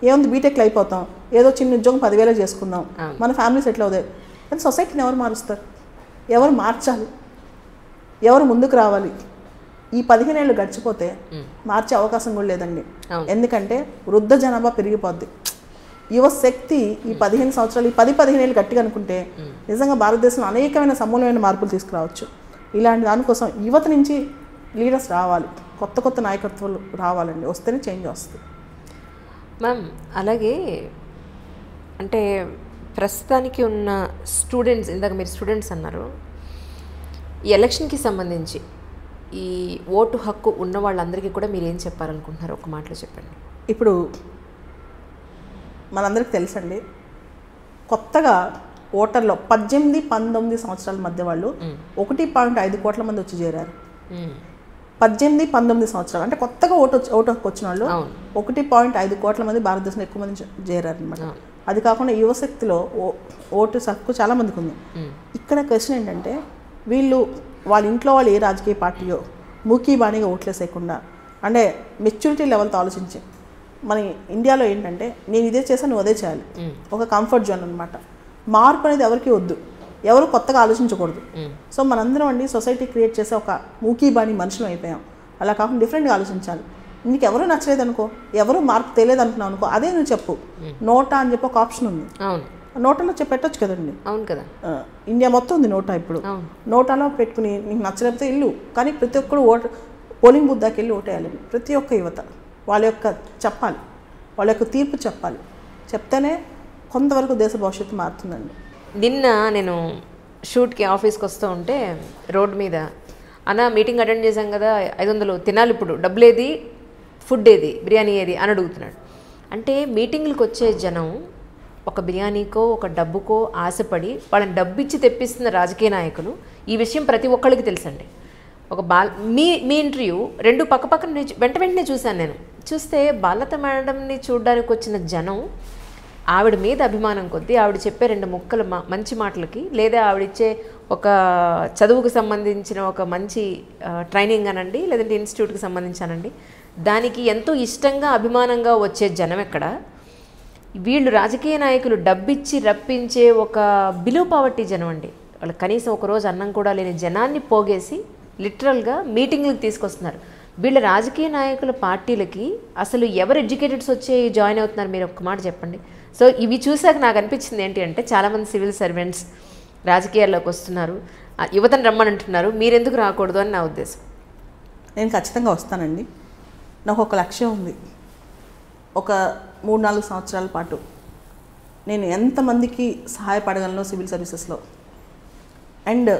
ఏముంది బీటెక్లు అయిపోతాం, ఏదో చిన్న ఉద్యోగం 10,000 చేసుకుందాం, మన ఫ్యామిలీ సెటిల్ అవుతాయి. కానీ సొసైటీని ఎవరు మారుస్తారు? ఎవరు మార్చాలి? ఎవరు ముందుకు రావాలి? ఈ 15 ఏళ్ళు గడిచిపోతే మార్చే అవకాశం కూడా లేదండి. ఎందుకంటే వృద్ధ జనాభా పెరిగిపోద్ది. యువ శక్తి ఈ 15 సంవత్సరాలు, ఈ 10-15 ఏళ్ళు గట్టిగా అనుకుంటే నిజంగా భారతదేశంలో అనేకమైన సమూలమైన మార్పులు తీసుకురావచ్చు. ఇలాంటి దానికోసం యువత నుంచి లీడర్స్ రావాలి, కొత్త నాయకత్వాలు రావాలండి, వస్తేనే చేంజ్ వస్తుంది. మ్యామ్ అలాగే అంటే ప్రస్తుతానికి ఉన్న స్టూడెంట్స్, ఇందాక మీరు స్టూడెంట్స్ అన్నారు, ఈ ఎలక్షన్కి సంబంధించి ఈ ఓటు హక్కు ఉన్న వాళ్ళందరికీ కూడా మీరు ఏం చెప్పాలనుకుంటున్నారు? ఒక మాటలో చెప్పండి. ఇప్పుడు మనందరికీ తెలుసండి, కొత్తగా ఓటర్లో 18-19 సంవత్సరాల మధ్య వాళ్ళు 1.5 కోట్ల మంది వచ్చి చేరారు. 18-19 సంవత్సరాలు అంటే కొత్తగా ఓటు హక్కు వచ్చిన వాళ్ళు 1.5 కోట్ల మంది భారతదేశంలో ఎక్కువ మంది చేరారు అనమాట. అది కాకుండా యువశక్తిలో ఓటు హక్కు చాలా మందికి ఉంది. ఇక్కడ క్వశ్చన్ ఏంటంటే, వీళ్ళు వాళ్ళ ఇంట్లో వాళ్ళు ఏ రాజకీయ పార్టీయో మూకీ బాణీగా ఓట్లేసేయకుండా, అంటే మెచ్యూరిటీ లెవెల్తో ఆలోచించి, మన ఇండియాలో ఏంటంటే నేను ఇదే చేశాను నువ్వు అదే చేయాలి, ఒక కంఫర్ట్ జోన్ అనమాట. మార్పు అనేది ఎవరికి వద్దు, ఎవరు కొత్తగా ఆలోచించకూడదు. సో మనందరం అండి సొసైటీ క్రియేట్ చేసే ఒక మూకీ బాణీ మనుషులు అయిపోయాం. అలా కాకుండా డిఫరెంట్గా ఆలోచించాలి. నీకు ఎవరు నచ్చలేదు అనుకో, ఎవరు మార్పు తెలియదు అనుకున్నావు అనుకో, అదే నువ్వు చెప్పు. నోటా అని చెప్పి ఒక ఆప్షన్ ఉంది, నోటాలో పెట్టొచ్చు కదండి. అవును కదా, ఇండియా మొత్తం ఉంది నోటా. ఇప్పుడు నోటాలో పెట్టుకుని నీకు నచ్చలేకపోతే ఇల్లు, కానీ ప్రతి ఒక్కరు పోలింగ్ బూత్ దాకా వెళ్ళి ఓటేయాలి. ప్రతి ఒక్క యువత వాళ్ళ యొక్క చెప్పాలి, వాళ్ళ యొక్క తీర్పు చెప్పాలి. చెప్తేనే కొంతవరకు దేశ భవిష్యత్తు మారుతుందండి. నిన్న నేను షూట్కి ఆఫీస్కి వస్తూ ఉంటే రోడ్ మీద, అన్న మీటింగ్ అటెండ్ చేశాం కదా, 500 తినాలి, ఇప్పుడు డబ్బులు ఏది, ఫుడ్ ఏది, బిర్యానీ ఏది అని అడుగుతున్నాడు. అంటే మీటింగ్లకు వచ్చే జనం ఒక బిర్యానీకో ఒక డబ్బుకో ఆశపడి వాళ్ళని డబ్బు ఇచ్చి తెప్పిస్తున్న రాజకీయ నాయకులు. ఈ విషయం ప్రతి ఒక్కళ్ళకి తెలుసండి. ఒక మీ ఇంటర్వ్యూ 2 పక్కన వెంటనే చూశాను నేను. చూస్తే బాలత మేడంని చూడడానికి వచ్చిన జనం ఆవిడ మీద అభిమానం కొద్దీ ఆవిడ చెప్పే 2 ముక్కలు మంచి మాటలకి, లేదా ఆవిడిచ్చే ఒక చదువుకు సంబంధించిన ఒక మంచి ట్రైనింగ్ అనండి, లేదంటే ఇన్స్టిట్యూట్కి సంబంధించానండి, దానికి ఎంతో ఇష్టంగా అభిమానంగా వచ్చే జనం ఎక్కడ. వీళ్ళు రాజకీయ నాయకులు డబ్బిచ్చి రప్పించే ఒక బిలో పావర్టీ జనం అండి. వాళ్ళు కనీసం ఒకరోజు అన్నం కూడా లేని జనాన్ని పోగేసి లిటరల్గా మీటింగ్లకు తీసుకొస్తున్నారు. వీళ్ళ రాజకీయ నాయకుల పార్టీలకి అసలు ఎవరు ఎడ్యుకేటెడ్స్ వచ్చి జాయిన్ అవుతున్నారు, మీరు ఒక్క మాట చెప్పండి. సో ఇవి చూసాక నాకు అనిపించింది ఏంటి అంటే, చాలామంది సివిల్ సర్వెంట్స్ రాజకీయాల్లోకి వస్తున్నారు, యువతను రమ్మని అంటున్నారు, మీరెందుకు రాకూడదు అని నా ఉద్దేశం. నేను ఖచ్చితంగా వస్తానండి. నాకు ఒక లక్ష్యం ఉంది. ఒక 3-4 సంవత్సరాల పాటు నేను ఎంతమందికి సహాయపడగలను సివిల్ సర్వీసెస్లో. అండ్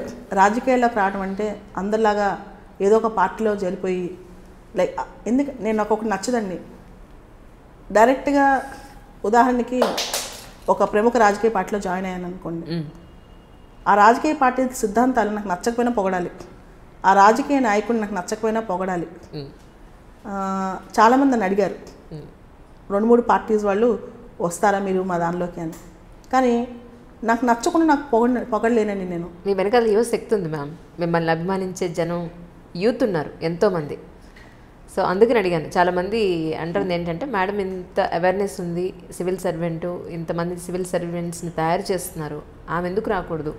రాజకీయాల్లోకి రావడం అంటే అందరిలాగా ఏదో ఒక పార్టీలో చేరిపోయి లైక్ నేను నాకు ఒకటి నచ్చదండి. డైరెక్ట్గా ఉదాహరణకి ఒక ప్రముఖ రాజకీయ పార్టీలో జాయిన్ అయ్యాను అనుకోండి, ఆ రాజకీయ పార్టీ సిద్ధాంతాలు నాకు నచ్చకపోయినా పొగడాలి, ఆ రాజకీయ నాయకుడు నాకు నచ్చకపోయినా పొగడాలి. చాలామంది నన్ను అడిగారు 2-3 పార్టీస్ వాళ్ళు వస్తారా మీరు మా దానిలోకి అని. కానీ నాకు నచ్చకుండా నాకు పొగడలేనండి. నేను మీ వెనకాల యువ శక్తి ఉంది మ్యామ్, మిమ్మల్ని అభిమానించే జనం యూత్ ఉన్నారు ఎంతోమంది. సో అందుకని అడిగాను. చాలామంది అంటుంది ఏంటంటే, మేడం ఇంత అవేర్నెస్ ఉంది, సివిల్ సర్వెంటు, ఇంతమంది సివిల్ సర్వెంట్స్ని తయారు చేస్తున్నారు, ఆమె ఎందుకు రాకూడదు.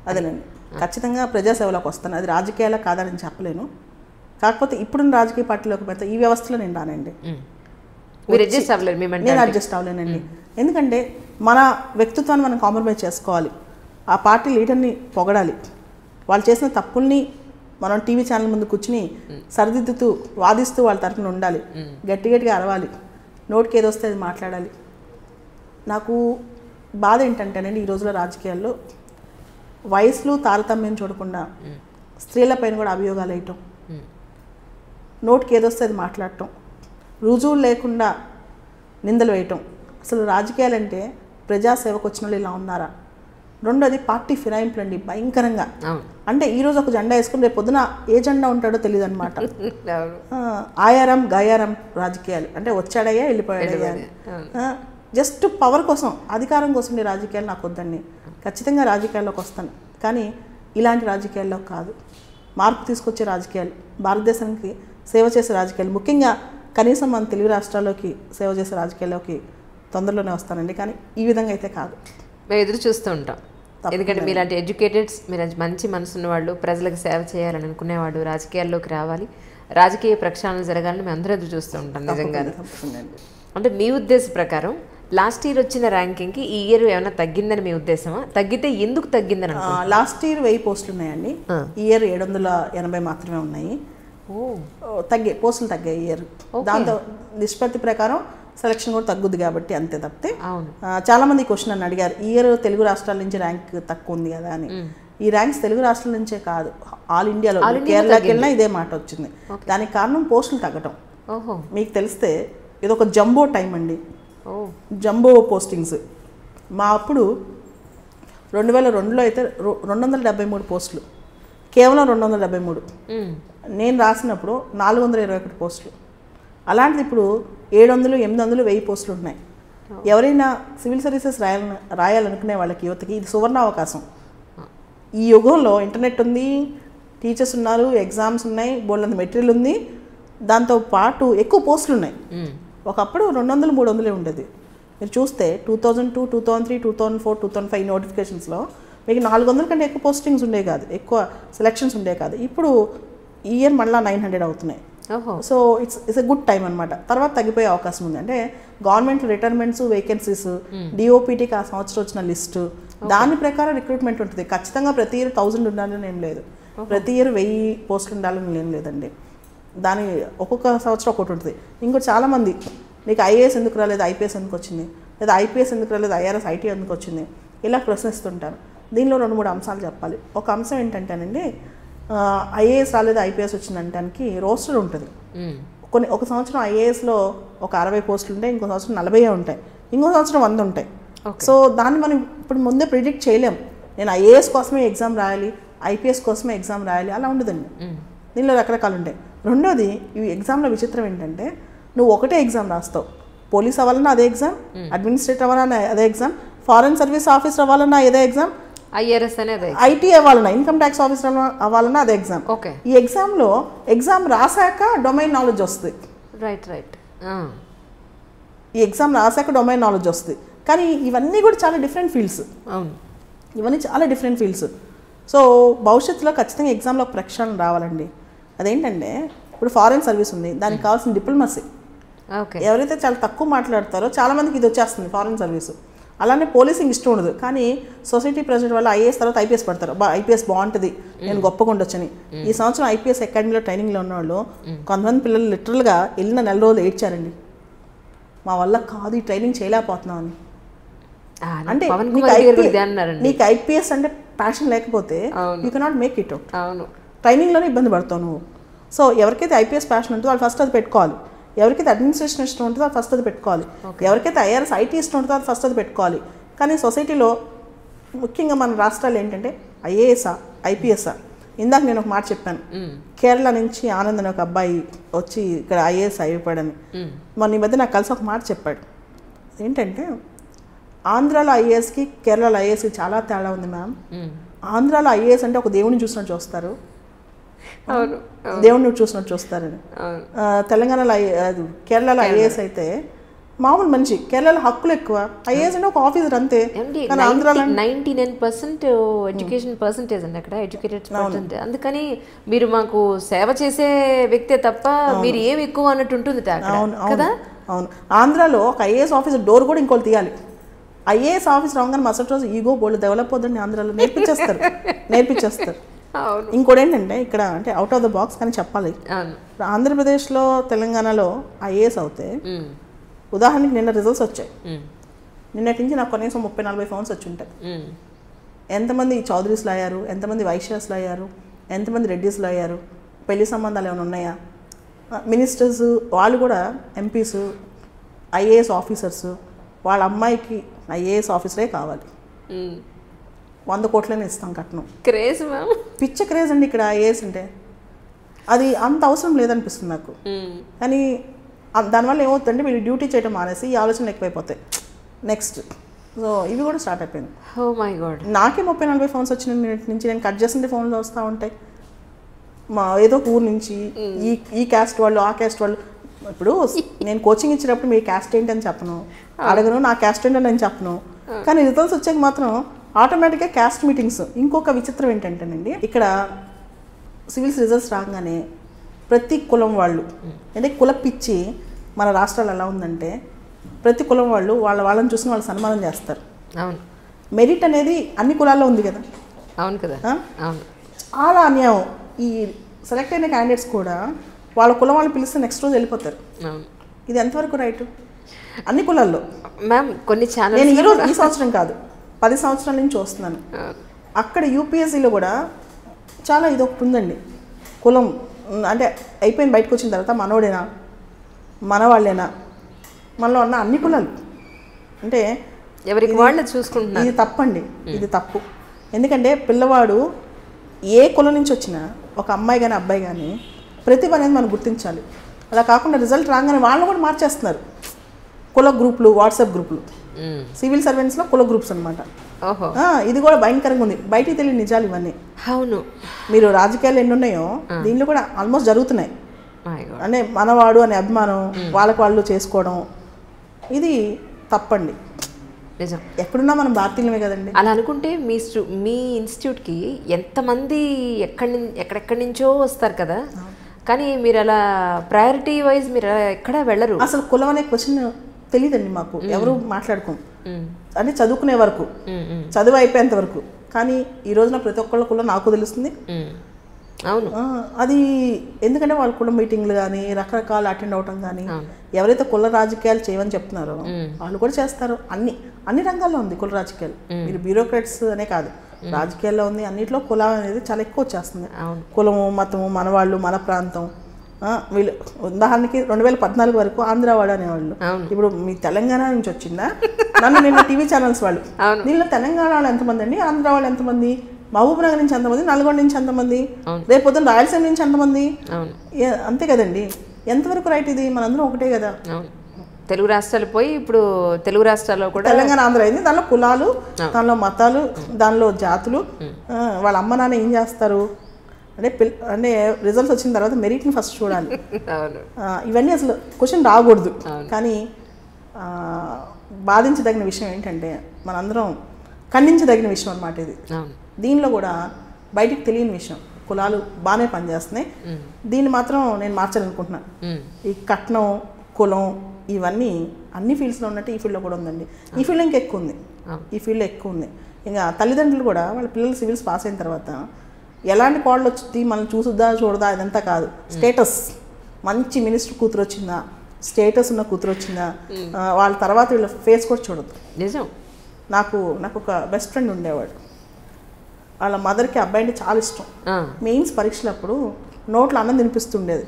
అదేనండి, ఖచ్చితంగా ప్రజాసేవలోకి వస్తాను. అది రాజకీయాలకు కాదని చెప్పలేను. కాకపోతే ఇప్పుడున్న రాజకీయ పార్టీలోకి పెడితే ఈ వ్యవస్థలో నేను రానండి. మీరు అడ్జస్ట్ అవ్వలేరు. నేను అడ్జస్ట్ అవ్వలేనండి. ఎందుకంటే మన వ్యక్తిత్వాన్ని మనం కాంప్రమైజ్ చేసుకోవాలి. ఆ పార్టీ లీడర్ని పొగడాలి, వాళ్ళు చేసిన తప్పుల్ని మనం టీవీ ఛానల్ ముందు కూర్చుని సరిదిద్దుతూ వాదిస్తూ వాళ్ళ తరఫున ఉండాలి, గట్టి గట్టిగా అరవాలి, నోటికి ఏదో వస్తే అది మాట్లాడాలి. నాకు బాధ ఏంటంటేనండి, ఈ రోజుల్లో రాజకీయాల్లో వయసులు తారతమ్యం చూడకుండా స్త్రీలపైన కూడా అభియోగాలు వేయటం, నోటికి ఏదొస్తే అది మాట్లాడటం, రుజువులు లేకుండా నిందలు వేయటం. అసలు రాజకీయాలంటే ప్రజాసేవకు వచ్చిన వాళ్ళు ఇలా ఉన్నారా? రెండోది పార్టీ ఫిరాయింపులు అండి, భయంకరంగా. అంటే ఈరోజు ఒక జెండా వేసుకుని రేపు పొద్దున ఏ జెండా ఉంటాడో తెలియదు అనమాట. ఆయారం గయారం రాజకీయాలు, అంటే వచ్చాడయ్యా వెళ్ళిపోయాడయ్యా, జస్ట్ పవర్ కోసం అధికారం కోసం రాజకీయాలు నాకు వద్దండి. ఖచ్చితంగా రాజకీయాల్లోకి వస్తాను, కానీ ఇలాంటి రాజకీయాల్లో కాదు. మార్పు తీసుకొచ్చే రాజకీయాలు, భారతదేశానికి సేవ చేసే రాజకీయాలు, ముఖ్యంగా కనీసం మన తెలుగు రాష్ట్రాల్లోకి సేవ చేసే రాజకీయాల్లోకి తొందరలోనే వస్తానండి. కానీ ఈ విధంగా అయితే కాదు. మేము ఎదురు చూస్తూ ఉంటాం, ఎందుకంటే మీలాంటి ఎడ్యుకేటెడ్స్, మీరు మంచి మనసున్న వాళ్ళు, ప్రజలకు సేవ చేయాలని అనుకునేవాడు రాజకీయాల్లోకి రావాలి, రాజకీయ ప్రక్షాళన జరగాలని మేము అందరూ ఎదురు చూస్తూ ఉంటాం. నిజంగా అంటే మీ ఉద్దేశ ప్రకారం లాస్ట్ ఇయర్ వచ్చిన ర్యాంకింగ్కి ఈ ఇయర్ ఏమైనా తగ్గిందని మీ ఉద్దేశమా? తగ్గితే ఎందుకు తగ్గిందని? లాస్ట్ ఇయర్ 1000 పోస్టులు ఉన్నాయండి, ఈ ఇయర్ 780 మాత్రమే ఉన్నాయి. తగ్గాయి, పోస్టులు తగ్గాయి ఇయర్. దాంతో నిష్పత్తి ప్రకారం సెలక్షన్ కూడా తగ్గుద్ది కాబట్టి అంతే తప్పితే. చాలామంది క్వశ్చన్ నన్ను అడిగారు, ఈ ఇయర్ తెలుగు రాష్ట్రాల నుంచి ర్యాంక్ తక్కువ ఉంది కదా అని. ఈ ర్యాంక్స్ తెలుగు రాష్ట్రాల నుంచే కాదు, ఆల్ ఇండియాలో, కేరళకి వెళ్ళినా ఇదే మాట వచ్చింది. దానికి కారణం పోస్టులు తగ్గటం. మీకు తెలిస్తే ఇది ఒక జంబో టైం అండి, జంబో పోస్టింగ్స్. మా అప్పుడు 2002లో అయితే 273 పోస్టులు, కేవలం 273. నేను రాసినప్పుడు 421 పోస్టులు. అలాంటిది ఇప్పుడు 700, 800, 1000 పోస్టులు ఉన్నాయి. ఎవరైనా సివిల్ సర్వీసెస్ రాయాలనుకునే వాళ్ళకి, యువతకి ఇది సువర్ణ అవకాశం. ఈ యుగంలో ఇంటర్నెట్ ఉంది, టీచర్స్ ఉన్నారు, ఎగ్జామ్స్ ఉన్నాయి, బోల్డంత మెటీరియల్ ఉంది, దాంతో పాటు ఎక్కువ పోస్టులు ఉన్నాయి. ఒకప్పుడు 200, 300 ఉండేది. మీరు చూస్తే 2002, 2003, 2004, 2005 నోటిఫికేషన్స్లో మీకు 400 కంటే ఎక్కువ పోస్టింగ్స్ ఉండే కాదు, ఎక్కువ సెలక్షన్స్ ఉండే కాదు. ఇప్పుడు ఈ ఇయర్ మళ్ళీ 900 అవుతున్నాయి. So it's a good time అనమాట. తర్వాత తగ్గిపోయే అవకాశం ఉంది. అంటే గవర్నమెంట్ రిటైర్మెంట్స్, వేకెన్సీస్, డిఓపిటీకి ఆ సంవత్సరం వచ్చిన లిస్టు, దాని ప్రకారం రిక్రూట్మెంట్ ఉంటుంది. ఖచ్చితంగా ప్రతి ఇయర్ 1000 ఉండాలని ఏం లేదు, ప్రతి ఇయర్ 1000 పోస్టులు ఉండాలని ఏం లేదండి. దాని ఒక్కొక్క సంవత్సరం ఒకటి ఉంటుంది. ఇంకోటి చాలామంది, నీకు ఐఏఎస్ ఎందుకు రాలేదు, ఐపీఎస్ ఎందుకు వచ్చింది, లేదా ఐపీఎస్ ఎందుకు రాలేదు, ఐఆర్ఎస్ ఐటీ ఎందుకు వచ్చింది, ఇలా ప్రశ్నిస్తుంటారు. దీనిలో 2-3 అంశాలు చెప్పాలి. ఒక అంశం ఏంటంటేనండి, ఐఏఎస్ రాలేదు, ఐపీఎస్ వచ్చిందంటానికి రోస్టర్ ఉంటుంది. ఒక సంవత్సరం ఐఏఎస్లో ఒక 60 పోస్టులు ఉంటాయి, ఇంకో సంవత్సరం 40 ఉంటాయి, ఇంకో సంవత్సరం 100 ఉంటాయి. సో దాన్ని మనం ఇప్పుడు ముందే ప్రిడిక్ట్ చేయలేం. నేను ఐఏఎస్ కోసమే ఎగ్జామ్ రాయాలి, ఐపీఎస్ కోసమే ఎగ్జామ్ రాయాలి, అలా ఉండదండి. దీనిలో రకరకాలు ఉంటాయి. రెండోది, ఈ ఎగ్జామ్లో విచిత్రం ఏంటంటే, నువ్వు ఒకటే ఎగ్జామ్ రాస్తావు, పోలీస్ అవ్వాలన్నా అదే ఎగ్జామ్, అడ్మినిస్ట్రేటర్ అవ్వాలన్నా అదే ఎగ్జామ్, ఫారెన్ సర్వీస్ ఆఫీసర్ అవ్వాలన్నా అదే ఎగ్జామ్, ఐఆర్ఎస్ అనేది ఐటీ అవ్వాలన్నా, ఇన్కమ్ ట్యాక్స్ ఆఫీసర్ అవ్వాలన్నా అదే ఎగ్జామ్. ఓకే. ఈ ఎగ్జామ్లో ఎగ్జామ్ రాసాక డొమైన్ నాలెడ్జ్ వస్తుంది. Right right. ఈ ఎగ్జామ్ రాసాక డొమైన్ నాలెడ్జ్ వస్తుంది. కానీ ఇవన్నీ కూడా చాలా డిఫరెంట్ ఫీల్డ్స్. అవును, ఇవన్నీ చాలా డిఫరెంట్ ఫీల్డ్స్. సో భవిష్యత్తులో ఖచ్చితంగా ఎగ్జామ్లో ఒక ప్రక్షాళన రావాలండి. అదేంటంటే ఇప్పుడు ఫారెన్ సర్వీస్ ఉంది, దానికి కావాల్సిన డిప్లొమసీ. ఓకే. ఎవరైతే చాలా తక్కువ మాట్లాడతారో చాలామందికి ఇది వచ్చేస్తుంది ఫారెన్ సర్వీసు. అలానే పోలీసింగ్ ఇష్టం ఉండదు, కానీ సొసైటీ ప్రెసిడెంట్ వల్ల ఐఏఎస్ తర్వాత ఐపీఎస్ పడతారు. ఐపీఎస్ బాగుంటుంది, నేను గొప్పగా ఉండొచ్చని. ఈ సంవత్సరం ఐపీఎస్ అకాడమీలో ట్రైనింగ్లో ఉన్నవాళ్ళు కొంతమంది పిల్లలు లిటరల్గా వెళ్ళిన 4 రోజులు ఏడ్చారండి, మా వల్ల కాదు ఈ ట్రైనింగ్ చేయలేకపోతున్నాం అని. అంటే నీకు ఐపీఎస్ అంటే ప్యాషన్ లేకపోతే you cannot make it out. ట్రైనింగ్లోనే ఇబ్బంది పడతావు నువ్వు. సో ఎవరికైతే ఐపీఎస్ ప్యాషన్ ఉంటుందో వాళ్ళు ఫస్ట్ అది పెట్టుకోవాలి. ఎవరికైతే అడ్మినిస్ట్రేషన్ ఇష్టం ఉంటుందో అది ఫస్ట్ అది పెట్టుకోవాలి. ఎవరికైతే ఐఆర్ఎస్ ఐటీ ఇష్టం ఉంటుందో అది ఫస్ట్ అది పెట్టుకోవాలి. కానీ సొసైటీలో ముఖ్యంగా మన రాష్ట్రాలు ఏంటంటే ఐఏఎస్ఆ ఐపీఎస్ఆ. ఇందాక నేను ఒక మాట చెప్పాను, కేరళ నుంచి ఆనంద్ అనే ఒక అబ్బాయి వచ్చి ఇక్కడ ఐఏఎస్ అయిపోయాడని. మొన్న ఈ మధ్య నాకు కలిసి ఒక మాట చెప్పాడు. ఏంటంటే ఆంధ్రాలో ఐఏఎస్కి కేరళలో ఐఏఎస్కి చాలా తేడా ఉంది మ్యామ్. ఆంధ్రాలో ఐఏఎస్ అంటే ఒక దేవుడిని చూసినట్టు చూస్తారు, దేవుడిని చూసినట్టు చూస్తారని. తెలంగాణలో కేరళలో ఐఏఎస్ అయితే మామూలు మనిషి. కేరళలో హక్కులు ఎక్కువ, ఐఏఎస్ అంటే ఒక ఆఫీసర్ అంతే. కానీ ఆంధ్రాలో 99% ఎడ్యుకేషన్ పర్సంటేజ్ అండి అక్కడ, ఎడ్యుకేటెడ్ పర్సెంట్. అందుకని మీరు మాకు సేవ చేసే వ్యక్తే తప్ప మీరు ఏమి ఎక్కువ అన్నట్టు ఉంటుంది కదా. అవును, ఆంధ్రాలో ఒక ఐఏఎస్ ఆఫీసర్ డోర్ కూడా ఇంకోటి తీయాలి. ఐఏఎస్ ఆఫీసర్ రాగానే మరుసటి రోజు ఈగో బోల్డ్ డెవలప్ అవుతుందని ఆంధ్రాలో నేర్పించేస్తారు. ఇంకోటి ఏంటంటే ఇక్కడ అంటే అవుట్ ఆఫ్ ద బాక్స్ కానీ చెప్పాలి. ఆంధ్రప్రదేశ్లో తెలంగాణలో ఐఏఎస్ అవుతే ఉదాహరణకి నిన్న రిజల్ట్స్ వచ్చాయి. నిన్నటి నుంచి నాకు కనీసం 30-40 ఫోన్స్ వచ్చి ఉంటాయి. ఎంతమంది చౌదరీస్లో అయ్యారు, ఎంతమంది వైశ్యాస్లో అయ్యారు, ఎంతమంది రెడ్డిస్లో అయ్యారు, పెళ్లి సంబంధాలు ఏమైనా ఉన్నాయా, మినిస్టర్స్ వాళ్ళు కూడా ఎంపీస్ ఐఏఎస్ ఆఫీసర్స్ వాళ్ళ అమ్మాయికి ఐఏఎస్ ఆఫీసరే కావాలి, 100 కోట్లనే ఇస్తాం కట్నం. క్రేజ్ పిచ్చ క్రేజ్ అండి ఇక్కడ ఐఏఎస్ అంటే. అది అంత అవసరం లేదనిపిస్తుంది నాకు. కానీ దానివల్ల ఏమవుతుందంటే వీళ్ళు డ్యూటీ చేయడం మానేసి ఈ ఆలోచనలు ఎక్కువైపోతాయి. నెక్స్ట్ సో ఇవి కూడా స్టార్ట్ అయిపోయింది. ఓ మై గాడ్, నాకే 30-40 ఫోన్స్ వచ్చిన నుంచి నేను కట్ చేస్తుంటే ఫోన్లు వస్తూ ఉంటాయి. మా ఏదో ఊరు నుంచి ఈ క్యాస్ట్ వాళ్ళు ఆ క్యాస్ట్ వాళ్ళు. ఇప్పుడు నేను కోచింగ్ ఇచ్చినప్పుడు మీ క్యాస్ట్ ఏంటని చెప్పను, అడగను, నా క్యాస్ట్ ఏంటని నేను చెప్పను. కానీ రిజల్ట్స్ వచ్చాక మాత్రం ఆటోమేటిక్గా క్యాస్ట్ మీటింగ్స్. ఇంకొక విచిత్రం ఏంటంటేనండి, ఇక్కడ సివిల్స్ రిజల్ట్స్ రాగానే ప్రతి కులం వాళ్ళు అంటే కుల పిచ్చి మన రాష్ట్రాలు ఎలా ఉందంటే ప్రతి కులం వాళ్ళు వాళ్ళని చూసిన వాళ్ళు సన్మానం చేస్తారు. అవును, మెరిట్ అనేది అన్ని కులాల్లో ఉంది కదా. అవును కదా, అవును. చాలా అన్యాయం. ఈ సెలెక్ట్ అయిన క్యాండిడేట్స్ కూడా వాళ్ళ కులం వాళ్ళు పిలిస్తే నెక్స్ట్ రోజు వెళ్ళిపోతారు. ఇది ఎంతవరకు రైట్? అన్ని కులాల్లో మ్యామ్ కొన్ని ఛానల్ నేను ఈరోజు ఈ సంవత్సరం కాదు 10 సంవత్సరాల నుంచి చూస్తున్నాను. అక్కడ యూపీఎస్సీలో కూడా చాలా ఇది ఒకటి ఉందండి. కులం అంటే అయిపోయింది, బయటకు వచ్చిన తర్వాత మనోడేనా మనవాళ్ళేనా మనలో ఉన్న అన్ని కులాలు అంటే ఎవరికి వాళ్ళు చూసుకుంటున్నారు. ఇది తప్పండి, ఇది తప్పు. ఎందుకంటే పిల్లవాడు ఏ కులం నుంచి వచ్చినా ఒక అమ్మాయి కానీ అబ్బాయి కానీ ప్రతిభ అనేది మనం గుర్తించాలి. అలా కాకుండా రిజల్ట్ రాగానే వాళ్ళని కూడా మార్చేస్తున్నారు. కుల గ్రూపులు, వాట్సాప్ గ్రూపులు, సివిల్ సర్వెంట్స్లో కుల గ్రూప్స్ అనమాట. ఇది కూడా భయంకరంగా ఉంది. బయటికి తెలియని నిజాలు ఇవన్నీ. అవును, మీరు రాజకీయాలు ఎన్ని ఉన్నాయో దీనిలో కూడా ఆల్మోస్ట్ జరుగుతున్నాయి. అంటే మనవాడు అనే అభిమానం వాళ్ళకి వాళ్ళు చేసుకోవడం ఇది తప్పండి. నిజం. ఎక్కడున్నా మనం భారతీయులమే కదండి. అలా అనుకుంటే మీ ఇన్స్టిట్యూట్కి ఎంతమంది ఎక్కడెక్కడి నుంచో వస్తారు కదా, కానీ మీరు అలా ప్రయారిటీ వైజ్ మీరు ఎక్కడా వెళ్ళరు. అసలు కులం అనే క్వశ్చన్ తెలియదండి మాకు, ఎవరు మాట్లాడుకోం. అంటే చదువుకునే వరకు, చదువు అయిపోయేంత వరకు. కానీ ఈ రోజున ప్రతి ఒక్కళ్ళ కులం నాకు తెలుస్తుంది. అవును, అది ఎందుకంటే వాళ్ళ కుల మీటింగ్లు కానీ రకరకాలు అటెండ్ అవటం కానీ ఎవరైతే కుల రాజకీయాలు చేయమని చెప్తున్నారో వాళ్ళు కూడా చేస్తారు. అన్ని రంగాల్లో ఉంది కుల రాజకీయాలు. మీరు బ్యూరోక్రాట్స్ అనే కాదు, రాజకీయాల్లో ఉంది. అన్నిట్లో కులం అనేది చాలా ఎక్కువ వచ్చేస్తుంది. కులము, మతము, మనవాళ్ళు, మన ప్రాంతం. వీళ్ళు ఉదాహరణకి 2014 వరకు ఆంధ్రావాడు అనేవాళ్ళు. ఇప్పుడు మీ తెలంగాణ నుంచి వచ్చిందా? నన్ను నిన్న టీవీ ఛానల్స్ వాళ్ళు దీనిలో తెలంగాణ వాళ్ళు ఎంతమంది అండి, ఆంధ్ర వాళ్ళు ఎంతమంది, మహబూబ్ నగర్ నుంచి ఎంతమంది, నల్గొండ నుంచి ఎంతమంది, రేపు పొద్దున్న రాయలసీమ నుంచి ఎంతమంది, అంతే కదండి. ఎంతవరకు రైట్ ఇది? మనందరం ఒకటే కదా. తెలుగు రాష్ట్రాలు పోయి ఇప్పుడు తెలుగు రాష్ట్రాల్లో కూడా తెలంగాణ ఆంధ్ర అయింది. దానిలో కులాలు, దానిలో మతాలు, దానిలో జాతులు, వాళ్ళ అమ్మ నాన్న ఏం చేస్తారు అంటే రిజల్ట్స్ వచ్చిన తర్వాత మెరిట్ని ఫస్ట్ చూడాలి. ఇవన్నీ అసలు క్వశ్చన్ రాకూడదు. కానీ బాధించదగిన విషయం ఏంటంటే మనందరం ఖండించదగిన విషయం అన్నమాట ఇది. దీనిలో కూడా బయటికి తెలియని విషయం, కులాలు బాగానే పనిచేస్తున్నాయి, దీన్ని మాత్రం నేను మార్చాలనుకుంటున్నాను. ఈ కట్నం, కులం ఇవన్నీ అన్ని ఫీల్డ్స్లో ఉన్నట్టు ఈ ఫీల్డ్లో కూడా ఉందండి. ఈ ఫీల్డ్ ఇంకా ఎక్కువ ఉంది, ఈ ఫీల్డ్లో ఎక్కువ ఉంది. ఇంకా తల్లిదండ్రులు కూడా వాళ్ళ పిల్లలు సివిల్స్ పాస్ అయిన తర్వాత ఎలాంటి కోడలు వచ్చింది మనం చూసుద్దా చూడదా ఇదంతా కాదు, స్టేటస్, మంచి మినిస్టర్ కూతురు వచ్చిందా, స్టేటస్ ఉన్న కూతురు వచ్చిందా, వాళ్ళ తర్వాత వీళ్ళ ఫేస్ కూడా చూడదు. నిజం. నాకు ఒక బెస్ట్ ఫ్రెండ్ ఉండేవాడు, వాళ్ళ మదర్కి అబ్బాయి అంటే చాలా ఇష్టం. మెయిన్స్ పరీక్షలప్పుడు నోట్లో అన్నం తినిపిస్తుండేది,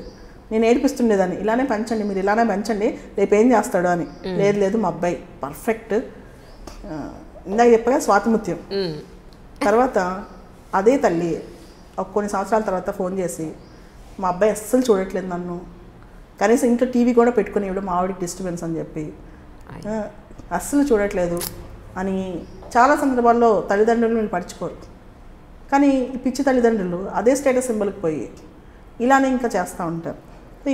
నేను ఏడిపిస్తుండేదాన్ని, ఇలానే పెంచండి మీరు, ఇలానే పెంచండి, రేపు ఏం చేస్తాడు అని. లేదు లేదు మా అబ్బాయి పర్ఫెక్ట్, ఇందాక చెప్పగా స్వాతిముత్యం. తర్వాత అదే తల్లి కొన్ని సంవత్సరాల తర్వాత ఫోన్ చేసి మా అబ్బాయి అస్సలు చూడట్లేదు నన్ను, కనీసం ఇంట్లో టీవీ కూడా పెట్టుకుని ఇవ్వడం మా ఆవిడకి డిస్టర్బెన్స్ అని చెప్పి అస్సలు చూడట్లేదు అని చాలా సందర్భాల్లో తల్లిదండ్రులు వీళ్ళు పడుచుకోరు. కానీ పిచ్చి తల్లిదండ్రులు అదే స్టేటస్ సింబల్కి పోయి ఇలానే ఇంకా చేస్తూ ఉంటారు.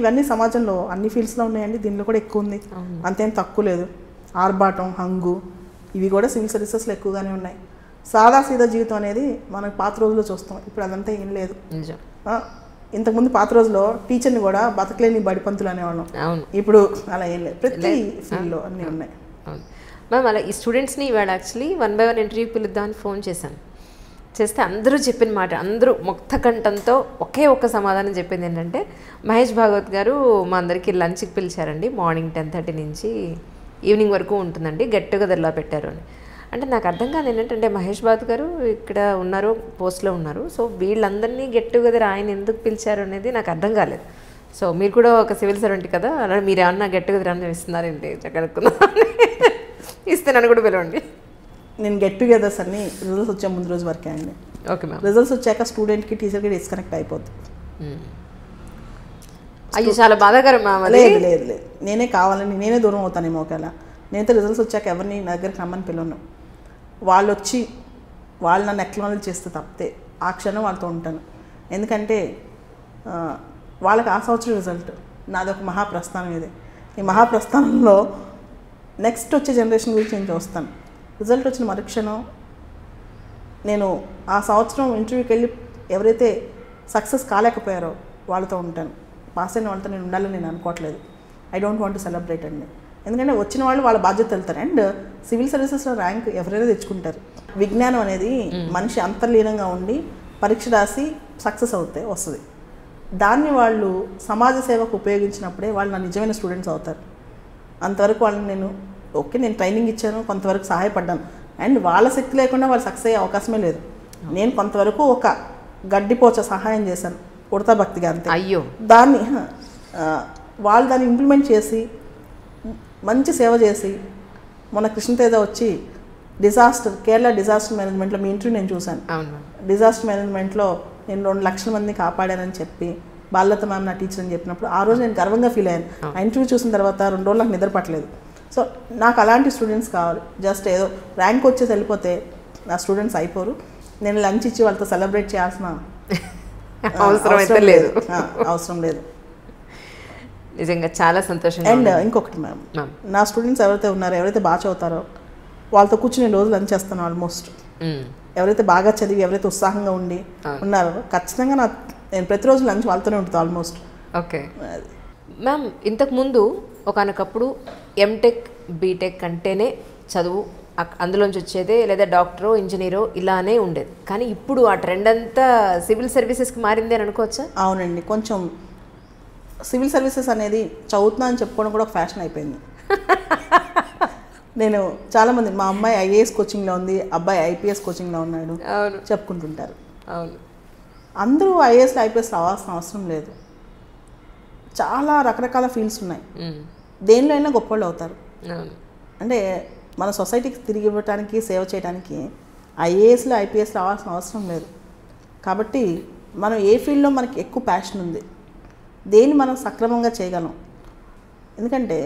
ఇవన్నీ సమాజంలో అన్ని ఫీల్డ్స్లో ఉన్నాయండి, దీనిలో కూడా ఎక్కువ ఉంది, అంతేం తక్కువ లేదు. ఆర్భాటం, హంగు ఇవి కూడా సివిల్ సర్వీసెస్లో ఎక్కువగానే ఉన్నాయి. సాదా సీదా జీవితం అనేది మనకు పాత రోజుల్లో చూస్తాం, ఇప్పుడు అదంతా ఏం లేదు. ఇంతకుముందు పాత రోజుల్లో టీచర్ని కూడా బతకలేని బడిపంతులు అనేవాళ్ళం, ఇప్పుడు అలా ఏం లేదు, ప్రతి ఫీల్డ్లో అన్నీ ఉన్నాయి. మ్యామ్ అలా ఈ స్టూడెంట్స్ని ఇవాళ యాక్చువల్లీ 1 by 1 ఇంటర్వ్యూ పిలుద్దామని ఫోన్ చేశాను. చేస్తే అందరూ చెప్పిన మాట, అందరూ ముక్త కంఠంతో ఒకే ఒక్క సమాధానం చెప్పింది ఏంటంటే, మహేష్ భాగవత్ గారు మా అందరికీ లంచ్కి పిలిచారండి, మార్నింగ్ 10:30 నుంచి ఈవినింగ్ వరకు ఉంటుందండి, గెట్ టుగెదర్లా పెట్టారు అని. అంటే నాకు అర్థం కాదు ఏంటంటే మహేష్ భాగవత్ గారు ఇక్కడ ఉన్నారు, పోస్ట్లో ఉన్నారు, సో వీళ్ళందరినీ గెట్ టుగెదర్ ఆయన ఎందుకు పిలిచారు అనేది నాకు అర్థం కాలేదు. సో మీరు కూడా ఒక సివిల్ సర్వెంట్ కదా, అలా మీరు ఏమన్నా గెట్ టుగెదర్ అన్న ఇస్తున్నారేంటి, చక్కనుకున్నా ఇస్తే నన్ను కూడా పిలవండి. నేను గెట్ టుగెదర్స్ అన్ని రిజల్ట్స్ వచ్చే ముందు రోజు వరకే అండి. Okay ma'am. రిజల్ట్స్ వచ్చాక స్టూడెంట్కి టీచర్కి డిస్కనెక్ట్ అయిపోద్ది. అయ్యో చాలా బాధాకరం మ్యామ్. లేదు లేదు లేదు, నేనే కావాలని నేనే దూరం అవుతానేమో. ఒకవేళ నేనైతే రిజల్ట్స్ వచ్చాక ఎవరిని నా దగ్గరికి రమ్మని పిలవను, వాళ్ళు వచ్చి వాళ్ళు నన్ను ఎక్నాలజ్ చేస్తే తప్పితే ఆ క్షణం వాళ్ళతో ఉంటాను. ఎందుకంటే వాళ్ళకి ఆ సంవత్సరం రిజల్ట్, నాది ఒక మహాప్రస్థానం. ఇది ఈ మహాప్రస్థానంలో నెక్స్ట్ వచ్చే జనరేషన్ గురించి నేను చూస్తాను. రిజల్ట్ వచ్చిన మరుక్షణం నేను ఆ సంవత్సరం ఇంటర్వ్యూకి వెళ్ళి ఎవరైతే సక్సెస్ కాలేకపోయారో వాళ్ళతో ఉంటాను. పాస్ అయిన వాళ్ళతో నేను ఉండాలని నేను అనుకోవట్లేదు. I don't want to celebrate అండి. ఎందుకంటే వచ్చిన వాళ్ళు వాళ్ళ బాధ్యత వెళ్తారు. అండ్ సివిల్ సర్వీసెస్లో ర్యాంక్ ఎవరైనా తెచ్చుకుంటారు. విజ్ఞానం అనేది మనిషి అంతర్లీనంగా ఉండి పరీక్ష రాసి సక్సెస్ వస్తుంది. దాన్ని వాళ్ళు సమాజ సేవకు ఉపయోగించినప్పుడే వాళ్ళు నా నిజమైన స్టూడెంట్స్ అవుతారు. అంతవరకు వాళ్ళని నేను ట్రైనింగ్ ఇచ్చాను, కొంతవరకు సహాయపడ్డాను. అండ్ వాళ్ళ శక్తి లేకుండా వాళ్ళు సక్సెస్ అయ్యే అవకాశమే లేదు. నేను కొంతవరకు ఒక గడ్డిపోచ సహాయం చేశాను ఉడతా భక్తిగా, అంతే. అయ్యో, దాన్ని వాళ్ళు దాన్ని ఇంప్లిమెంట్ చేసి మంచి సేవ చేసి మొన్న కృష్ణతేజ వచ్చి కేరళ డిజాస్టర్ మేనేజ్మెంట్లో మీ ఇంటర్వ్యూ నేను చూశాను. డిజాస్టర్ మేనేజ్మెంట్లో నేను 2 లక్షల మందిని కాపాడానని చెప్పి బాలలత మ్యామ్ నా టీచర్ అని చెప్పినప్పుడు ఆ రోజు నేను గర్వంగా ఫీల్ అయ్యాను. ఆ ఇంటర్వ్యూ చూసిన తర్వాత 2 రోజులు నాకు నిద్ర పట్టలేదు. సో నాకు అలాంటి స్టూడెంట్స్ కావాలి. జస్ట్ ఏదో ర్యాంక్ వచ్చేసి వెళ్ళిపోతే నా స్టూడెంట్స్ అయిపోరు. నేను లంచ్ ఇచ్చి వాళ్ళతో సెలబ్రేట్ చేయాల్సిన అవసరం లేదు. నిజంగా చాలా సంతోషంగా. అండ్ ఇంకొకటి మ్యామ్, నా స్టూడెంట్స్ ఎవరైతే ఉన్నారో, ఎవరైతే బాగా చదువుతారో వాళ్ళతో కూర్చుని నేను రోజు లంచ్ చేస్తాను. ఆల్మోస్ట్ ఎవరైతే బాగా చదివి ఎవరైతే ఉత్సాహంగా ఉండి ఉన్నారో ఖచ్చితంగా నేను ప్రతిరోజు లంచ్ వాళ్ళతోనే ఉంటుంది ఆల్మోస్ట్. ఓకే మ్యామ్, ఇంతకుముందు ఒకనొకప్పుడు ఎంటెక్ బీటెక్ అంటేనే చదువు, అందులోంచి వచ్చేదే లేదా డాక్టరో ఇంజనీరో ఇలానే ఉండేది. కానీ ఇప్పుడు ఆ ట్రెండ్ అంతా సివిల్ సర్వీసెస్కి మారింది అని అనుకోవచ్చా? అవునండి, కొంచెం సివిల్ సర్వీసెస్ అనేది చదువుతున్నా అని చెప్పుకోవడం కూడా ఒక ఫ్యాషన్ అయిపోయింది. నేను చాలామంది, మా అమ్మాయి ఐఏఎస్ కోచింగ్లో ఉంది, అబ్బాయి ఐపీఎస్ కోచింగ్లో ఉన్నాడు చెప్పుకుంటుంటారు. అవును, అందరూ ఐఏఎస్లో ఐపీఎస్లో అవ్వాల్సిన అవసరం లేదు. చాలా రకరకాల ఫీల్డ్స్ ఉన్నాయి, దేనిలో అయినా గొప్పవాళ్ళు అవుతారు. అంటే మన సొసైటీకి తిరిగి ఇవ్వడానికి, సేవ చేయడానికి ఐఏఎస్లో ఐపీఎస్లో అవ్వాల్సిన అవసరం లేదు. కాబట్టి మనం ఏ ఫీల్డ్లో మనకి ఎక్కువ ప్యాషన్ ఉంది, దేన్ని మనం సక్రమంగా చేయగలం. ఎందుకంటే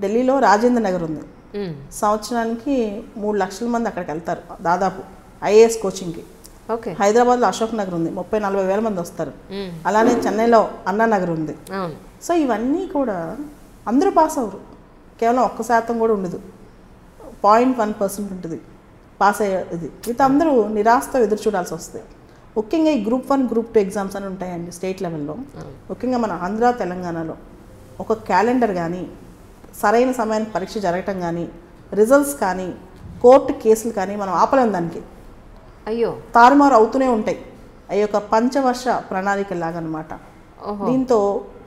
ఢిల్లీలో రాజేంద్ర నగర్ ఉంది, సంవత్సరానికి 3 లక్షల మంది అక్కడికి వెళ్తారు దాదాపు ఐఏఎస్ కోచింగ్కి. ఓకే. హైదరాబాద్లో అశోక్ నగర్ ఉంది, 30-40 వేల మంది వస్తారు. అలానే చెన్నైలో అన్నా నగర్ ఉంది. సో ఇవన్నీ కూడా అందరూ పాస్ అవ్వరు, కేవలం 1% కూడా ఉండదు, 0.1% ఉంటుంది పాస్ అయ్యేది. మిగతా అందరూ నిరాశతో ఎదురు చూడాల్సి వస్తుంది. ముఖ్యంగా ఈ గ్రూప్ 1 గ్రూప్ 2 ఎగ్జామ్స్ అని ఉంటాయండి స్టేట్ లెవెల్లో. ముఖ్యంగా మన ఆంధ్ర తెలంగాణలో ఒక క్యాలెండర్ కానీ, సరైన సమయానికి పరీక్ష జరగటం కానీ, రిజల్ట్స్ కానీ, కోర్టు కేసులు కానీ మనం ఆపలేం. దానికి అయ్యో తారుమారు అవుతూనే ఉంటాయి. అవి ఒక పంచవర్ష ప్రణాళికలాగా అనమాట. దీంతో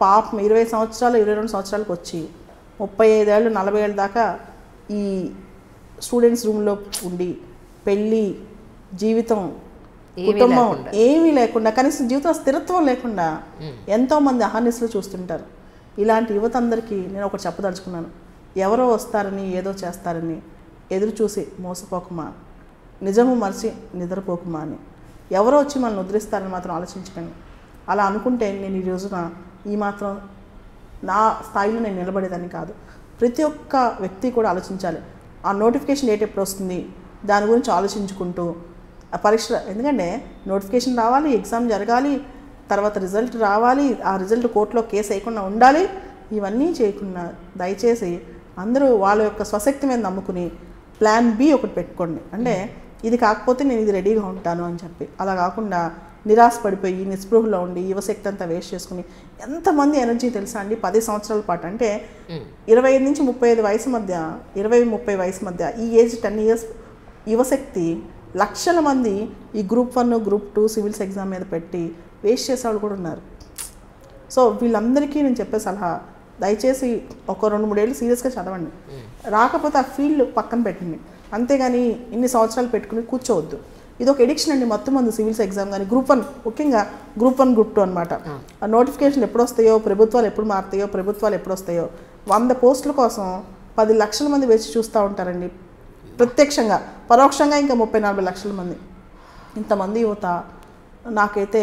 పాపం 20 సంవత్సరాలు 22 సంవత్సరాలకు వచ్చి 35 ఏళ్ళు 40 ఏళ్ళ దాకా ఈ స్టూడెంట్స్ రూమ్లో ఉండి పెళ్ళి, జీవితం, కుటుంబం ఏమీ లేకుండా, కనీసం జీవితం స్థిరత్వం లేకుండా ఎంతోమంది అహర్నిశలు చూస్తుంటారు. ఇలాంటి యువత అందరికీ నేను ఒకటి చెప్పదలుచుకున్నాను. ఎవరో వస్తారని ఏదో చేస్తారని ఎదురు చూసి మోసపోకుమా, నిజము మరిచి నిద్రపోకుమా అని. ఎవరో వచ్చి మనల్ని ఉద్ధరిస్తారని మాత్రం ఆలోచించకండి. అలా అనుకుంటే నేను ఈ రోజున ఈ మాత్రం నా స్థాయిలో నేను నిలబడేదాన్ని కాదు. ప్రతి ఒక్క వ్యక్తి కూడా ఆలోచించాలి. ఆ నోటిఫికేషన్ డేట్ ఎప్పుడు వస్తుంది దాని గురించి ఆలోచించుకుంటూ ఆ పరీక్ష, ఎందుకంటే నోటిఫికేషన్ రావాలి, ఎగ్జామ్ జరగాలి, తర్వాత రిజల్ట్ రావాలి, ఆ రిజల్ట్ కోర్టులో కేసు వేయకుండా ఉండాలి. ఇవన్నీ చేయకుండా దయచేసి అందరూ వాళ్ళ యొక్క స్వశక్తి మీద నమ్ముకుని ప్లాన్ బి ఒకటి పెట్టుకోండి. అంటే ఇది కాకపోతే నేను ఇది రెడీగా ఉంటాను అని చెప్పి, అలా కాకుండా నిరాశ పడిపోయి నిస్పృహలో ఉండి యువశక్తి అంతా వేస్ట్ చేసుకుని ఎంతమంది ఎనర్జీ తెలుసా అండి 10 సంవత్సరాల పాటు, అంటే 25 నుంచి 35 వయసు మధ్య, 20-30 వయసు మధ్య ఈ ఏజ్ 10 ఇయర్స్ యువశక్తి లక్షల మంది ఈ గ్రూప్ 1 గ్రూప్ 2 సివిల్స్ ఎగ్జామ్ మీద పెట్టి వేస్ట్ చేసేవాళ్ళు కూడా ఉన్నారు. సో వీళ్ళందరికీ నేను చెప్పే సలహా, దయచేసి ఒక 2-3 ఏళ్ళు సీరియస్గా చదవండి. రాకపోతే ఆ ఫీల్డ్ పక్కన పెట్టండి, అంతేగాని ఇన్ని సంవత్సరాలు పెట్టుకుని కూర్చోవద్దు. ఇది ఒక ఎడిక్షన్ అండి మొత్తం మంది సివిల్స్ ఎగ్జామ్ కానీ గ్రూప్ 1, ముఖ్యంగా గ్రూప్ 1 గ్రూప్ 2 అనమాట. ఆ నోటిఫికేషన్ ఎప్పుడు వస్తాయో, ప్రభుత్వాలు ఎప్పుడు మారుతాయో, ప్రభుత్వాలు ఎప్పుడు వస్తాయో, 100 పోస్టుల కోసం 10 లక్షల మంది వేచి చూస్తూ ఉంటారండి. ప్రత్యక్షంగా, పరోక్షంగా ఇంకా 30-40 లక్షల మంది. ఇంతమంది యువత నాకైతే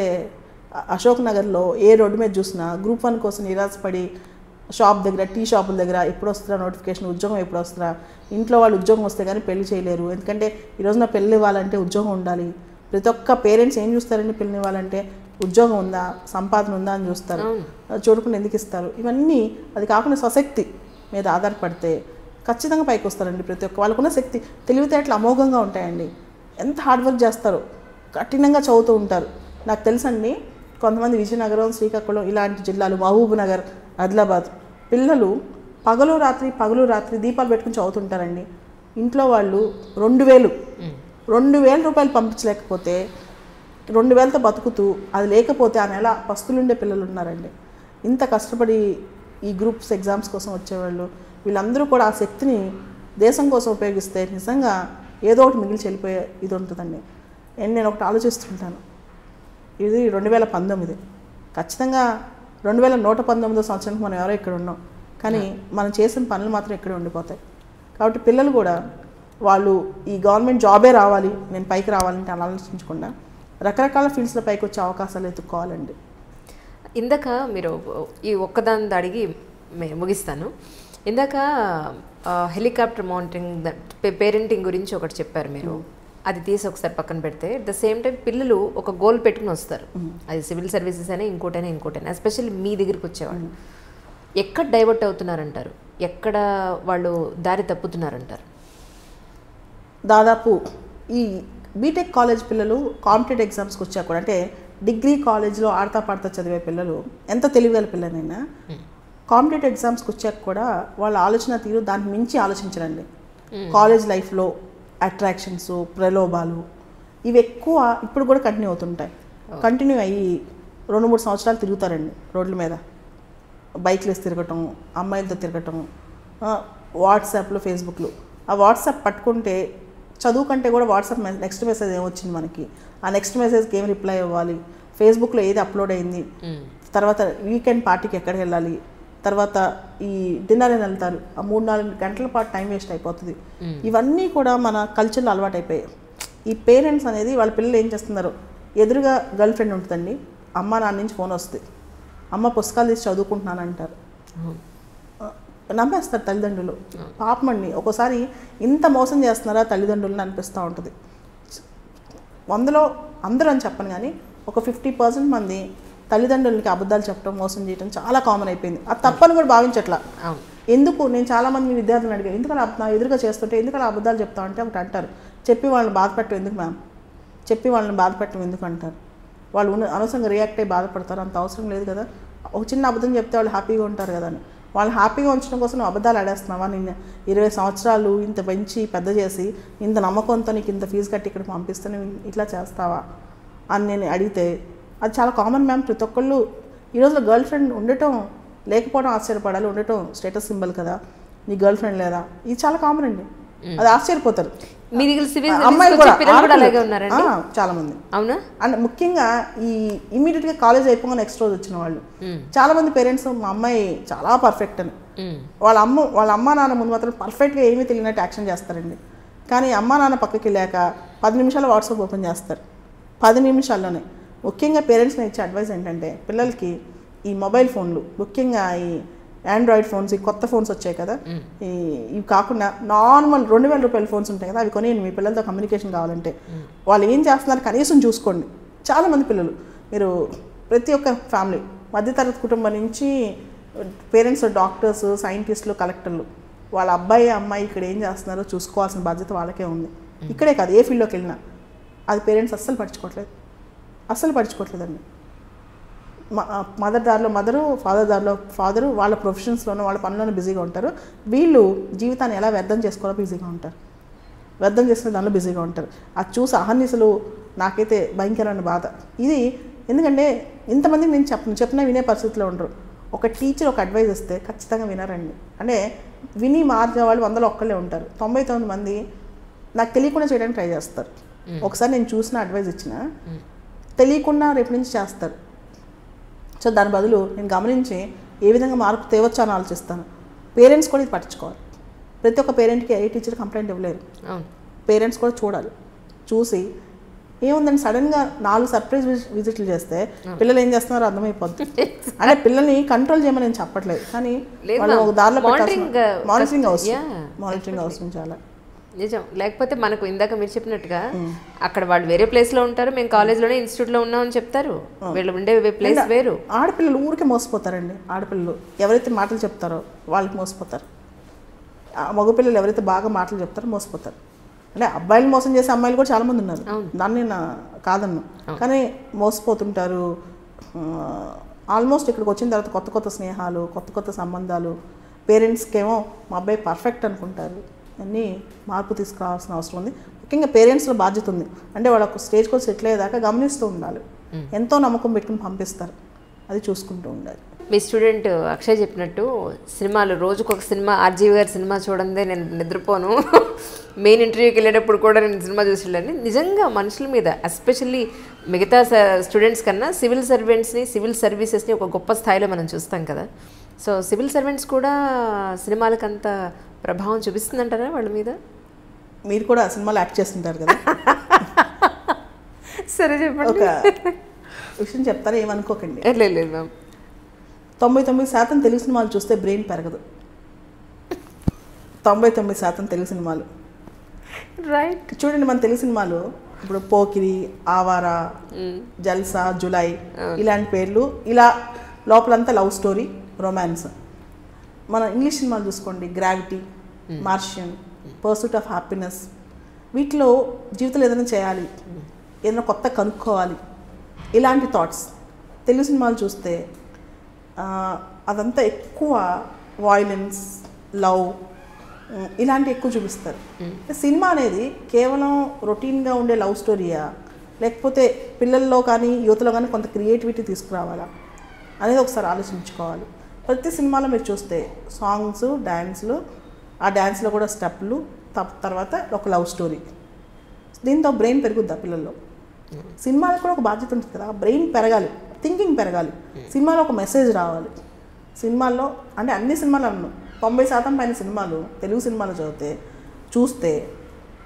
అశోక్ నగర్లో ఏ రోడ్డు మీద చూసినా గ్రూప్ 1 కోసం నిరాశపడి షాప్ దగ్గర, టీ షాపుల దగ్గర ఎప్పుడు వస్తుందా నోటిఫికేషన్, ఉద్యోగం ఎప్పుడు వస్తుందా, ఇంట్లో వాళ్ళు ఉద్యోగం వస్తే కానీ పెళ్లి చేయలేరు. ఎందుకంటే ఈరోజున పెళ్ళి ఇవ్వాలంటే ఉద్యోగం ఉండాలి. ప్రతి ఒక్క పేరెంట్స్ ఏం చూస్తారండి, పెళ్ళి ఇవ్వాలంటే ఉద్యోగం ఉందా, సంపాదన ఉందా అని చూస్తారు, చూడకుండా ఎందుకు ఇస్తారు. ఇవన్నీ అది కాకుండా స్వశక్తి మీద ఆధారపడితే ఖచ్చితంగా పైకి వస్తారండి. ప్రతి ఒక్క వాళ్ళకున్న శక్తి, తెలివితేటలు అమోఘంగా ఉంటాయండి. ఎంత హార్డ్ వర్క్ చేస్తారో, కఠినంగా చదువుతూ ఉంటారు. నాకు తెలుసండి కొంతమంది విజయనగరం, శ్రీకాకుళం ఇలాంటి జిల్లాలు, మహబూబ్ నగర్, ఆదిలాబాద్ పిల్లలు పగలు రాత్రి దీపాలు పెట్టుకుని చదువుతుంటారండి. ఇంట్లో వాళ్ళు 2,000 రూపాయలు పంపించలేకపోతే 2,000తో బతుకుతూ, అది లేకపోతే ఆ నెల పస్తులుండే పిల్లలు ఉన్నారండి. ఇంత కష్టపడి ఈ గ్రూప్స్ ఎగ్జామ్స్ కోసం వచ్చేవాళ్ళు వీళ్ళందరూ కూడా ఆ శక్తిని దేశం కోసం ఉపయోగిస్తే నిజంగా ఏదో ఒకటి మిగిలి చెల్లిపోయే ఇది ఉంటుందండి. నేను ఒకటి ఆలోచిస్తుంటాను, ఇది 2019, ఖచ్చితంగా 2119 సంవత్సరానికి మనం ఎవరో ఇక్కడ ఉన్నాం, కానీ మనం చేసిన పనులు మాత్రం ఇక్కడే ఉండిపోతాయి. కాబట్టి పిల్లలు కూడా వాళ్ళు ఈ గవర్నమెంట్ జాబే రావాలి, నేను పైకి రావాలంటే అలా ఆలోచించకుండా రకరకాల ఫీల్డ్స్లో పైకి వచ్చే అవకాశాలు ఎత్తుక్కోవాలండి. ఇందాక మీరు ఈ ఒక్కదాన్ని అడిగి ముగిస్తాను. ఇందాక హెలికాప్టర్ మౌంటింగ్ పేరెంటింగ్ గురించి ఒకటి చెప్పారు మీరు, అది తీసి ఒకసారి పక్కన పెడితే అట్ ద సేమ్ టైం పిల్లలు ఒక గోల్ పెట్టుకుని వస్తారు, అది సివిల్ సర్వీసెస్ అయినా ఇంకోటైనా ఎస్పెషల్లీ మీ దగ్గరికి వచ్చేవాళ్ళు ఎక్కడ డైవర్ట్ అవుతున్నారంటారు, ఎక్కడ వాళ్ళు దారి తప్పుతున్నారంటారు? దాదాపు ఈ బీటెక్ కాలేజ్ పిల్లలు కాంపిటేటివ్ ఎగ్జామ్స్కి వచ్చాక కూడా, అంటే డిగ్రీ కాలేజ్లో ఆడతా పాడతా చదివే పిల్లలు ఎంత తెలివిగల పిల్లలైనా కాంపిటేటివ్ ఎగ్జామ్స్కి వచ్చాక కూడా వాళ్ళ ఆలోచన తీరు దానికి మించి ఆలోచించరండి. కాలేజ్ లైఫ్లో అట్రాక్షన్స్, ప్రలోభాలు ఇవి ఎక్కువ ఇప్పుడు కూడా కంటిన్యూ అవుతుంటాయి. కంటిన్యూ అయ్యి 2-3 సంవత్సరాలు తిరుగుతారండి రోడ్ల మీద, బైక్లు వేసి తిరగటం, అమ్మాయిలతో తిరగటం, వాట్సాప్లో, ఫేస్బుక్లో. ఆ వాట్సాప్ పట్టుకుంటే చదువు కంటే కూడా వాట్సాప్ నెక్స్ట్ మెసేజ్ ఏమొచ్చింది మనకి, ఆ నెక్స్ట్ మెసేజ్కి ఏం రిప్లై ఇవ్వాలి, ఫేస్బుక్లో ఏది అప్లోడ్ అయింది, తర్వాత వీకెండ్ పార్టీకి ఎక్కడికి వెళ్ళాలి, తర్వాత ఈ డిన్నర్ అని వెళ్తారు, ఆ 3-4 గంటల పాటు టైం వేస్ట్ అయిపోతుంది. ఇవన్నీ కూడా మన కల్చర్లో అలవాటు అయిపోయాయి. ఈ పేరెంట్స్ అనేది వాళ్ళ పిల్లలు ఏం చేస్తున్నారు, ఎదురుగా గర్ల్ ఫ్రెండ్ ఉంటుందండి, అమ్మ నాన్న నుంచి ఫోన్ వస్తుంది, అమ్మ పుస్తకాలు తీసి చదువుకుంటున్నాను అంటారు, నమ్మేస్తారు తల్లిదండ్రులు. పాపమండి ఒక్కోసారి ఇంత మోసం చేస్తున్నారా తల్లిదండ్రులని అనిపిస్తూ ఉంటుంది. 100లో అందరూ అని చెప్పను కానీ ఒక 50% మంది తల్లిదండ్రులకి అబద్ధాలు చెప్పడం, మోసం చేయడం చాలా కామన్ అయిపోయింది. అది తప్పని కూడా భావించట్లా. ఎందుకు నేను చాలామంది విద్యార్థులను అడిగాను, ఎందుకలా నా ఎదురుగా చేస్తుంటే ఎందుకలా అబద్ధాలు చెప్తావు అంటే ఒకటి అంటారు, చెప్పి వాళ్ళని బాధపెట్టడం ఎందుకు మ్యామ్, చెప్పి వాళ్ళని బాధపెట్టడం ఎందుకు అంటారు. వాళ్ళు అనవసరంగా రియాక్ట్ అయ్యి బాధపడతారు, అంత అవసరం లేదు కదా. ఒక చిన్న అబద్ధం చెప్తే వాళ్ళు హ్యాపీగా ఉంటారు కదా అని. వాళ్ళు హ్యాపీగా ఉంచడం కోసం నువ్వు అబద్ధాలు ఆడేస్తున్నావా? నిన్ను 20 సంవత్సరాలు ఇంత పెంచి పెద్ద చేసి ఇంత నమ్మకంతో నీకు ఇంత ఫీజు కట్టి ఇక్కడ పంపిస్తే నువ్వు ఇట్లా చేస్తావా అని నేను అడిగితే, అది చాలా కామన్ మ్యామ్. ప్రతి ఒక్కళ్ళు ఈ రోజులో గర్ల్ ఫ్రెండ్ ఉండటం లేకపోవడం ఆశ్చర్యపడాలి, ఉండటం స్టేటస్ సింబల్ కదా. నీ గర్ల్ ఫ్రెండ్ లేదా, ఇది చాలా కామన్ అండి. అది ఆశ్చర్యపోతారు. అమ్మాయిలు కూడా చాలా మంది. అవునా? అండ్ ముఖ్యంగా ఈ ఇమీడియట్గా కాలేజ్ అయిపోగానే నెక్స్ట్ రోజు వచ్చిన వాళ్ళు చాలా మంది పేరెంట్స్ మా అమ్మాయి చాలా పర్ఫెక్ట్ అని వాళ్ళ అమ్మ నాన్న ముందు మాత్రం పర్ఫెక్ట్గా ఏమీ తెలియనట్టు యాక్షన్ చేస్తారండి. కానీ అమ్మ నాన్న పక్కకి వెళ్ళాక 10 నిమిషాలు వాట్సాప్ ఓపెన్ చేస్తారు, 10 నిమిషాల్లోనే. ముఖ్యంగా పేరెంట్స్ని ఇచ్చే అడ్వైస్ ఏంటంటే పిల్లలకి ఈ మొబైల్ ఫోన్లు, ముఖ్యంగా ఈ ఆండ్రాయిడ్ ఫోన్స్, ఈ కొత్త ఫోన్స్ వచ్చాయి కదా, ఇవి కాకుండా నార్మల్ 2000 రూపాయల ఫోన్స్ ఉంటాయి కదా, అవి కొని మీ పిల్లలతో కమ్యూనికేషన్ కావాలంటే వాళ్ళు ఏం చేస్తున్నారు కనీసం చూసుకోండి. చాలామంది పిల్లలు, మీరు ప్రతి ఒక్క ఫ్యామిలీ మధ్యతరగతి కుటుంబం నుంచి పేరెంట్స్ డాక్టర్స్, సైంటిస్టులు, కలెక్టర్లు, వాళ్ళ అబ్బాయి అమ్మాయి ఇక్కడ ఏం చేస్తున్నారో చూసుకోవాల్సిన బాధ్యత వాళ్ళకే ఉంది. ఇక్కడే కాదు ఏ ఫీల్డ్లోకి వెళ్ళినా అది పేరెంట్స్ అస్సలు పట్టించుకోవట్లేదండి. మదర్ దారిలో మదరు, ఫాదర్ దారిలో ఫాదరు, వాళ్ళ ప్రొఫెషన్స్లోనూ వాళ్ళ పనుల్లోనూ బిజీగా ఉంటారు. వీళ్ళు జీవితాన్ని ఎలా వ్యర్థం చేసుకోవాలో బిజీగా ఉంటారు, వ్యర్థం చేసుకునే దానిలో బిజీగా ఉంటారు. అది చూసి అహర్నిశలు నాకైతే భయంకరమైన బాధ. ఇది ఎందుకంటే ఇంతమందికి నేను చెప్పినా వినే పరిస్థితిలో ఉండరు. ఒక టీచర్ ఒక అడ్వైజ్ ఇస్తే ఖచ్చితంగా వినరండి. అంటే విని మార్చే వాళ్ళు 100లో ఒక్కళ్ళే ఉంటారు. 99 మంది నాకు తెలియకుండా చేయడానికి ట్రై చేస్తారు. ఒకసారి నేను చూసిన అడ్వైజ్ ఇచ్చిన తెలియకుండా రేపు నుంచి చేస్తారు. సో దాని బదులు నేను గమనించి ఏ విధంగా మార్పు తేవచ్చో అని ఆలోచిస్తాను. పేరెంట్స్ కూడా ఇది పట్టించుకోవాలి. ప్రతి ఒక్క పేరెంట్కి ఏ టీచర్ కంప్లైంట్ ఇవ్వలేరు. పేరెంట్స్ కూడా చూడాలి. చూసి ఏముందండి సడన్గా 4 సర్ప్రైజ్ విజిట్లు చేస్తే పిల్లలు ఏం చేస్తున్నారో అర్థమైపోద్ది. అంటే పిల్లల్ని కంట్రోల్ చేయమని నేను చెప్పట్లేదు, కానీ వాళ్ళు ఒక దారిలో మానిటరింగ్ అవసరం చాలా నిజం. లేకపోతే మనకు ఇందాక మీరు చెప్పినట్టుగా అక్కడ వాళ్ళు వేరే ప్లేస్లో ఉంటారు, మేము కాలేజ్లోనే ఇన్స్టిట్యూట్లో ఉన్నామని చెప్తారు, వీళ్ళు ఉండే ప్లేస్ వేరు. ఆడపిల్లలు ఊరికే మోసపోతారండి. ఆడపిల్లలు ఎవరైతే మాటలు చెప్తారో వాళ్ళకి మోసపోతారు. మగపిల్లలు ఎవరైతే బాగా మాటలు చెప్తారో మోసపోతారు. అంటే అబ్బాయిలు మోసం చేసే అమ్మాయిలు కూడా చాలామంది ఉన్నారు, దాన్ని కాదన్ను, కానీ మోసపోతుంటారు. ఆల్మోస్ట్ ఇక్కడికి వచ్చిన తర్వాత కొత్త కొత్త స్నేహాలు, కొత్త కొత్త సంబంధాలు. పేరెంట్స్కి ఏమో మా అబ్బాయి పర్ఫెక్ట్ అనుకుంటారు. అన్నీ మార్పు తీసుకురావాల్సిన అవసరం ఉంది. ముఖ్యంగా పేరెంట్స్లో బాధ్యత ఉంది. అంటే వాళ్ళ ఒక స్టేజ్కి వచ్చి సెటిల్ అయ్యేదాకా గమనిస్తూ ఉండాలి. ఎంతో నమ్మకం పెట్టుకుని పంపిస్తారు, అది చూసుకుంటూ ఉండాలి. మీ స్టూడెంట్ అక్షయ్ చెప్పినట్టు సినిమాలు రోజుకొక సినిమా, ఆర్జీవి గారి సినిమా చూడందే నేను నిద్రపోను, మెయిన్ ఇంటర్వ్యూకి వెళ్ళేటప్పుడు కూడా నేను సినిమా చూసి వెళ్ళాను. నిజంగా మనుషుల మీద, ఎస్పెషల్లీ మిగతా స్టూడెంట్స్ కన్నా సివిల్ సర్వెంట్స్ని, సివిల్ సర్వీసెస్ని ఒక గొప్ప స్థాయిలో మనం చూస్తాం కదా. సో సివిల్ సర్వెంట్స్ కూడా సినిమాలకు అంత ప్రభావం చూపిస్తుందంటారా వాళ్ళ మీద? మీరు కూడా సినిమాలో యాక్ట్ చేస్తుంటారు కదా. సరే చెప్పండి. ఒక విషయం చెప్తారా, ఏమనుకోకండి. లేదు మ్యామ్. 99% తెలుగు సినిమాలు చూస్తే బ్రెయిన్ పెరగదు. 99% తెలుగు సినిమాలు రైట్. చూడండి మన తెలుగు సినిమాలు ఇప్పుడు పోకిరి, ఆవారా, జల్సా, జులై ఇలాంటి పేర్లు, ఇలా లోపలంతా లవ్ స్టోరీ, రొమాన్స్. మన ఇంగ్లీష్ సినిమాలు చూసుకోండి, gravity, Martian, pursuit of happiness. వీటిలో జీవితంలో ఏదైనా చేయాలి, ఏదైనా కొత్త కనుక్కోవాలి, ఇలాంటి థాట్స్. తెలుగు సినిమాలు చూస్తే అదంతా ఎక్కువ వాయిలెన్స్, లవ్ ఇలాంటివి ఎక్కువ చూపిస్తారు. సినిమా అనేది కేవలం రొటీన్గా ఉండే లవ్ స్టోరీయా, లేకపోతే పిల్లల్లో కానీ యువతలో కానీ కొంత క్రియేటివిటీ తీసుకురావాలా అనేది ఒకసారి ఆలోచించుకోవాలి. ప్రతి సినిమాలో మీరు చూస్తే సాంగ్స్, డ్యాన్స్లు, ఆ డ్యాన్స్లో కూడా స్టెప్లు, తర్వాత ఒక లవ్ స్టోరీ. దీంతో బ్రెయిన్ పెరుగుద్దా పిల్లల్లో? సినిమాలకు కూడా ఒక బాధ్యత ఉంటుంది కదా, బ్రెయిన్ పెరగాలి, థింకింగ్ పెరగాలి, సినిమాలో ఒక మెసేజ్ రావాలి. సినిమాల్లో అంటే అన్ని సినిమాలను 90% పైన సినిమాలు తెలుగు సినిమాలు చూస్తే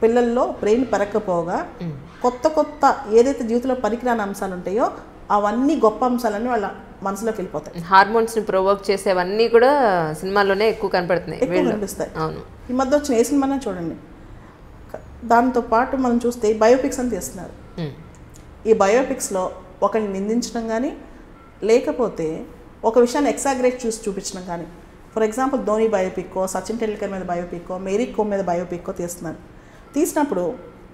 పిల్లల్లో బ్రెయిన్ పెరగకపోగా కొత్త కొత్త ఏదైతే జీవితంలో పనికిరాని అంశాలు ఉంటాయో అవన్నీ గొప్ప అంశాలన్నీ వాళ్ళ మనసులోకి వెళ్ళిపోతాయి. హార్మోన్స్ని ప్రొవోక్ చేసేవన్నీ కూడా సినిమాల్లోనే ఎక్కువ కనపడుతున్నాయి, ఎక్కువ కనిపిస్తాయి. అవును. ఈ మధ్య వచ్చిన ఏ సినిమానే చూడండి, దాంతో పాటు మనం చూస్తే బయోపిక్స్ అని తీస్తున్నారు. ఈ బయోపిక్స్లో ఒకరిని నిందించడం కానీ, లేకపోతే ఒక విషయాన్ని ఎక్సాగ్రేట్ చూపించడం కానీ. ఫర్ ఎగ్జాంపుల్ ధోని బయోపిక్కో, సచిన్ టెండూల్కర్ మీద బయోపిక్కో, మేరీ కోమ్ మీద బయోపిక్కో తీస్తున్నారు. తీసినప్పుడు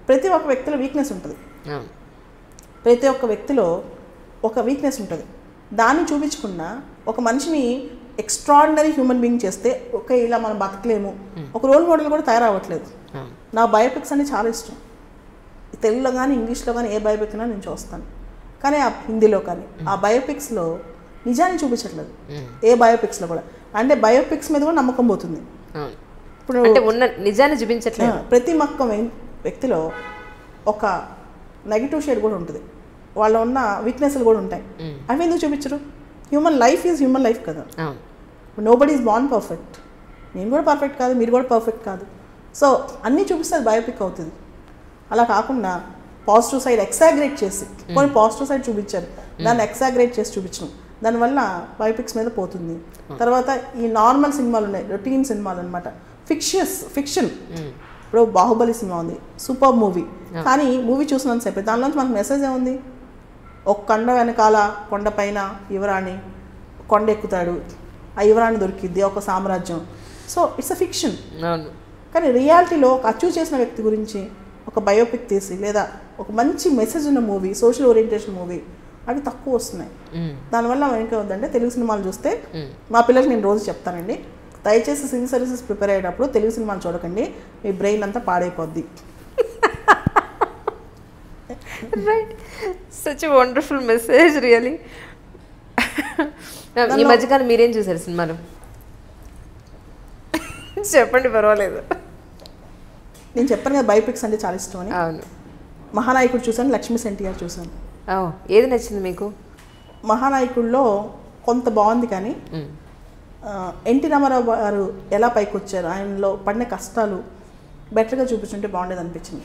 ప్రతి ఒక్క వ్యక్తిలో వీక్నెస్ ఉంటుంది. ప్రతి ఒక్క వ్యక్తిలో ఒక వీక్నెస్ ఉంటుంది. దాన్ని చూపించకుండా ఒక మనిషిని ఎక్స్ట్రాడినరీ హ్యూమన్ బీయింగ్ చేస్తే ఓకే ఇలా మనం బతకలేము, ఒక రోల్ మోడల్ కూడా తయారవ్వట్లేదు. నా బయోపిక్స్ అంటే చాలా ఇష్టం. తెలుగులో కానీ ఇంగ్లీష్లో కానీ ఏ బయోపిక్ అయినా నేను చూస్తాను. కానీ ఆ హిందీలో కానీ ఆ బయోపిక్స్లో నిజాన్ని చూపించట్లేదు, ఏ బయోపిక్స్లో కూడా. అంటే బయోపిక్స్ మీద కూడా నమ్మకం పోతుంది. ఇప్పుడు ఉన్న నిజాన్ని చూపించట్లేదు. ప్రతి మక్కం వ్యక్తిలో ఒక నెగిటివ్ షేడ్ కూడా ఉంటుంది, వాళ్ళ ఉన్న వీక్నెస్లు కూడా ఉంటాయి. అవి ఎందుకు చూపించరు? Human life is human life కదా. Nobody is born perfect. నేను కూడా పర్ఫెక్ట్ కాదు, మీరు కూడా పర్ఫెక్ట్ కాదు. సో అన్నీ చూపిస్తే అది బయోపిక్ అవుతుంది. అలా కాకుండా పాజిటివ్ సైడ్ ఎక్సాగ్రేట్ చేసి, కొన్ని పాజిటివ్ సైడ్ చూపించారు, దాన్ని ఎక్సాగ్రేట్ చేసి చూపించడం, దానివల్ల బయోపిక్స్ మీద పోతుంది. తర్వాత ఈ నార్మల్ సినిమాలు ఉన్నాయి, రొటీన్ సినిమాలు అనమాట, ఫిక్షన్. ఇప్పుడు బాహుబలి సినిమా ఉంది, సూపర్ మూవీ. కానీ మూవీ చూసినంత సేపు దానిలోంచి మనకు మెసేజ్ ఏముంది? ఒక కొండ వెనకాల, కొండ పైన యువరాణి కొండ ఎక్కుతాడు, ఆ యువరాణి దొరికిద్ది, ఒక సామ్రాజ్యం. So it's a fiction. కానీ రియాలిటీలో ఒక అచీవ్ చేసిన వ్యక్తి గురించి ఒక బయోపిక్ తీసి, లేదా ఒక మంచి మెసేజ్ ఉన్న మూవీ, సోషల్ ఓరియంటేషన్ మూవీ, అవి తక్కువ వస్తున్నాయి. దానివల్ల ఏంటవుతుందంటే తెలుగు సినిమాలు చూస్తే, మా పిల్లలకి నేను రోజు చెప్తానండి, దయచేసి సివిల్ సర్వీసెస్ ప్రిపేర్ అయ్యేటప్పుడు తెలుగు సినిమాలు చూడకండి, మీ బ్రెయిన్ అంతా పాడైపోద్ది. Right, such a wonderful message really. ఈ మధ్యకాలం మీరేం చూసారు సినిమాలు? చెప్పండి, పర్వాలేదు. నేను చెప్పాను కదా బయోపిక్స్ అంటే చాలా ఇష్టం అని. అవును. మహానాయకుడు చూసాను, లక్ష్మీ ఎన్టీఆర్ చూసాను. ఏది నచ్చింది మీకు? మహానాయకుడిలో కొంత బాగుంది, కానీ ఎన్టీ రామారావు గారు ఎలా పైకి వచ్చారు, ఆయనలో పడిన కష్టాలు బెటర్గా చూపించుంటే బాగుండేది అనిపించింది.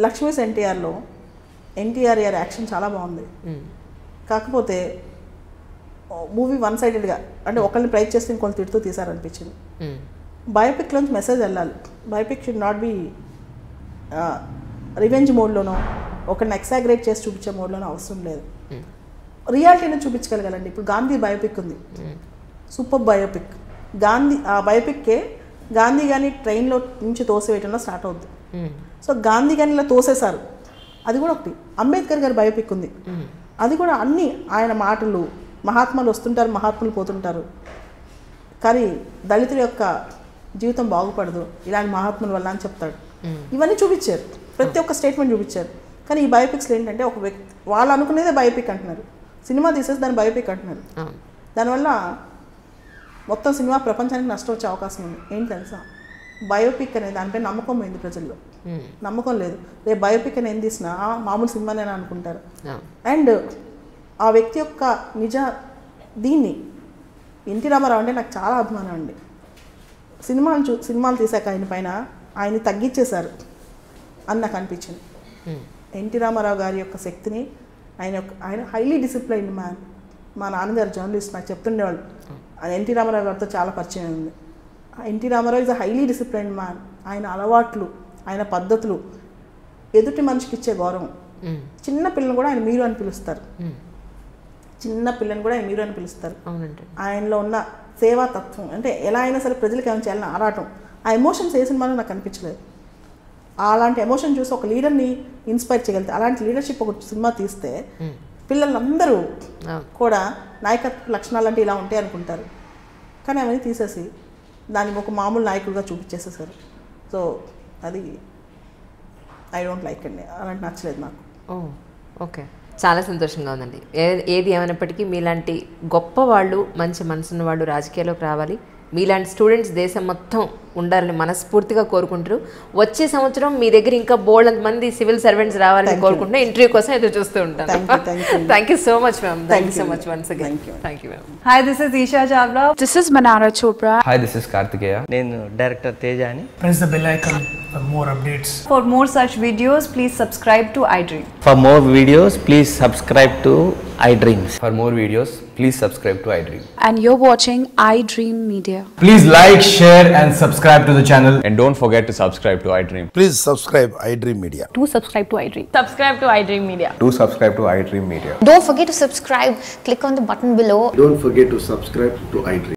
లక్ష్మీ ఎన్టీఆర్లో ఎన్టీఆర్ యాక్షన్ చాలా బాగుంది. కాకపోతే మూవీ వన్ సైడెడ్గా, అంటే ఒకరిని ప్రైజ్ చేస్తే ఇంకొన్ని తిడుతూ తీశారనిపించింది. బయోపిక్లోంచి మెసేజ్ వెళ్ళాలి. Biopic should not be revenge మోడ్లోనో, ఒకరిని ఎక్సాగ్రేట్ చేసి చూపించే మోడ్లోనో అవసరం లేదు. రియాలిటీని చూపించగలగాలండి. ఇప్పుడు గాంధీ బయోపిక్ ఉంది, సూపర్ బయోపిక్. ఆ బయోపిక్కే గాంధీ కానీ ట్రైన్లో నుంచి తోసివేయటంలో స్టార్ట్ అవుద్ది. సో గాంధీ కానీ ఇలా తోసేశారు, అది కూడా ఒకటి. అంబేద్కర్ గారి బయోపిక్ ఉంది, అది కూడా అన్నీ ఆయన మాటలు. మహాత్ములు వస్తుంటారు, మహాత్ములు పోతుంటారు, కానీ దళితుల యొక్క జీవితం బాగుపడదు ఇలాంటి మహాత్ముల వల్ల అని చెప్తాడు. ఇవన్నీ చూపించారు, ప్రతి ఒక్క స్టేట్మెంట్ చూపించారు. కానీ ఈ బయోపిక్స్లో ఏంటంటే ఒక వ్యక్తి వాళ్ళు అనుకునేదే బయోపిక్ అంటున్నారు, సినిమా తీసేసి దాన్ని బయోపిక్ అంటున్నారు. దానివల్ల మొత్తం సినిమా ప్రపంచానికి నష్టం వచ్చే అవకాశం ఉంది. ఏంటి తెలుసా, బయోపిక్ అనేది దానిపై నమ్మకం పోయింది ప్రజల్లో. నమ్మకం లేదు. రేపు బయోపిక్ అని ఏం తీసినా మామూలు సినిమానేనా అనుకుంటారు. అండ్ ఆ వ్యక్తి యొక్క దీన్ని ఎన్టీ రామారావు అంటే నాకు చాలా అభిమానం అండి. సినిమాలు తీసాక ఆయన తగ్గించేశారు అని నాకు అనిపించింది. ఎన్టీ రామారావు గారి యొక్క శక్తిని, ఆయన హైలీ డిసిప్లైన్డ్ మ్యాన్. మా నాన్నగారు జర్నలిస్ట్, నాకు చెప్తుండేవాళ్ళు. ఎన్టీ రామారావు గారితో చాలా పరిచయం ఉంది. NT Rama Rao is a highly disciplined man. ఆయన అలవాట్లు, ఆయన పద్ధతులు, ఎదుటి మనిషికి ఇచ్చే గౌరవం. చిన్న పిల్లని కూడా ఆయన మీరు అని పిలుస్తారు. ఆయనలో ఉన్న సేవాతత్వం, అంటే ఎలా అయినా సరే ప్రజలకు ఏమైనా చేయాలని ఆరాటం, ఆ ఎమోషన్స్ ఏ సినిమాలో నాకు అనిపించలేదు. అలాంటి ఎమోషన్ చూసి ఒక లీడర్ని ఇన్స్పైర్ చేయగలిగితే, అలాంటి లీడర్షిప్ ఒక సినిమా తీస్తే పిల్లలందరూ కూడా నాయకత్వ లక్షణాలు అంటే ఇలా ఉంటాయి అనుకుంటారు. కానీ అవన్నీ తీసేసి దాన్ని ఒక మామూలు నాయకుడిగా చూపించేసేసారు. సో అది ఐ డోంట్ లైక్ అండి, అలాంటి నచ్చలేదు నాకు. ఓకే, చాలా సంతోషంగా ఉందండి. ఏది ఏమైనప్పటికీ మీలాంటి గొప్ప వాళ్ళు, మంచి మనసున్న వాళ్ళు రాజకీయాల్లోకి రావాలి. మీలాంటి స్టూడెంట్స్ దేశం మొత్తం ఉండాలని మనస్ఫూర్తిగా కోరుకుంటారు. వచ్చే సంవత్సరం మీ దగ్గర ఇంకా బోల్డ్ మంది సివిల్ సర్వెంట్స్ రావాలని కోరుకుంటున్నా. ఇంటర్వ్యూ కోసం ఎదురు చూస్తూ ఉంటాను. Thank you so much ma'am. Thank you so much once again. Thank you ma'am. Hi, this is Isha Chavla. This is Manara Chopra. Hi, this is Kartikeya. నేను director తేజాని. Press the bell icon for more updates. For more such videos, please subscribe to iDream. For more videos, please subscribe to iDreams. For more videos, please subscribe to iDream. And you're watching iDream Media. Please like, share and subscribe to the channel. And don't forget to subscribe to iDream. Please subscribe iDream Media. Do subscribe to iDream. Subscribe to iDream Media. Do subscribe to iDream Media. Don't forget to subscribe. Click on the button below. Don't forget to subscribe to iDream.